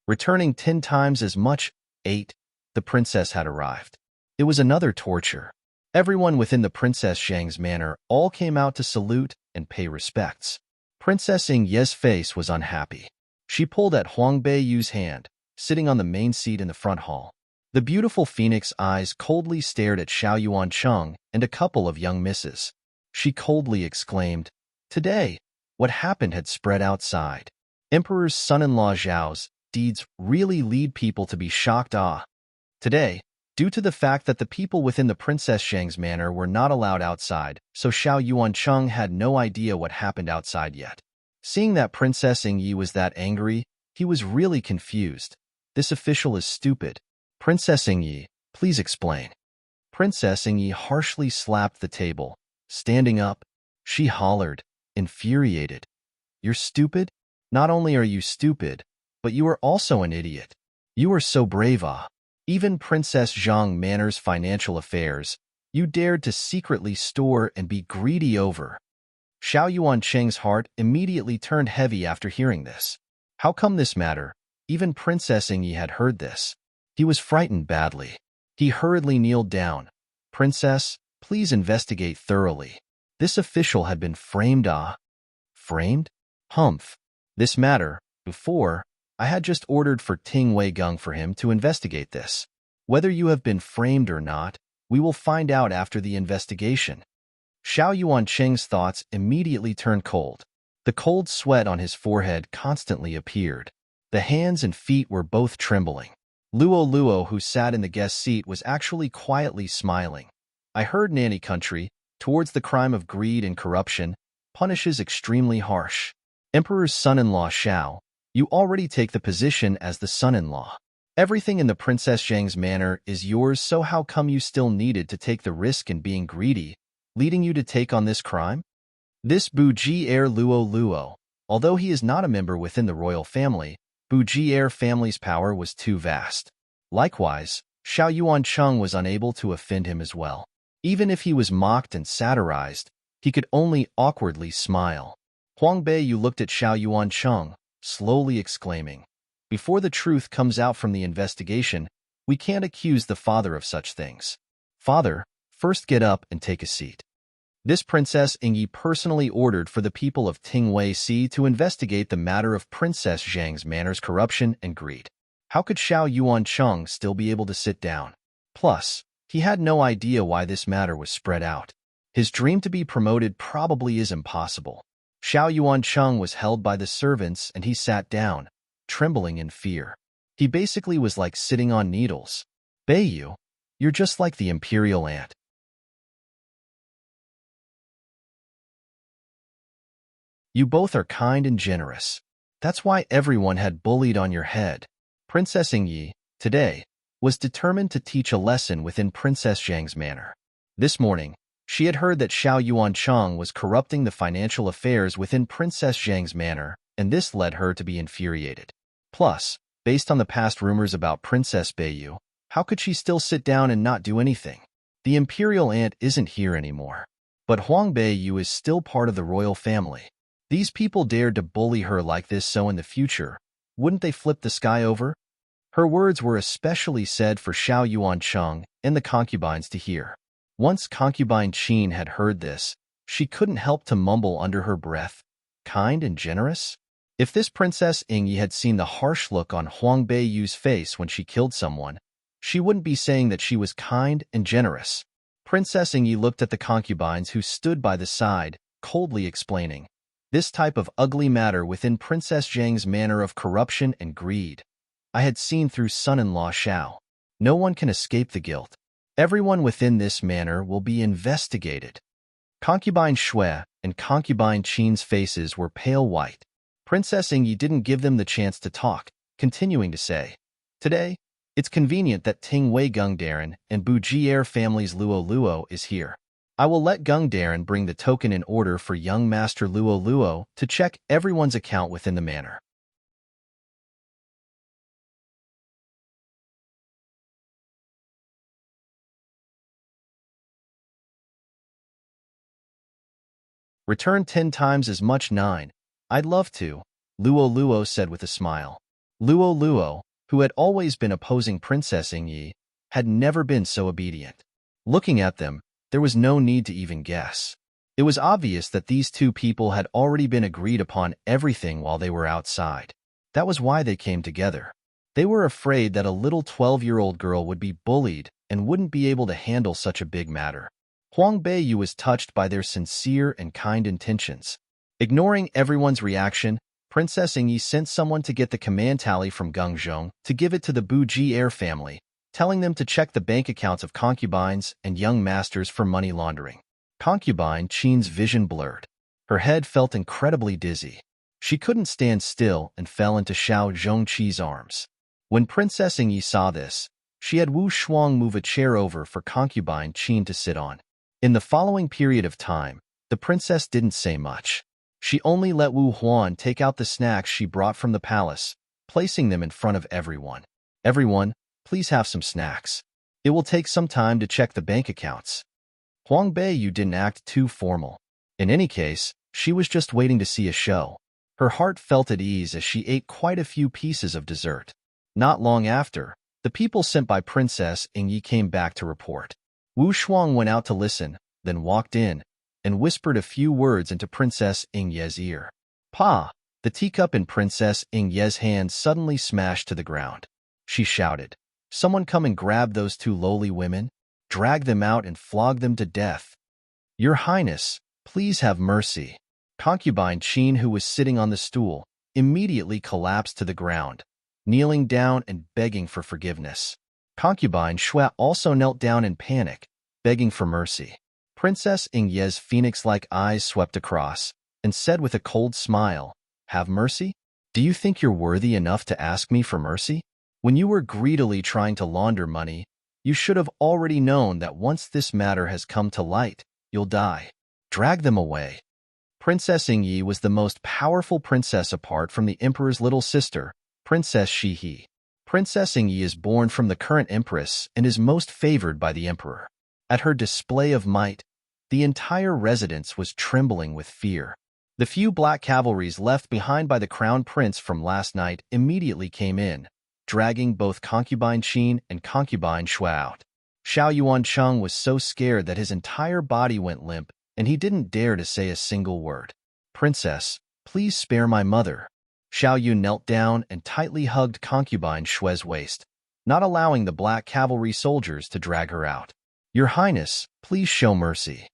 Returning 10 times as much, 8, the princess had arrived. It was another torture. Everyone within the Princess Zhang's manor all came out to salute and pay respects. Princess Ingye's face was unhappy. She pulled at Huang Beiyu's hand, sitting on the main seat in the front hall. The beautiful phoenix eyes coldly stared at Xiao Yuancheng and a couple of young misses. She coldly exclaimed, "Today, what happened had spread outside. Emperor's son-in-law Zhao's deeds really lead people to be shocked. Today, due to the fact that the people within the Princess Zhang's manor were not allowed outside, so Xiao Yuancheng had no idea what happened outside yet. Seeing that Princess Ingyi was that angry, he was really confused. This official is stupid. Princess Ingyi, please explain." Princess Ingyi harshly slapped the table. Standing up, she hollered, infuriated, "You're stupid? Not only are you stupid, but you are also an idiot. You are so brave, Even Princess Zhang manages financial affairs. You dared to secretly store and be greedy over." Xiao Yuancheng's heart immediately turned heavy after hearing this. How come this matter? Even Princess Ingyi had heard this. He was frightened badly. He hurriedly kneeled down. "Princess, please investigate thoroughly. This official had been framed, Framed? Humph. This matter, before, I had just ordered for Ting Wei Gung for him to investigate this. Whether you have been framed or not, we will find out after the investigation." Xiao Yuancheng's thoughts immediately turned cold. The cold sweat on his forehead constantly appeared. The hands and feet were both trembling. Luo Luo, who sat in the guest seat, was actually quietly smiling. "I heard Nanny Country, towards the crime of greed and corruption, punishes extremely harsh. Emperor's son-in-law Xiao, you already take the position as the son-in-law. Everything in the Princess Zhang's manor is yours, so how come you still needed to take the risk in being greedy, leading you to take on this crime?" This Buji heir Luo Luo, although he is not a member within the royal family, Buji heir family's power was too vast. Likewise, Xiao Yuancheng was unable to offend him as well. Even if he was mocked and satirized, he could only awkwardly smile. Huang Beiyu looked at Xiao Yuancheng, slowly exclaiming, "Before the truth comes out from the investigation, we can't accuse the father of such things. Father, first get up and take a seat." This Princess Ingyi personally ordered for the people of Tingwei Sea to investigate the matter of Princess Zhang's manor's corruption and greed. How could Xiao Yuancheng still be able to sit down? Plus, he had no idea why this matter was spread out. His dream to be promoted probably is impossible. Xiao Yuancheng was held by the servants and he sat down, trembling in fear. He basically was like sitting on needles. "Beiyu, you're just like the imperial ant. You both are kind and generous. That's why everyone had bullied on your head." Princess Ingyi, today, was determined to teach a lesson within Princess Zhang's manor. This morning, she had heard that Xiao Yuancheng was corrupting the financial affairs within Princess Zhang's manor, and this led her to be infuriated. Plus, based on the past rumors about Princess Beiyu, how could she still sit down and not do anything? The imperial ant isn't here anymore. But Huang Beiyu is still part of the royal family. These people dared to bully her like this, so in the future, wouldn't they flip the sky over? Her words were especially said for Xiao Yuancheng and the concubines to hear. Once concubine Qin had heard this, she couldn't help to mumble under her breath, "Kind and generous?" If this Princess Ingyi had seen the harsh look on Huang Beiyu's face when she killed someone, she wouldn't be saying that she was kind and generous. Princess Ingyi looked at the concubines who stood by the side, coldly explaining, "This type of ugly matter within Princess Zhang's manner of corruption and greed. I had seen through son-in-law Xiao. No one can escape the guilt. Everyone within this manor will be investigated." Concubine Shui and concubine Qin's faces were pale white. Princess Ingyi didn't give them the chance to talk, continuing to say, "Today, it's convenient that Ting Wei Gungdaran and Bu Jier family's Luo Luo is here. I will let Gungdaran bring the token in order for young Master Luo Luo to check everyone's account within the manor." "Return 10 times as much 9. I'd love to," Luo Luo said with a smile. Luo Luo, who had always been opposing Princess Ingyi, had never been so obedient. Looking at them, there was no need to even guess. It was obvious that these two people had already been agreed upon everything while they were outside. That was why they came together. They were afraid that a little 12-year-old girl would be bullied and wouldn't be able to handle such a big matter. Huang Beiyu was touched by their sincere and kind intentions. Ignoring everyone's reaction, Princess Ingyi sent someone to get the command tally from Gungzhong to give it to the Bu Jier family, telling them to check the bank accounts of concubines and young masters for money laundering. Concubine Qin's vision blurred. Her head felt incredibly dizzy. She couldn't stand still and fell into Xiao Zhongqi's arms. When Princess Ingyi saw this, she had Wu Shuang move a chair over for concubine Qin to sit on. In the following period of time, the princess didn't say much. She only let Wu Huan take out the snacks she brought from the palace, placing them in front of everyone. "Everyone, please have some snacks. It will take some time to check the bank accounts." Huang Beiyu didn't act too formal. In any case, she was just waiting to see a show. Her heart felt at ease as she ate quite a few pieces of dessert. Not long after, the people sent by Princess Ingyi came back to report. Wu Shuang went out to listen, then walked in, and whispered a few words into Princess Ingye's ear. "Pa!" The teacup in Princess Ingye's hand suddenly smashed to the ground. She shouted, "Someone come and grab those two lowly women, drag them out and flog them to death. Your Highness, please have mercy." Concubine Qin, who was sitting on the stool, immediately collapsed to the ground, kneeling down and begging for forgiveness. Concubine Shui also knelt down in panic, begging for mercy. Princess Ingye's phoenix-like eyes swept across and said with a cold smile, "Have mercy? Do you think you're worthy enough to ask me for mercy? When you were greedily trying to launder money, you should have already known that once this matter has come to light, you'll die. Drag them away." Princess Ingyi was the most powerful princess apart from the emperor's little sister, Princess Shihi. Princess Ingyi is born from the current empress and is most favored by the emperor. At her display of might, the entire residence was trembling with fear. The few black cavalries left behind by the crown prince from last night immediately came in, dragging both concubine Qin and concubine Shui out. Xiao Yuancheng was so scared that his entire body went limp, and he didn't dare to say a single word. "Princess, please spare my mother." Xiao Yu knelt down and tightly hugged concubine Shui's waist, not allowing the black cavalry soldiers to drag her out. "Your Highness, please show mercy."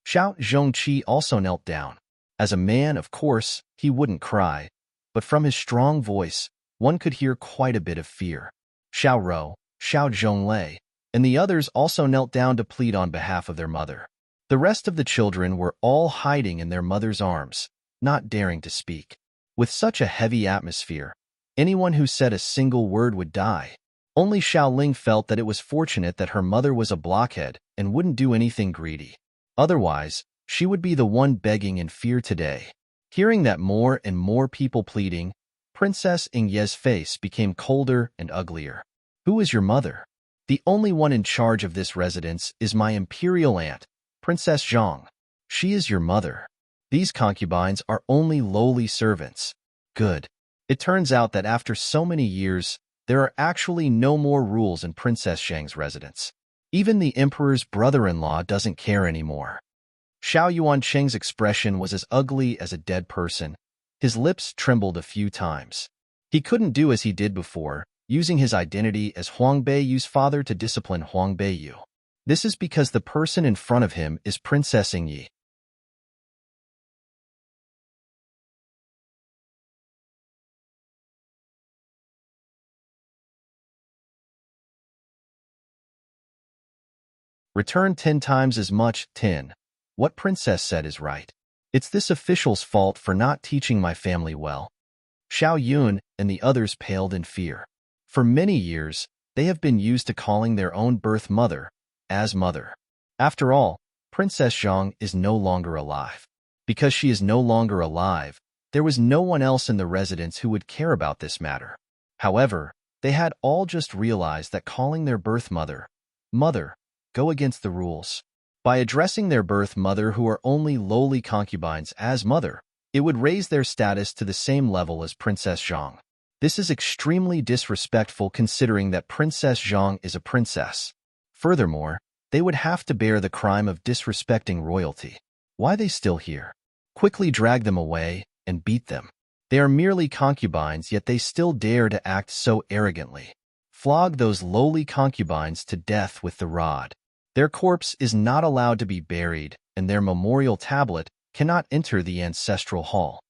Xiao Zhongqi also knelt down. As a man, of course, he wouldn't cry, but from his strong voice, one could hear quite a bit of fear. Xiao Rou, Xiao Zhonglei, and the others also knelt down to plead on behalf of their mother. The rest of the children were all hiding in their mother's arms, not daring to speak. With such a heavy atmosphere, anyone who said a single word would die. Only Xiaoling felt that it was fortunate that her mother was a blockhead and wouldn't do anything greedy. Otherwise, she would be the one begging in fear today. Hearing that more and more people pleading, Princess Ingye's face became colder and uglier. "Who is your mother?" "The only one in charge of this residence is my imperial aunt, Princess Zhang. She is your mother." These concubines are only lowly servants. Good. It turns out that after so many years, there are actually no more rules in Princess Zhang's residence. Even the emperor's brother-in-law doesn't care anymore. Xiao Yuancheng's expression was as ugly as a dead person. His lips trembled a few times. He couldn't do as he did before, using his identity as Huang Beiyu's father to discipline Huang Beiyu. This is because the person in front of him is Princess Ingyi. Return 10 times as much, 10. What Princess said is right. It's this official's fault for not teaching my family well. Xiao Yun and the others paled in fear. For many years, they have been used to calling their own birth mother as mother. After all, Princess Zhang is no longer alive. Because she is no longer alive, there was no one else in the residence who would care about this matter. However, they had all just realized that calling their birth mother, go against the rules. By addressing their birth mother who are only lowly concubines as mother, it would raise their status to the same level as Princess Zhang. This is extremely disrespectful considering that Princess Zhang is a princess. Furthermore, they would have to bear the crime of disrespecting royalty. Why are they still here? Quickly drag them away and beat them. They are merely concubines, yet they still dare to act so arrogantly. Flog those lowly concubines to death with the rod. Their corpse is not allowed to be buried, and their memorial tablet cannot enter the ancestral hall.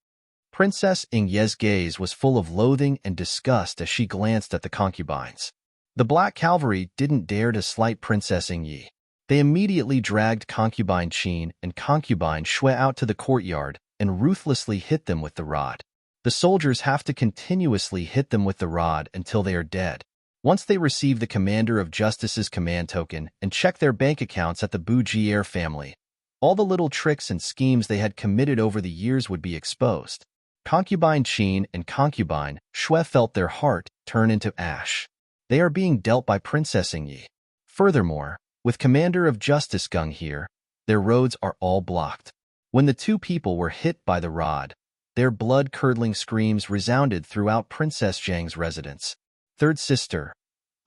Princess Ingye's gaze was full of loathing and disgust as she glanced at the concubines. The Black Cavalry didn't dare to slight Princess Ingyi. They immediately dragged concubine Qin and concubine Shui out to the courtyard and ruthlessly hit them with the rod. The soldiers have to continuously hit them with the rod until they are dead. Once they receive the Commander of Justice's command token and check their bank accounts at the Bujier family, all the little tricks and schemes they had committed over the years would be exposed. Concubine Qin and concubine Shui felt their heart turn into ash. They are being dealt by Princess Ingyi. Furthermore, with Commander of Justice Gung here, their roads are all blocked. When the two people were hit by the rod, their blood-curdling screams resounded throughout Princess Zhang's residence. Third sister,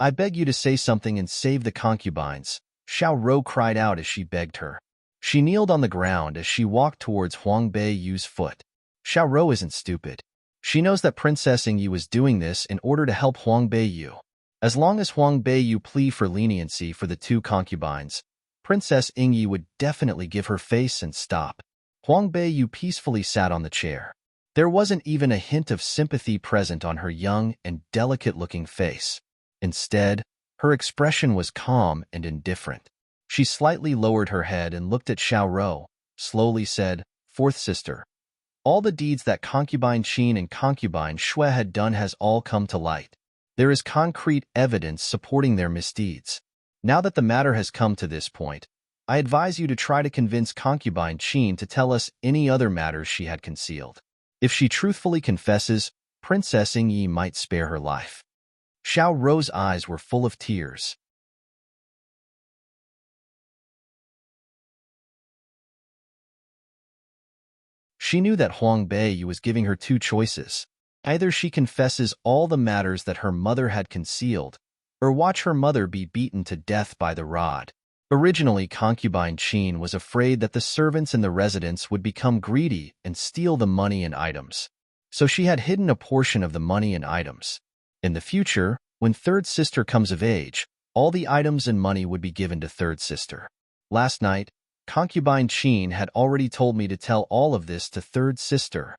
I beg you to say something and save the concubines, Xiao Rou cried out as she begged her. She kneeled on the ground as she walked towards Huang Beiyu's foot. Xiao Rou isn't stupid. She knows that Princess Ingyi was doing this in order to help Huang Beiyu. As long as Huang Beiyu plead for leniency for the two concubines, Princess Ingyi would definitely give her face and stop. Huang Beiyu peacefully sat on the chair. There wasn't even a hint of sympathy present on her young and delicate-looking face. Instead, her expression was calm and indifferent. She slightly lowered her head and looked at Xiao Rou, slowly said, Fourth sister, all the deeds that concubine Qin and concubine Shui had done has all come to light. There is concrete evidence supporting their misdeeds. Now that the matter has come to this point, I advise you to try to convince concubine Qin to tell us any other matters she had concealed. If she truthfully confesses, Princess Ingyi might spare her life. Xiao Rou's eyes were full of tears. She knew that Huang Beiyu was giving her two choices. Either she confesses all the matters that her mother had concealed, or watch her mother be beaten to death by the rod. Originally, concubine Qin was afraid that the servants in the residence would become greedy and steal the money and items. So she had hidden a portion of the money and items. In the future, when third sister comes of age, all the items and money would be given to third sister. Last night, concubine Qin had already told me to tell all of this to third sister.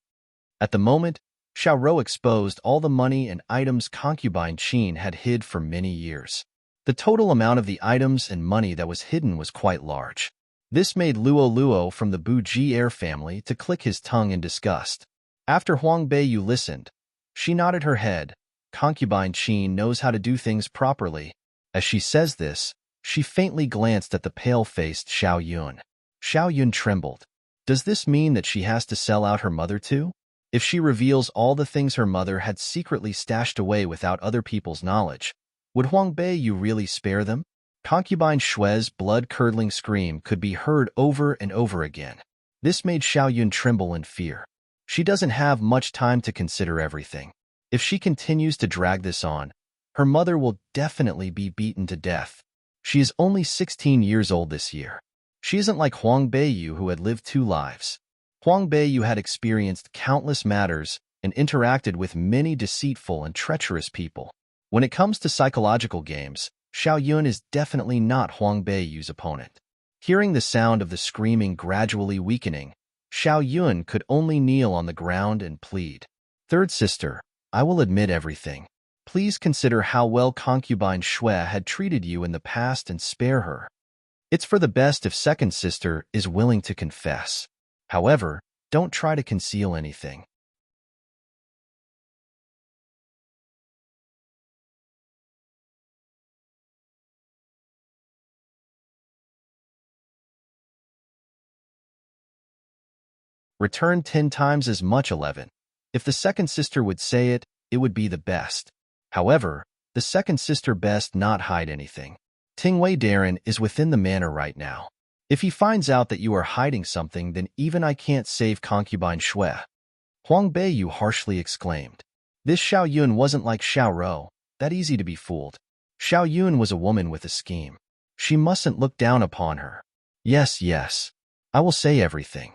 At the moment, Xiao Rou exposed all the money and items concubine Qin had hid for many years. The total amount of the items and money that was hidden was quite large. This made Luo from the Bujier family to click his tongue in disgust. After Huang Beiyu listened, she nodded her head. Concubine Qin knows how to do things properly. As she says this, she faintly glanced at the pale-faced Xiao Yun. Xiao Yun trembled. Does this mean that she has to sell out her mother too? If she reveals all the things her mother had secretly stashed away without other people's knowledge, would Huang Beiyu really spare them? Concubine Shui's blood-curdling scream could be heard over and over again. This made Xiao Yun tremble in fear. She doesn't have much time to consider everything. If she continues to drag this on, her mother will definitely be beaten to death. She is only 16 years old this year. She isn't like Huang Beiyu, who had lived 2 lives. Huang Beiyu had experienced countless matters and interacted with many deceitful and treacherous people. When it comes to psychological games, Xiao Yun is definitely not Huang Beiyu's opponent. Hearing the sound of the screaming gradually weakening, Xiao Yun could only kneel on the ground and plead. Third sister, I will admit everything. Please consider how well concubine Shui had treated you in the past and spare her. It's for the best if second sister is willing to confess. However, don't try to conceal anything. Return 10 times as much 11. If the second sister would say it, it would be the best. However, the second sister best not hide anything. Tingwei Darren is within the manor right now. If he finds out that you are hiding something, then even I can't save concubine Shui. Huang Beiyu harshly exclaimed. This Xiao Yun wasn't like Xiao Rou, that easy to be fooled. Xiao Yun was a woman with a scheme. She mustn't look down upon her. Yes, yes. I will say everything.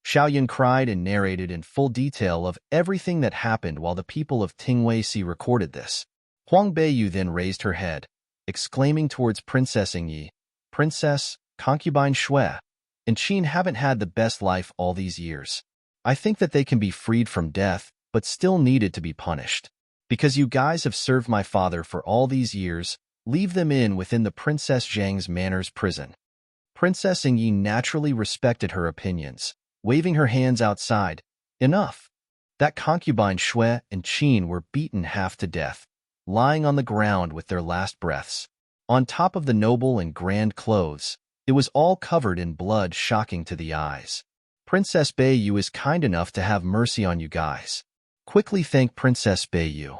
Xiao Yun cried and narrated in full detail of everything that happened while the people of Tingwei Si recorded this. Huang Beiyu then raised her head, exclaiming towards Princess Ingyi, Princess, concubine Shui, and Qin haven't had the best life all these years. I think that they can be freed from death, but still needed to be punished. Because you guys have served my father for all these years, leave them within the Princess Zhang's manor's prison. Princess Ingyi naturally respected her opinions, waving her hands outside. Enough. That concubine Shui and Qin were beaten half to death, lying on the ground with their last breaths. On top of the noble and grand clothes, it was all covered in blood, shocking to the eyes. Princess Beiyu is kind enough to have mercy on you guys. Quickly thank Princess Beiyu.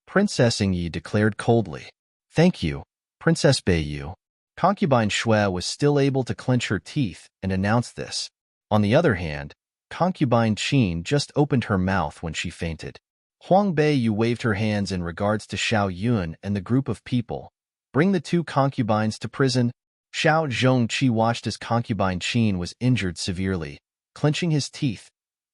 Princess Ingyi declared coldly. Thank you, Princess Beiyu. Concubine Shui was still able to clench her teeth and announce this. On the other hand, concubine Qin just opened her mouth when she fainted. Huang Beiyu waved her hands in regards to Xiao Yun and the group of people. Bring the 2 concubines to prison. Xiao Zhongqi watched as concubine Qin was injured severely, clenching his teeth.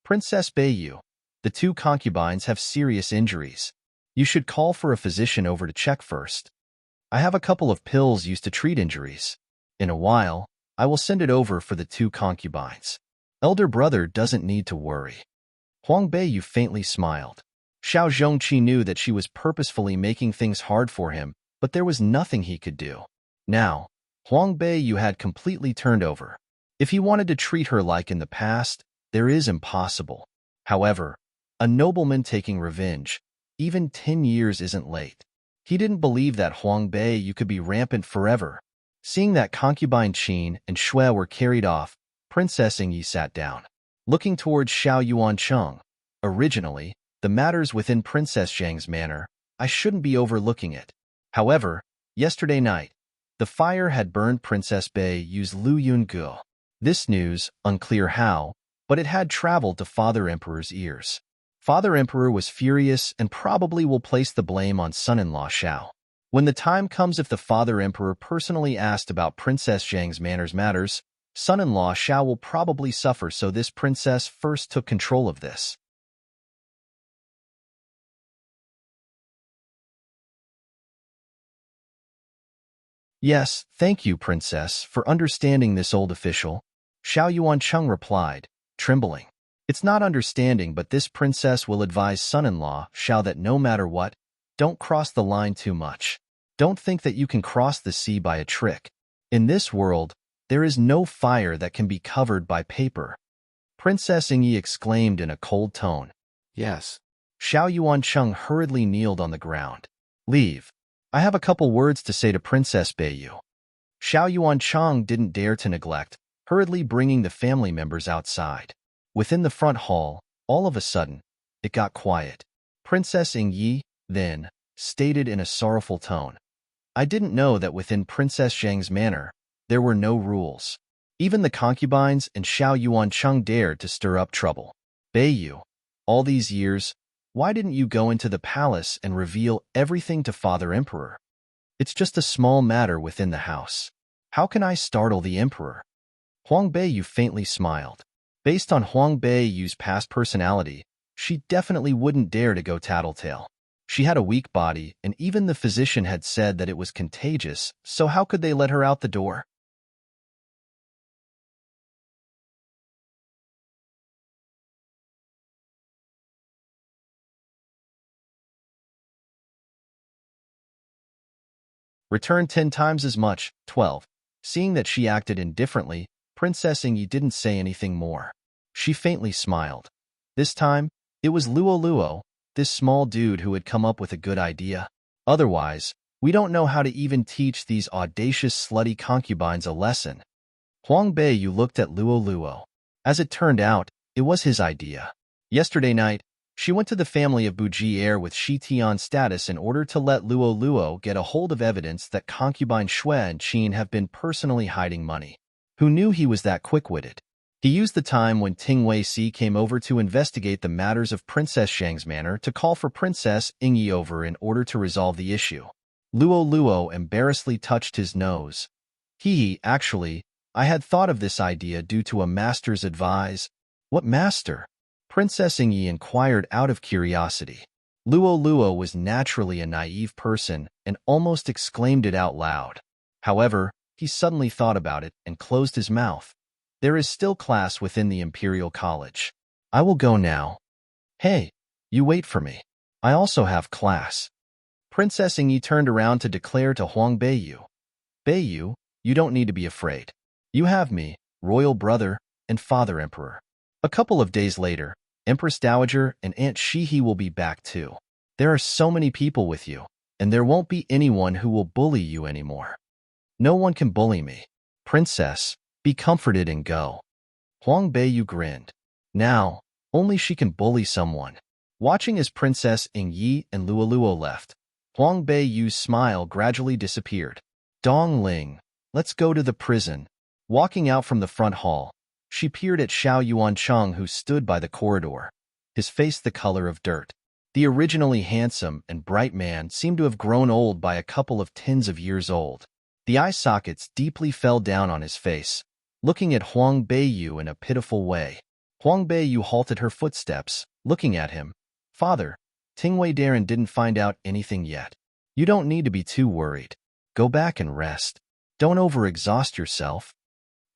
Princess Beiyu, the 2 concubines have serious injuries. You should call for a physician over to check first. I have a couple of pills used to treat injuries. In a while, I will send it over for the 2 concubines. Elder brother doesn't need to worry. Huang Beiyu faintly smiled. Xiao Zhongqi knew that she was purposefully making things hard for him, but there was nothing he could do. Now, Huang Beiyu had completely turned over. If he wanted to treat her like in the past, there is impossible. However, a nobleman taking revenge, even 10 years isn't late. He didn't believe that Huang Beiyu could be rampant forever. Seeing that concubine Qin and Shui were carried off, Princess Ingyi sat down, looking towards Xiao Yuancheng. Originally, the matters within Princess Zhang's manor, I shouldn't be overlooking it. However, yesterday night, the fire had burned Princess Beiyu's Lu Yungu. This news, unclear how, but it had traveled to Father Emperor's ears. Father Emperor was furious and probably will place the blame on son-in-law Xiao. When the time comes, if the Father Emperor personally asked about Princess Zhang's matters, son-in-law Xiao will probably suffer, so this princess first took control of this. Yes, thank you, princess, for understanding this old official. Xiao Yuancheng replied, trembling. It's not understanding, but this princess will advise son-in-law Xiao that no matter what, don't cross the line too much. Don't think that you can cross the sea by a trick. In this world, there is no fire that can be covered by paper. Princess Ingyi exclaimed in a cold tone. Yes. Xiao Yuancheng hurriedly kneeled on the ground. Leave. I have a couple words to say to Princess Beiyu. Xiao Yuancheng didn't dare to neglect, hurriedly bringing the family members outside. Within the front hall, all of a sudden, it got quiet. Princess Ingyi, then, stated in a sorrowful tone. I didn't know that within Princess Zhang's manor, there were no rules. Even the concubines and Xiao Yuancheng dared to stir up trouble. Beiyu, all these years, why didn't you go into the palace and reveal everything to Father Emperor? It's just a small matter within the house. How can I startle the Emperor? Huang Beiyu faintly smiled. Based on Huang Beiyu's past personality, she definitely wouldn't dare to go tattletale. She had a weak body, and even the physician had said that it was contagious, so how could they let her out the door? Return 10 times as much, 12. Seeing that she acted indifferently, Princess Ingyi didn't say anything more. She faintly smiled. This time, it was Luo Luo, this small dude who had come up with a good idea. Otherwise, we don't know how to even teach these audacious slutty concubines a lesson. Huang Beiyu looked at Luo Luo. As it turned out, it was his idea. Yesterday night, she went to the family of Bujier with Shi Tian's status in order to let Luo Luo get a hold of evidence that concubine Shui and Qin have been personally hiding money. Who knew he was that quick-witted? He used the time when Ting Wei-si came over to investigate the matters of Princess Shang's manor to call for Princess Ingyi over in order to resolve the issue. Luo Luo embarrassedly touched his nose. Actually, I had thought of this idea due to a master's advice. What master? Princess Ingyi inquired out of curiosity. Luo Luo was naturally a naive person and almost exclaimed it out loud. However, he suddenly thought about it and closed his mouth. There is still class within the Imperial College. I will go now. Hey, you wait for me. I also have class. Princess Ingyi turned around to declare to Huang Beiyu. Beiyu, you don't need to be afraid. You have me, royal brother, and father emperor. A couple of days later, Empress Dowager and Aunt Shihi will be back too. There are so many people with you, and there won't be anyone who will bully you anymore. No one can bully me. Princess, be comforted and go. Huang Beiyu grinned. Now, only she can bully someone. Watching as Princess Ingyi and Luo Luo left, Huang Beiyu's smile gradually disappeared. Dong Ling, let's go to the prison. Walking out from the front hall, she peered at Xiao Yuancheng who stood by the corridor, his face the color of dirt. The originally handsome and bright man seemed to have grown old by a couple of tens of years old. The eye sockets deeply fell down on his face, looking at Huang Beiyu in a pitiful way. Huang Beiyu halted her footsteps, looking at him. Father, Tingwei Darren didn't find out anything yet. You don't need to be too worried. Go back and rest. Don't overexhaust yourself.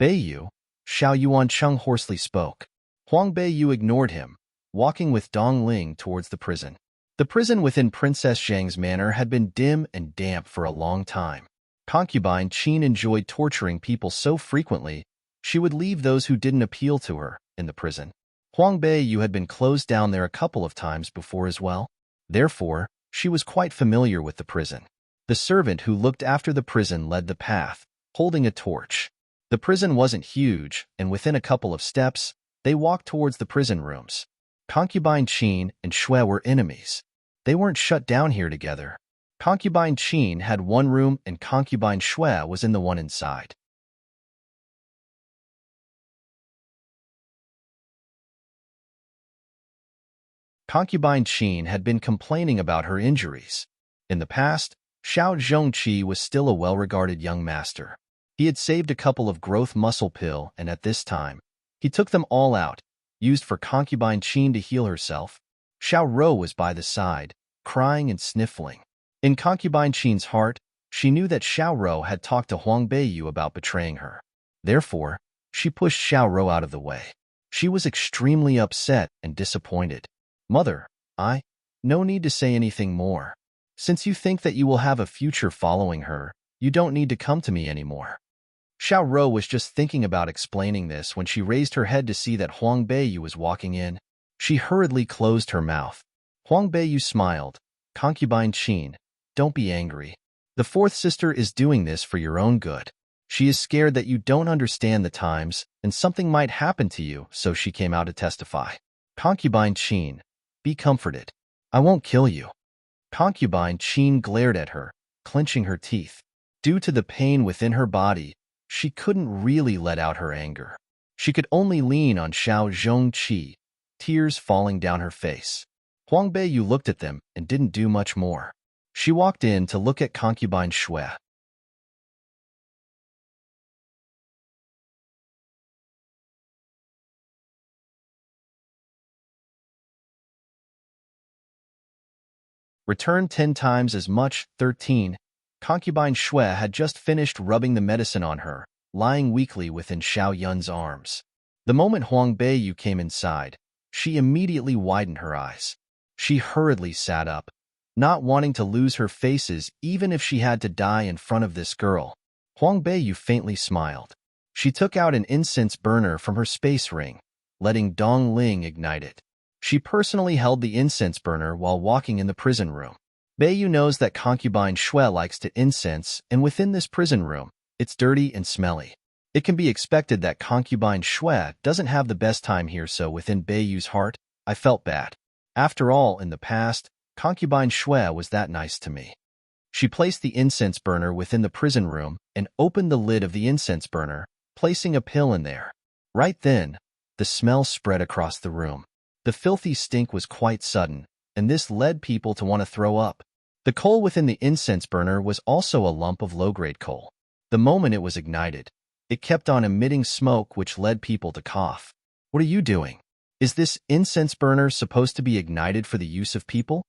Beiyu, Xiao Yuancheng hoarsely spoke. Huang Beiyu ignored him, walking with Dong Ling towards the prison. The prison within Princess Zhang's manor had been dim and damp for a long time. Concubine Qin enjoyed torturing people so frequently, she would leave those who didn't appeal to her in the prison. Huang Beiyu had been closed down there a couple of times before as well. Therefore, she was quite familiar with the prison. The servant who looked after the prison led the path, holding a torch. The prison wasn't huge, and within a couple of steps, they walked towards the prison rooms. Concubine Qin and Shui were enemies. They weren't shut down here together. Concubine Qin had one room and Concubine Shui was in the one inside. Concubine Qin had been complaining about her injuries. In the past, Xiao Zhongqi was still a well-regarded young master. He had saved a couple of growth muscle pill, and at this time, he took them all out, used for Concubine Qin to heal herself. Xiao Ro was by the side, crying and sniffling. In Concubine Qin's heart, she knew that Xiao Ro had talked to Huang Beiyu about betraying her. Therefore, she pushed Xiao Ro out of the way. She was extremely upset and disappointed. Mother, no need to say anything more. Since you think that you will have a future following her, you don't need to come to me anymore. Xiao Ro was just thinking about explaining this when she raised her head to see that Huang Beiyu was walking in. She hurriedly closed her mouth. Huang Beiyu smiled. Concubine Qin, don't be angry. The fourth sister is doing this for your own good. She is scared that you don't understand the times and something might happen to you, so she came out to testify. Concubine Qin, be comforted. I won't kill you. Concubine Qin glared at her, clenching her teeth. Due to the pain within her body, she couldn't really let out her anger. She could only lean on Xiao Zhongqi, tears falling down her face. Huang Beiyu looked at them and didn't do much more. She walked in to look at concubine Shui. Return 10 times as much, 13. Concubine Shui had just finished rubbing the medicine on her, lying weakly within Xiao Yun's arms. The moment Huang Beiyu came inside, she immediately widened her eyes. She hurriedly sat up, not wanting to lose her faces even if she had to die in front of this girl. Huang Beiyu faintly smiled. She took out an incense burner from her space ring, letting Dong Ling ignite it. She personally held the incense burner while walking in the prison room. Beiyu knows that concubine Shui likes to incense, and within this prison room, it's dirty and smelly. It can be expected that concubine Shui doesn't have the best time here, so within Beiyu's heart, I felt bad. After all, in the past, concubine Shui was that nice to me. She placed the incense burner within the prison room and opened the lid of the incense burner, placing a pill in there. Right then, the smell spread across the room. The filthy stink was quite sudden, and this led people to want to throw up. The coal within the incense burner was also a lump of low-grade coal. The moment it was ignited, it kept on emitting smoke which led people to cough. What are you doing? Is this incense burner supposed to be ignited for the use of people?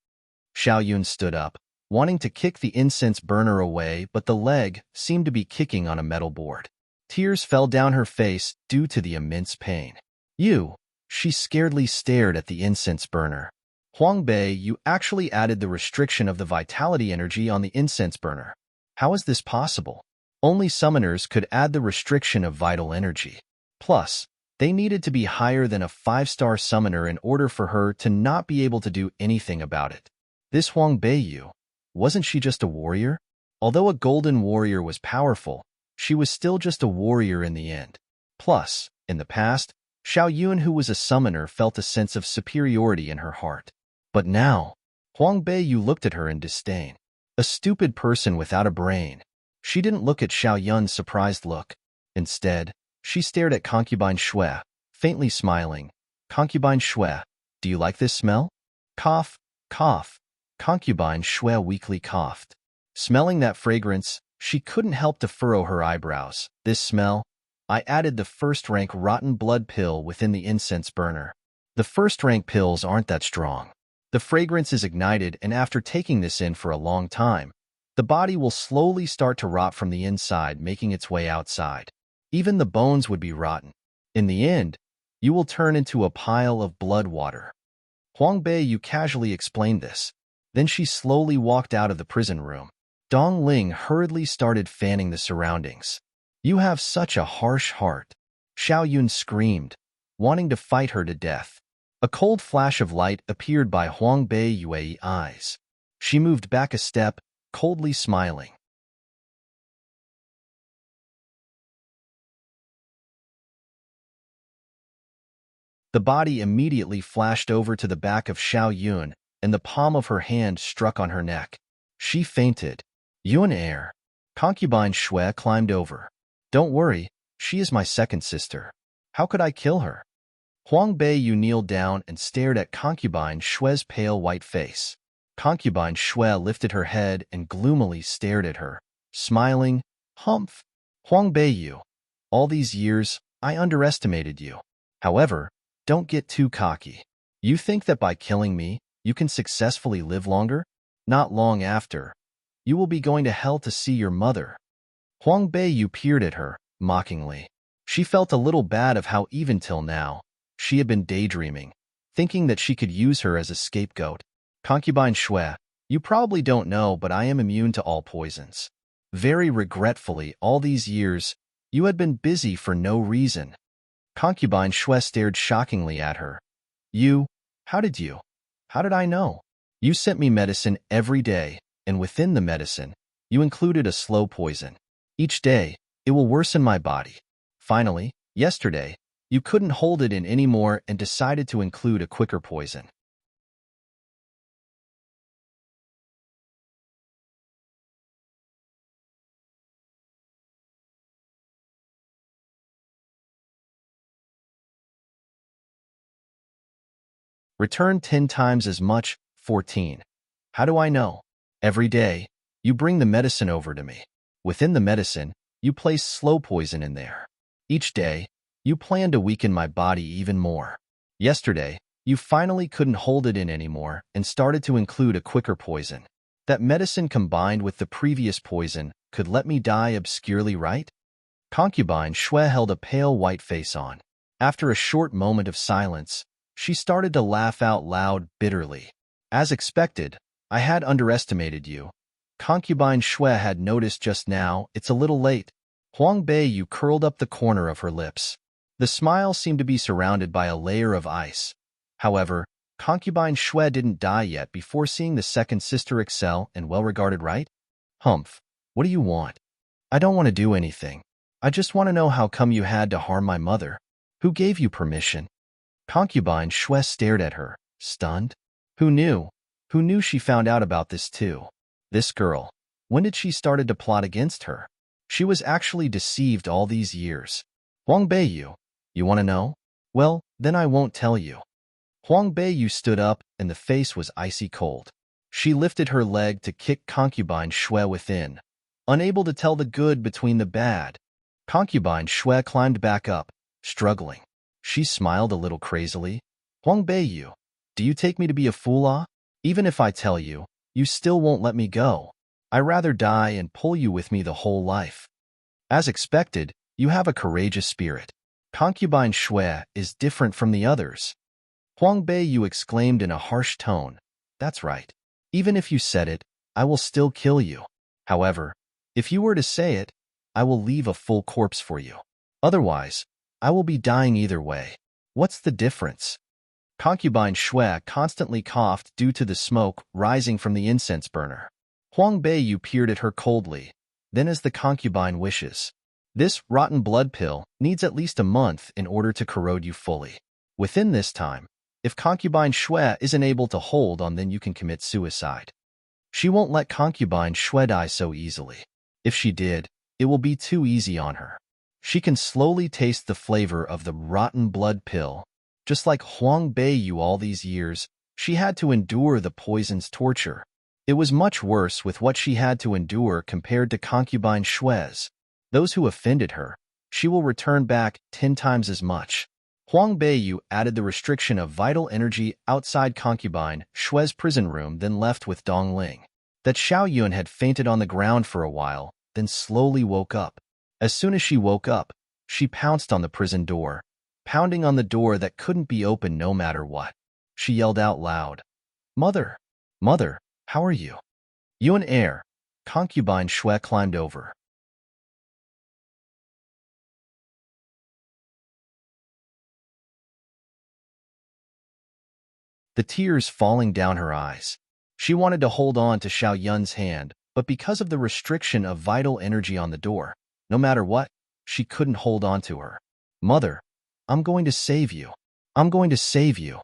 Xiao Yun stood up, wanting to kick the incense burner away, but the leg seemed to be kicking on a metal board. Tears fell down her face due to the immense pain. She scaredly stared at the incense burner. Huang Bei, you actually added the restriction of the vitality energy on the incense burner. How is this possible? Only summoners could add the restriction of vital energy. Plus, they needed to be higher than a 5-star summoner in order for her to not be able to do anything about it. This Huang Beiyu, wasn't she just a warrior? Although a golden warrior was powerful, she was still just a warrior in the end. Plus, in the past, Xiao Yun, who was a summoner, felt a sense of superiority in her heart. But now, Huang Beiyu looked at her in disdain. A stupid person without a brain. She didn't look at Xiao Yun's surprised look. Instead, she stared at concubine Shui, faintly smiling. Concubine Shui, do you like this smell? Cough, cough. Concubine Shui weakly coughed. Smelling that fragrance, she couldn't help to furrow her eyebrows. This smell? I added the first-rank rotten blood pill within the incense burner. The first-rank pills aren't that strong. The fragrance is ignited, and after taking this in for a long time, the body will slowly start to rot from the inside, making its way outside. Even the bones would be rotten. In the end, you will turn into a pile of blood water. Huang Beiyu casually explained this. Then she slowly walked out of the prison room. Dong Ling hurriedly started fanning the surroundings. You have such a harsh heart. Xiao Yun screamed, wanting to fight her to death. A cold flash of light appeared by Huang Beiyu's eyes. She moved back a step, coldly smiling. The body immediately flashed over to the back of Xiao Yun, and the palm of her hand struck on her neck. She fainted. Yun Air. Concubine Shui climbed over. Don't worry, she is my second sister. How could I kill her? Huang Beiyu kneeled down and stared at concubine Shui's pale white face. Concubine Shui lifted her head and gloomily stared at her, smiling. Humph. Huang Beiyu, all these years, I underestimated you. However, don't get too cocky. You think that by killing me, you can successfully live longer? Not long after, you will be going to hell to see your mother. Huang Beiyu peered at her, mockingly. She felt a little bad of how even till now, she had been daydreaming, thinking that she could use her as a scapegoat. Concubine Shui, you probably don't know, but I am immune to all poisons. Very regretfully, all these years, you had been busy for no reason. Concubine Shui stared shockingly at her. How did I know? You sent me medicine every day, and within the medicine, you included a slow poison. Each day, it will worsen my body. Finally, yesterday, you couldn't hold it in anymore and decided to include a quicker poison. Return 10 times as much, 14. How do I know? Every day, you bring the medicine over to me. Within the medicine, you place slow poison in there. Each day, you plan to weaken my body even more. Yesterday, you finally couldn't hold it in anymore and started to include a quicker poison. That medicine combined with the previous poison could let me die obscurely, right? Concubine Shue held a pale white face on. After a short moment of silence, she started to laugh out loud bitterly. As expected, I had underestimated you. Concubine Shue had noticed just now. It's a little late. Huang Beiyu curled up the corner of her lips. The smile seemed to be surrounded by a layer of ice. However, Concubine Shue didn't die yet before seeing the second sister excel and well-regarded, right? Humph, what do you want? I don't want to do anything. I just want to know how come you had to harm my mother. Who gave you permission? Concubine Shue stared at her, stunned. Who knew? Who knew she found out about this too? This girl. When did she started to plot against her? She was actually deceived all these years. Huang Beiyu, you want to know? Well, then I won't tell you. Huang Beiyu stood up, and the face was icy cold. She lifted her leg to kick Concubine Shue within, unable to tell the good between the bad. Concubine Shue climbed back up, struggling. She smiled a little crazily. Huang Beiyu, do you take me to be a fool? Even if I tell you, you still won't let me go. I'd rather die and pull you with me the whole life. As expected, you have a courageous spirit. Concubine Shue is different from the others. Huang Beiyu exclaimed in a harsh tone. That's right. Even if you said it, I will still kill you. However, if you were to say it, I will leave a full corpse for you. Otherwise, I will be dying either way. What's the difference? Concubine Shue constantly coughed due to the smoke rising from the incense burner. Huang Beiyu peered at her coldly, then as the concubine wishes. This rotten blood pill needs at least a month in order to corrode you fully. Within this time, if Concubine Shue isn't able to hold on, then you can commit suicide. She won't let Concubine Shue die so easily. If she did, it will be too easy on her. She can slowly taste the flavor of the rotten blood pill. Just like Huang Beiyu all these years, she had to endure the poison's torture. It was much worse with what she had to endure compared to Concubine Shue's. Those who offended her, she will return back 10 times as much. Huang Beiyu added the restriction of vital energy outside Concubine Shue's prison room, then left with Dongling. That Xiaoyun had fainted on the ground for a while, then slowly woke up. As soon as she woke up, she pounced on the prison door, pounding on the door that couldn't be opened no matter what. She yelled out loud, "Mother! Mother, how are you?" Yuan Air. Concubine Shue climbed over. The tears falling down her eyes. She wanted to hold on to Xiao Yun's hand, but because of the restriction of vital energy on the door, no matter what, she couldn't hold on to her. "Mother, I'm going to save you. I'm going to save you."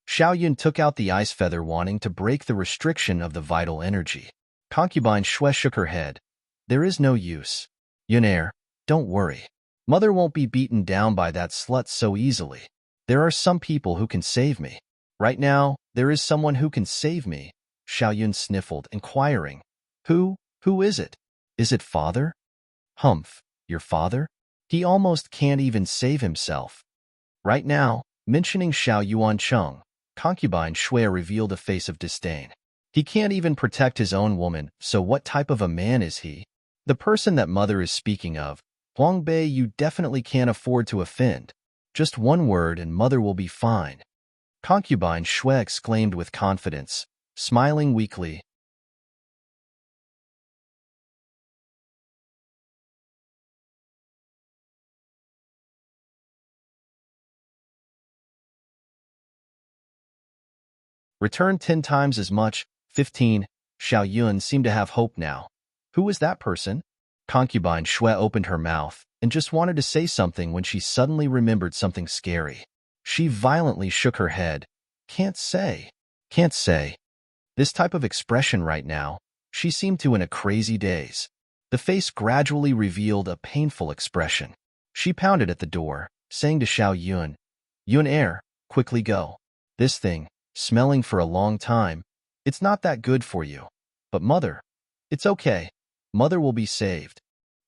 Xiao Yun took out the ice feather, wanting to break the restriction of the vital energy. Concubine Shue shook her head. "There is no use. Yunair, don't worry. Mother won't be beaten down by that slut so easily. There are some people who can save me. Right now, there is someone who can save me." Xiao Yun sniffled, inquiring, Who is it? Is it father?" "Humph, your father? He almost can't even save himself." Right now, mentioning Xiao Yuancheng, Concubine Shue revealed a face of disdain. He can't even protect his own woman, so what type of a man is he? The person that mother is speaking of, Huang Bei, you definitely can't afford to offend. Just one word and mother will be fine. Concubine Shue exclaimed with confidence, smiling weakly. Return 10 times as much, 15. Xiao Yun seemed to have hope now. Who was that person? Concubine Shue opened her mouth and just wanted to say something when she suddenly remembered something scary. She violently shook her head. Can't say. Can't say. This type of expression right now, she seemed to in a crazy daze. The face gradually revealed a painful expression. She pounded at the door, saying to Xiao Yun, Yun Air, quickly go. This thing, smelling for a long time, it's not that good for you. But mother, it's okay. Mother will be saved.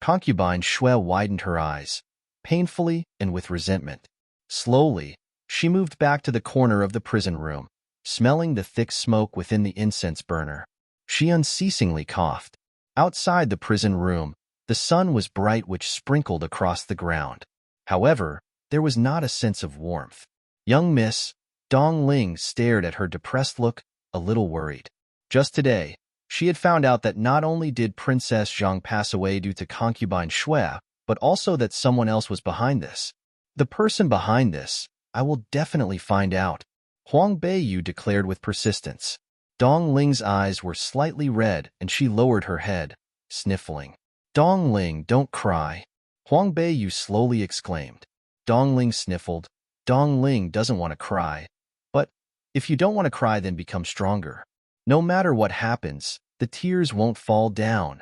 Concubine Shui widened her eyes, painfully and with resentment. Slowly, she moved back to the corner of the prison room, smelling the thick smoke within the incense burner. She unceasingly coughed. Outside the prison room, the sun was bright, which sprinkled across the ground. However, there was not a sense of warmth. Young Miss Dong Ling stared at her depressed look, a little worried. Just today, she had found out that not only did Princess Zhang pass away due to concubine Shui, but also that someone else was behind this. The person behind this, I will definitely find out, Huang Beiyu declared with persistence. Dong Ling's eyes were slightly red and she lowered her head, sniffling. Dong Ling, don't cry, Huang Beiyu slowly exclaimed. Dong Ling sniffled. Dong Ling doesn't want to cry. But if you don't want to cry, then become stronger. No matter what happens, the tears won't fall down.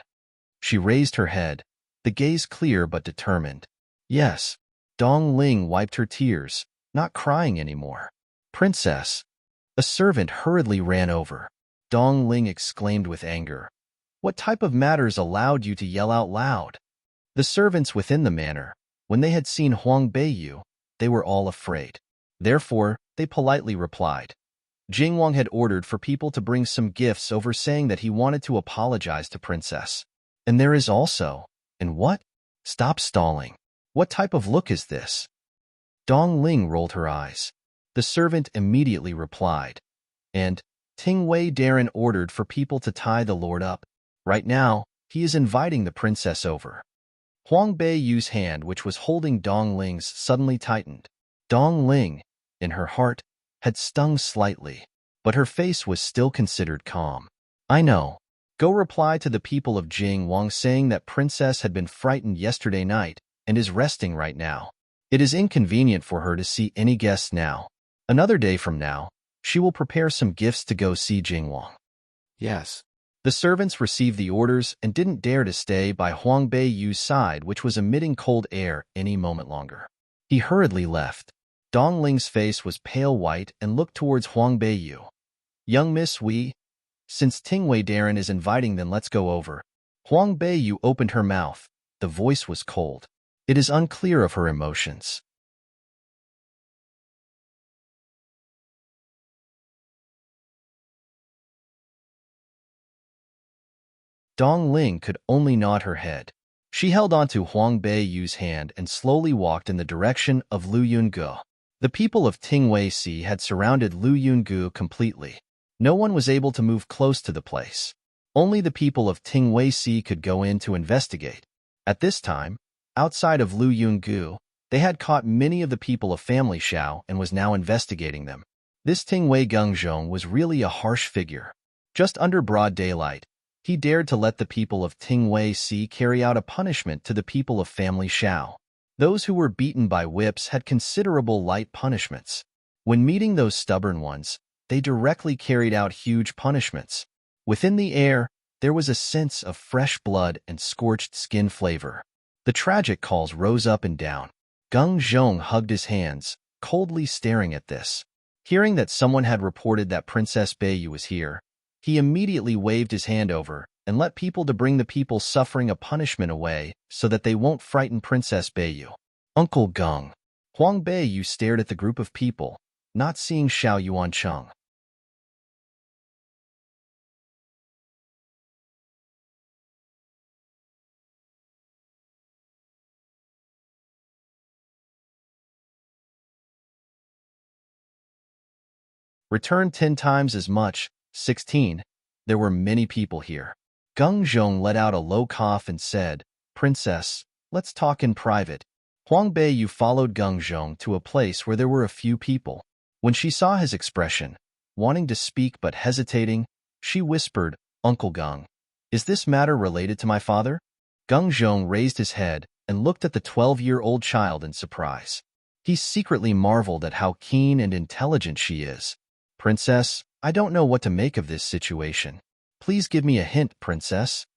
She raised her head, the gaze clear but determined. Yes. Dong Ling wiped her tears, not crying anymore. Princess. A servant hurriedly ran over. Dong Ling exclaimed with anger. What type of matters allowed you to yell out loud? The servants within the manor, when they had seen Huang Beiyu, they were all afraid. Therefore, they politely replied. Jing Wang had ordered for people to bring some gifts over, saying that he wanted to apologize to Princess. And there is also, and what? Stop stalling. What type of look is this? Dong Ling rolled her eyes. The servant immediately replied. And Ting Wei Darren ordered for people to tie the lord up. Right now, he is inviting the princess over. Huang Beiyu's hand, which was holding Dong Ling's, suddenly tightened. Dong Ling, in her heart, had stung slightly, but her face was still considered calm. I know. Go reply to the people of Jing Wang saying that princess had been frightened yesterday night and is resting right now. It is inconvenient for her to see any guests now. Another day from now, she will prepare some gifts to go see Jing Wang. Yes. The servants received the orders and didn't dare to stay by Huang Beiyu's side, which was emitting cold air any moment longer. He hurriedly left. Dong Ling's face was pale white and looked towards Huang Beiyu. Young Miss Wei, since Ting Wei Darren is inviting, then let's go over. Huang Beiyu opened her mouth. The voice was cold. It is unclear of her emotions. Dong Ling could only nod her head. She held onto Huang Beiyu's hand and slowly walked in the direction of Lu Yungu. The people of Tingwei Si had surrounded Lu Yungu completely. No one was able to move close to the place. Only the people of Tingwei Si could go in to investigate. At this time, outside of Lu Yungu, they had caught many of the people of family Xiao and was now investigating them. This Tingwei Gengzhong was really a harsh figure. Just under broad daylight, he dared to let the people of Tingwei Si carry out a punishment to the people of family Xiao. Those who were beaten by whips had considerable light punishments. When meeting those stubborn ones, they directly carried out huge punishments. Within the air, there was a sense of fresh blood and scorched skin flavor. The tragic calls rose up and down. Geng Zhong hugged his hands, coldly staring at this. Hearing that someone had reported that Princess Beiyu was here, he immediately waved his hand over and let people to bring the people suffering a punishment away so that they won't frighten Princess Beiyu. Uncle Geng. Huang Beiyu stared at the group of people, not seeing Xiao Yuancheng. Returned 10 times as much, 16. There were many people here. Geng Zhong let out a low cough and said, Princess, let's talk in private. Huang Beiyu followed Geng Zhong to a place where there were a few people. When she saw his expression, wanting to speak but hesitating, she whispered, Uncle Geng, is this matter related to my father? Geng Zhong raised his head and looked at the 12-year-old child in surprise. He secretly marveled at how keen and intelligent she is. Princess, I don't know what to make of this situation. Please give me a hint, Princess.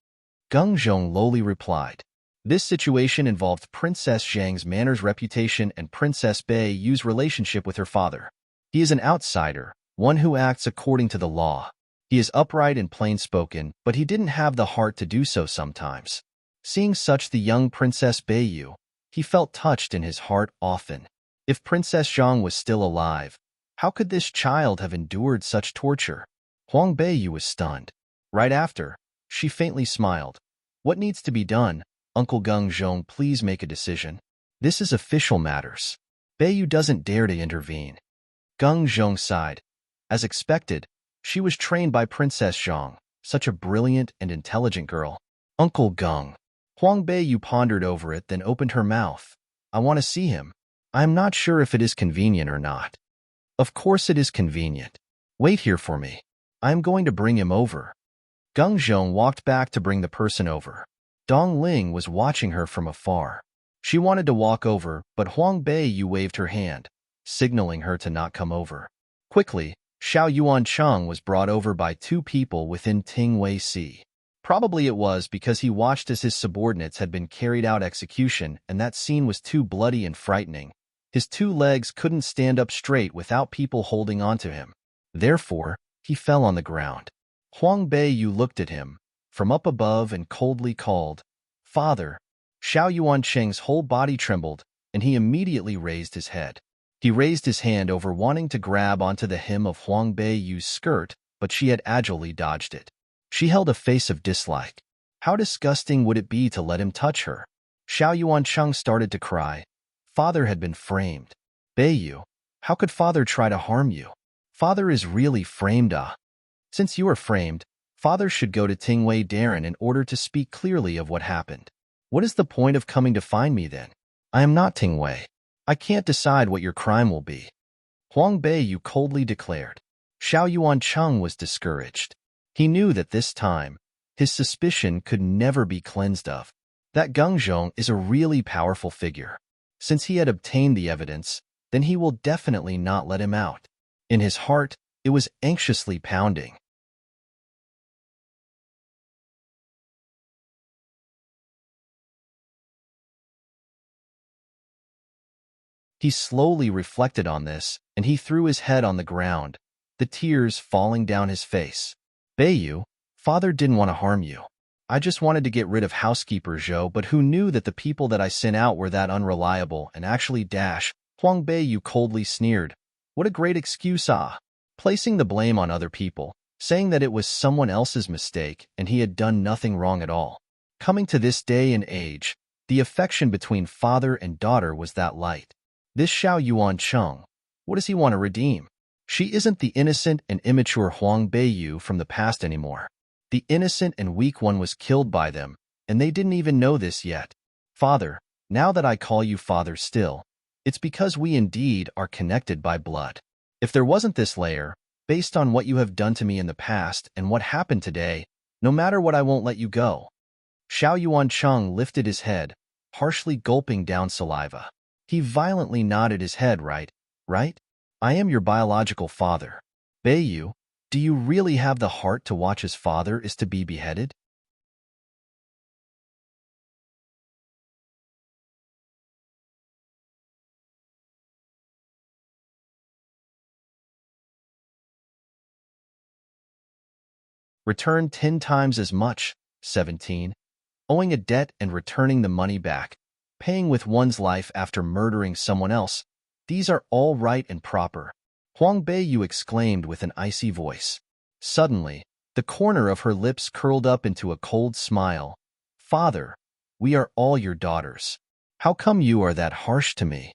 Geng Zhong lowly replied. This situation involved Princess Zhang's manners, reputation, and Princess Beiyu's relationship with her father. He is an outsider, one who acts according to the law. He is upright and plain-spoken, but he didn't have the heart to do so sometimes. Seeing such the young Princess Beiyu, he felt touched in his heart often. If Princess Zhang was still alive, how could this child have endured such torture? Huang Beiyu was stunned. Right after, she faintly smiled. What needs to be done? Uncle Geng Zhong, please make a decision. This is official matters. Beiyu doesn't dare to intervene. Geng Zhong sighed. As expected, she was trained by Princess Zhang, such a brilliant and intelligent girl. Uncle Geng. Huang Beiyu pondered over it, then opened her mouth. I want to see him. I am not sure if it is convenient or not. Of course it is convenient. Wait here for me. I am going to bring him over. Geng Zhong walked back to bring the person over. Dong Ling was watching her from afar. She wanted to walk over, but Huang Beiyu waved her hand, signaling her to not come over. Quickly, Xiao Yuancheng was brought over by two people within Tingwei Sea. Probably it was because he watched as his subordinates had been carried out execution, and that scene was too bloody and frightening. His two legs couldn't stand up straight without people holding onto him. Therefore, he fell on the ground. Huang Beiyu looked at him from up above and coldly called, Father. Xiao Yuancheng's whole body trembled, and he immediately raised his head. He raised his hand over, wanting to grab onto the hem of Huang Beiyu's skirt, but she had agilely dodged it. She held a face of dislike. How disgusting would it be to let him touch her? Xiao Yuancheng started to cry. Father had been framed. Beiyu, how could Father try to harm you? Father is really framed, ah. Since you are framed, Father should go to Tingwei Darren in order to speak clearly of what happened. What is the point of coming to find me then? I am not Tingwei. I can't decide what your crime will be. Huang Beiyu coldly declared. Xiao Yuancheng was discouraged. He knew that this time, his suspicion could never be cleansed of. That Geng Zhong is a really powerful figure. Since he had obtained the evidence, then he will definitely not let him out. In his heart, it was anxiously pounding. He slowly reflected on this, and he threw his head on the ground, the tears falling down his face. Beiyu, Father didn't want to harm you. I just wanted to get rid of housekeeper Zhou, but who knew that the people that I sent out were that unreliable and actually dash? Huang Beiyu coldly sneered. What a great excuse, ah! Placing the blame on other people, saying that it was someone else's mistake and he had done nothing wrong at all. Coming to this day and age, the affection between father and daughter was that light. This Xiao Yuancheng, what does he want to redeem? She isn't the innocent and immature Huang Beiyu from the past anymore. The innocent and weak one was killed by them, and they didn't even know this yet. Father, now that I call you father still, it's because we indeed are connected by blood. If there wasn't this layer, based on what you have done to me in the past and what happened today, no matter what I won't let you go. Xiao Yuancheng lifted his head, harshly gulping down saliva. He violently nodded his head. Right? I am your biological father. Beiyu, do you really have the heart to watch his father is to be beheaded? Return 10 times as much, 17. Owing a debt and returning the money back. Paying with one's life after murdering someone else. These are all right and proper. Huang Beiyu exclaimed with an icy voice. Suddenly, the corner of her lips curled up into a cold smile. Father, we are all your daughters. How come you are that harsh to me?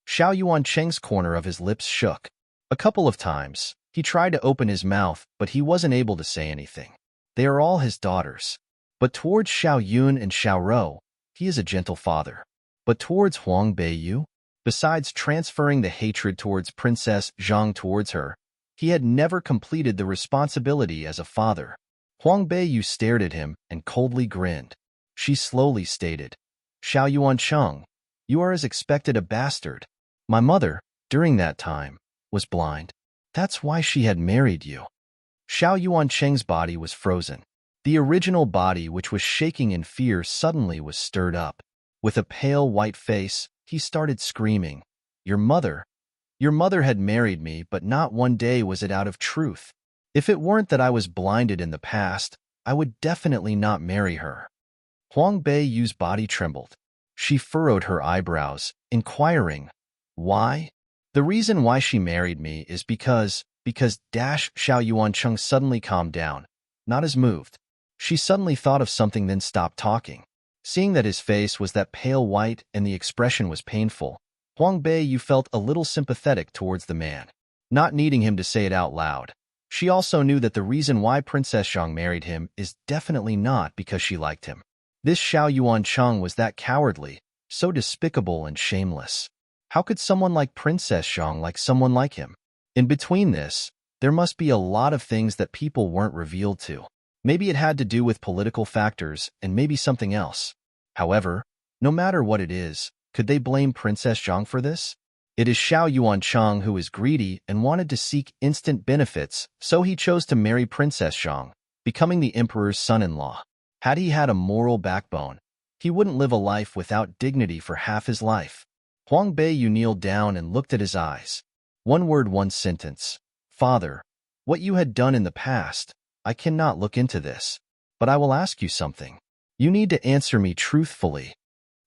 Xiao Yuancheng's corner of his lips shook. A couple of times, he tried to open his mouth, but he wasn't able to say anything. They are all his daughters. But towards Xiao Yun and Xiao Rou, he is a gentle father. But towards Huang Beiyu, besides transferring the hatred towards Princess Zhang towards her, he had never completed the responsibility as a father. Huang Beiyu stared at him and coldly grinned. She slowly stated, Xiao Yuancheng, you are as expected a bastard. My mother, during that time, was blind. That's why she had married you. Xiao Yuancheng's body was frozen. The original body, which was shaking in fear, suddenly was stirred up. With a pale white face, he started screaming, Your mother? Your mother had married me, but not one day was it out of truth. If it weren't that I was blinded in the past, I would definitely not marry her. Huang Beiyu's body trembled. She furrowed her eyebrows, inquiring, why? The reason why she married me is because Xiao Yuancheng suddenly calmed down, not as moved. She suddenly thought of something, then stopped talking. Seeing that his face was that pale white and the expression was painful, Huang Beiyu felt a little sympathetic towards the man. Not needing him to say it out loud, she also knew that the reason why Princess Zhang married him is definitely not because she liked him. This Xiao Yuancheng was that cowardly, so despicable and shameless. How could someone like Princess Zhang like someone like him? In between this, there must be a lot of things that people weren't revealed to. Maybe it had to do with political factors and maybe something else. However, no matter what it is, could they blame Princess Zhang for this? It is Xiao Yuancheng who is greedy and wanted to seek instant benefits, so he chose to marry Princess Zhang, becoming the emperor's son-in-law. Had he had a moral backbone, he wouldn't live a life without dignity for half his life. Huang Beiyu kneeled down and looked at his eyes. One word, one sentence. Father, what you had done in the past, I cannot look into this. But I will ask you something. You need to answer me truthfully.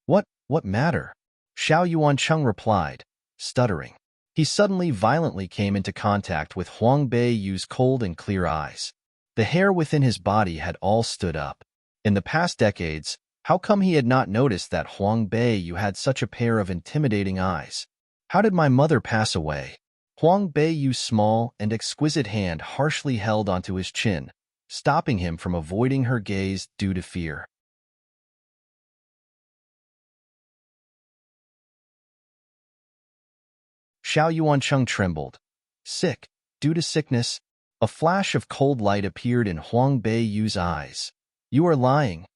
What matter? Xiao Yuancheng replied, stuttering. He suddenly violently came into contact with Huang Beiyu's cold and clear eyes. The hair within his body had all stood up. In the past decades, how come he had not noticed that Huang Beiyu had such a pair of intimidating eyes? How did my mother pass away? Huang Beiyu's small and exquisite hand harshly held onto his chin, stopping him from avoiding her gaze due to fear. Xiao Yuancheng trembled. Sick, due to sickness. A flash of cold light appeared in Huang Beiyu's eyes. You are lying.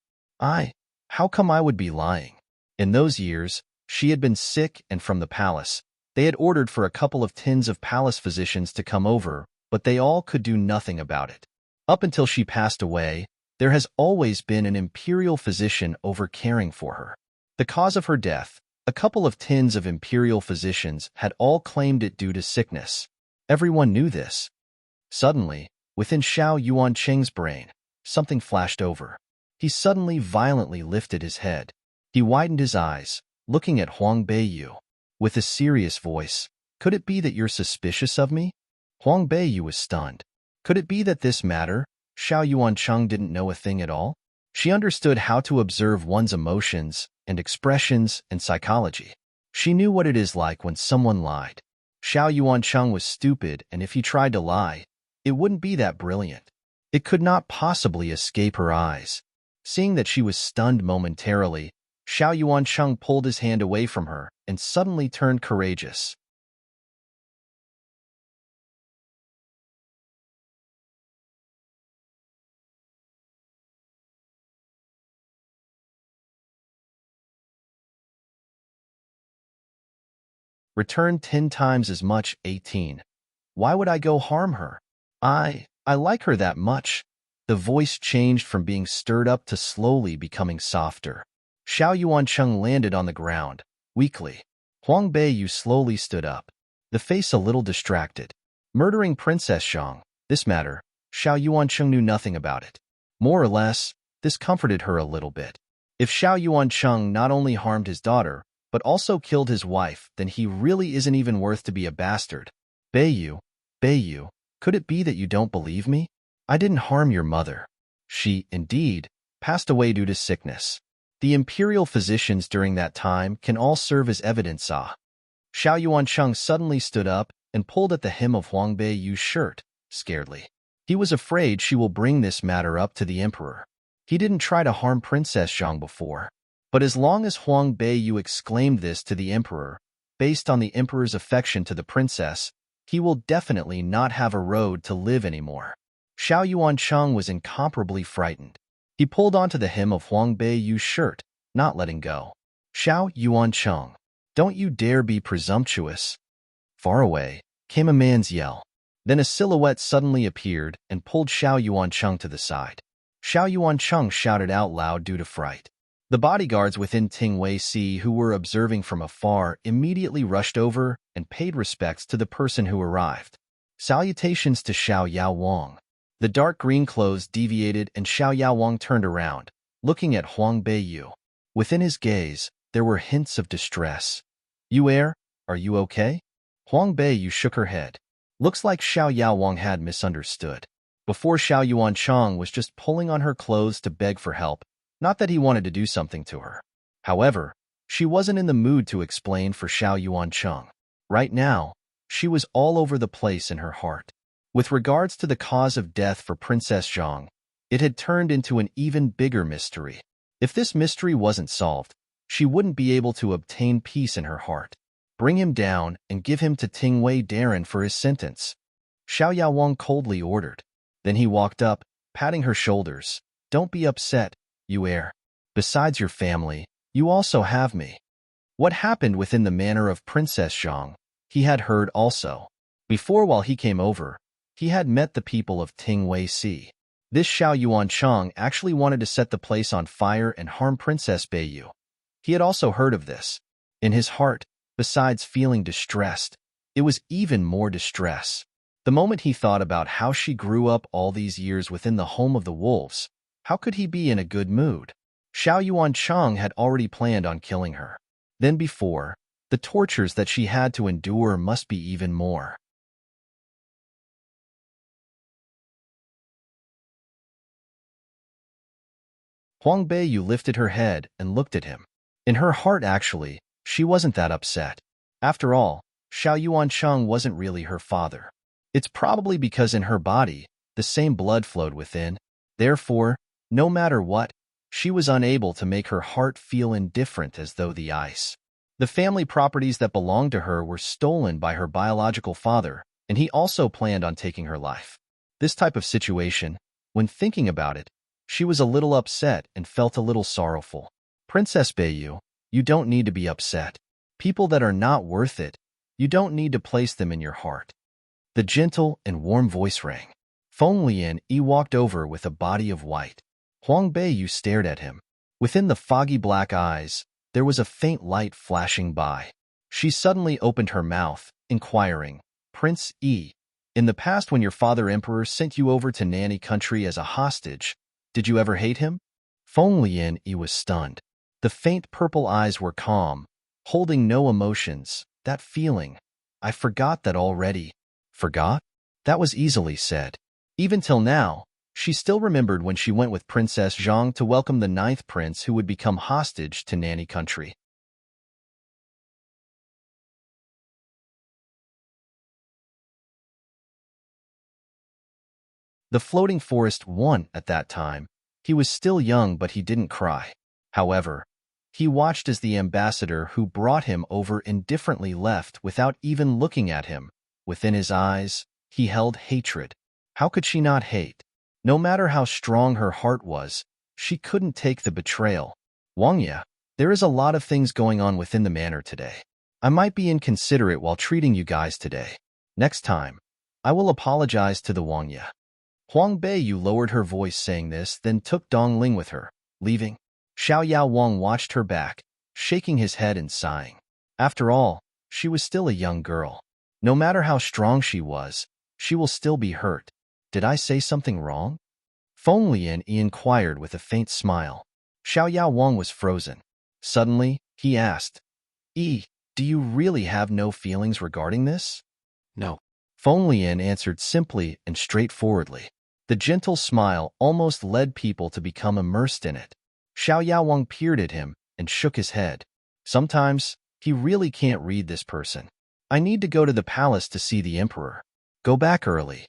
How come I would be lying? In those years, she had been sick, and from the palace, they had ordered for a couple of tins of palace physicians to come over, but they all could do nothing about it. Up until she passed away, there has always been an imperial physician over caring for her. The cause of her death, a couple of tins of imperial physicians had all claimed it due to sickness. Everyone knew this. Suddenly, within Xiao Yuancheng's brain, something flashed over. He suddenly violently lifted his head. He widened his eyes, looking at Huang Beiyu. With a serious voice, could it be that you're suspicious of me? Huang Beiyu was stunned. Could it be that this matter, Xiao Yuancheng didn't know a thing at all? She understood how to observe one's emotions and expressions and psychology. She knew what it is like when someone lied. Xiao Yuancheng was stupid, and if he tried to lie, it wouldn't be that brilliant. It could not possibly escape her eyes. Seeing that she was stunned momentarily, Xiao Yuancheng pulled his hand away from her and suddenly turned courageous. Return 10 times as much, 18. Why would I go harm her? I like her that much. The voice changed from being stirred up to slowly becoming softer. Xiao Yuancheng landed on the ground, weakly. Huang Beiyu slowly stood up, the face a little distracted. Murdering Princess Zhang, this matter, Xiao Yuancheng knew nothing about it. More or less, this comforted her a little bit. If Xiao Yuancheng not only harmed his daughter, but also killed his wife, then he really isn't even worth to be a bastard. Beiyu, could it be that you don't believe me? I didn't harm your mother. She, indeed, passed away due to sickness. The imperial physicians during that time can all serve as evidence. Xiao Yuancheng suddenly stood up and pulled at the hem of Huang Beiyu's shirt, scaredly. He was afraid she will bring this matter up to the emperor. He didn't try to harm Princess Zhang before. But as long as Huang Beiyu exclaimed this to the emperor, based on the emperor's affection to the princess, he will definitely not have a road to live anymore. Xiao Yuancheng was incomparably frightened. He pulled onto the hem of Huang Beiyu's shirt, not letting go. Xiao Yuancheng, don't you dare be presumptuous. Far away came a man's yell. Then a silhouette suddenly appeared and pulled Xiao Yuancheng to the side. Xiao Yuancheng shouted out loud due to fright. The bodyguards within Tingwei Si who were observing from afar immediately rushed over and paid respects to the person who arrived. Salutations to Xiao Yao Wang. The dark green clothes deviated and Xiao Yao Wang turned around, looking at Huang Beiyu. Within his gaze, there were hints of distress. You are you okay? Huang Beiyu shook her head. Looks like Xiao Yao Wang had misunderstood. Before Xiao Yuanchang was just pulling on her clothes to beg for help, not that he wanted to do something to her. However, she wasn't in the mood to explain for Xiao Yuanchang. Right now, she was all over the place in her heart. With regards to the cause of death for Princess Zhang, it had turned into an even bigger mystery. If this mystery wasn't solved, she wouldn't be able to obtain peace in her heart. Bring him down and give him to Tingwei Darren for his sentence, Xiao Yao Wang coldly ordered. Then he walked up, patting her shoulders. Don't be upset, you heir. Besides your family, you also have me. What happened within the manor of Princess Zhang, he had heard also. Before, while he came over, he had met the people of Tingwei Si. This Xiao Yuanchang actually wanted to set the place on fire and harm Princess Beiyu. He had also heard of this. In his heart, besides feeling distressed, it was even more distress. The moment he thought about how she grew up all these years within the home of the wolves, how could he be in a good mood? Xiao Yuanchang had already planned on killing her. Then before, the tortures that she had to endure must be even more. Huang Beiyu lifted her head and looked at him. In her heart, actually, she wasn't that upset. After all, Xiao Yuanchang wasn't really her father. It's probably because in her body, the same blood flowed within. Therefore, no matter what, she was unable to make her heart feel indifferent as though the ice. The family properties that belonged to her were stolen by her biological father, and he also planned on taking her life. This type of situation, when thinking about it, she was a little upset and felt a little sorrowful. Princess Beiyu, you don't need to be upset. People that are not worth it, you don't need to place them in your heart. The gentle and warm voice rang. Feng Lian Yi walked over with a body of white. Huang Beiyu stared at him. Within the foggy black eyes, there was a faint light flashing by. She suddenly opened her mouth, inquiring, Prince Yi, in the past when your father emperor sent you over to Nanny country as a hostage, did you ever hate him? Feng Lian Yi was stunned. The faint purple eyes were calm, holding no emotions. That feeling, I forgot that already. Forgot? That was easily said. Even till now, she still remembered when she went with Princess Zhang to welcome the 9th prince who would become hostage to Nanny country. The floating forest won at that time. He was still young, but he didn't cry. However, he watched as the ambassador who brought him over indifferently left without even looking at him. Within his eyes, he held hatred. How could she not hate? No matter how strong her heart was, she couldn't take the betrayal. Wang Ye, there is a lot of things going on within the manor today. I might be inconsiderate while treating you guys today. Next time, I will apologize to the Wang Ye. Huang Beiyu lowered her voice saying this, then took Dong Ling with her, leaving. Xiao Yao Wang watched her back, shaking his head and sighing. After all, she was still a young girl. No matter how strong she was, she will still be hurt. Did I say something wrong? Feng Lian Yi inquired with a faint smile. Xiao Yao Wang was frozen. Suddenly, he asked, do you really have no feelings regarding this? No. Feng Lian answered simply and straightforwardly. The gentle smile almost led people to become immersed in it. Xiao Yao Wang peered at him and shook his head. Sometimes, he really can't read this person. I need to go to the palace to see the emperor. Go back early.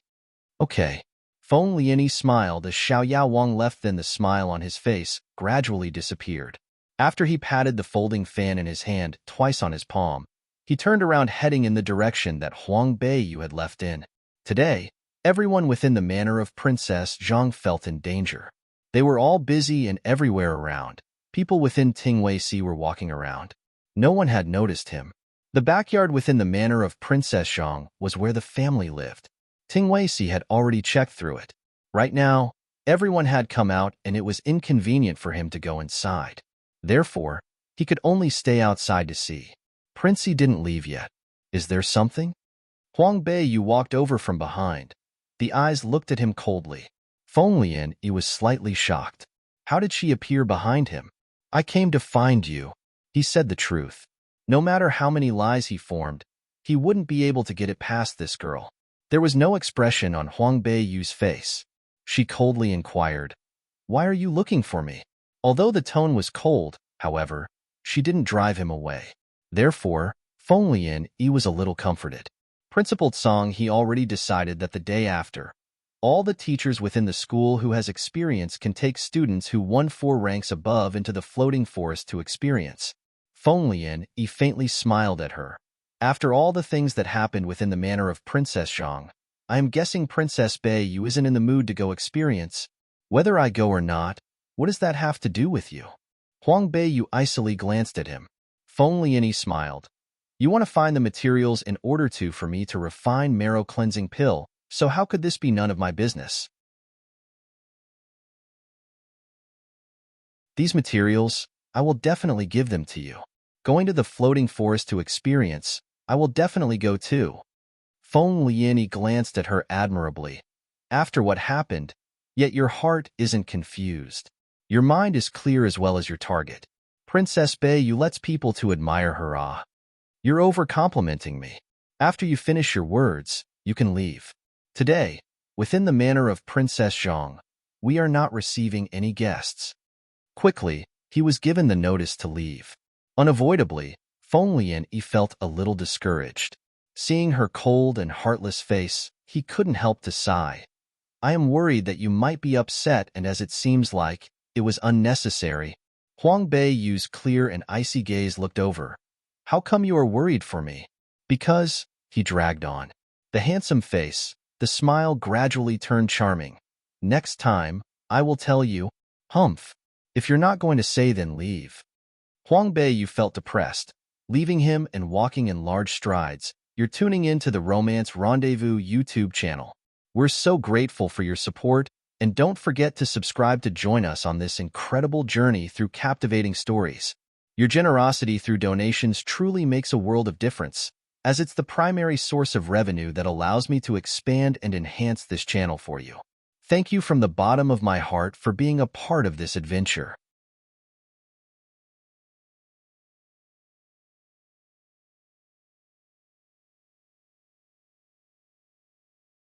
Okay. Feng Lian smiled as Xiao Yao Wang left, then the smile on his face gradually disappeared. After he patted the folding fan in his hand twice on his palm, he turned around heading in the direction that Huang Beiyu had left in. Today, everyone within the manor of Princess Zhang felt in danger. They were all busy and everywhere around. People within Tingwei Si were walking around. No one had noticed him. The backyard within the manor of Princess Zhang was where the family lived. Tingwei Si had already checked through it. Right now, everyone had come out and it was inconvenient for him to go inside. Therefore, he could only stay outside to see. Princey didn't leave yet. Is there something? Huang Beiyu walked over from behind. The eyes looked at him coldly. Feng Lian was slightly shocked. How did she appear behind him? I came to find you. He said the truth. No matter how many lies he formed, he wouldn't be able to get it past this girl. There was no expression on Huang Beiyu's face. She coldly inquired, "Why are you looking for me?" Although the tone was cold, however, she didn't drive him away. Therefore, Feng Lian was a little comforted. Principal Tsang he already decided that the day after, all the teachers within the school who has experience can take students who won 4 ranks above into the floating forest to experience. Feng Lian faintly smiled at her. After all the things that happened within the manor of Princess Zhang, I am guessing Princess Beiyu isn't in the mood to go experience. Whether I go or not, what does that have to do with you? Huang Beiyu icily glanced at him. Feng Lian smiled. You want to find the materials in order for me to refine marrow cleansing pill, so how could this be none of my business? These materials, I will definitely give them to you. Going to the floating forest to experience, I will definitely go too. Feng Lian glanced at her admirably. After what happened, yet your heart isn't confused. Your mind is clear as well as your target. Princess Beiyu lets people to admire her. Ah, you're over-complimenting me. After you finish your words, you can leave. Today, within the manor of Princess Zhang, we are not receiving any guests. Quickly, he was given the notice to leave. Unavoidably, Feng Lian felt a little discouraged. Seeing her cold and heartless face, he couldn't help to sigh. I am worried that you might be upset, and as it seems like it was unnecessary. Huang Beiyu's clear and icy gaze looked over. How come you are worried for me? Because, he dragged on. The handsome face, the smile gradually turned charming. Next time, I will tell you. Humph. If you're not going to say, then leave. Huang Beiyu felt depressed. Leaving him and walking in large strides. You're tuning in to the Romance Rendezvous YouTube channel. We're so grateful for your support, and don't forget to subscribe to join us on this incredible journey through captivating stories. Your generosity through donations truly makes a world of difference, as it's the primary source of revenue that allows me to expand and enhance this channel for you. Thank you from the bottom of my heart for being a part of this adventure.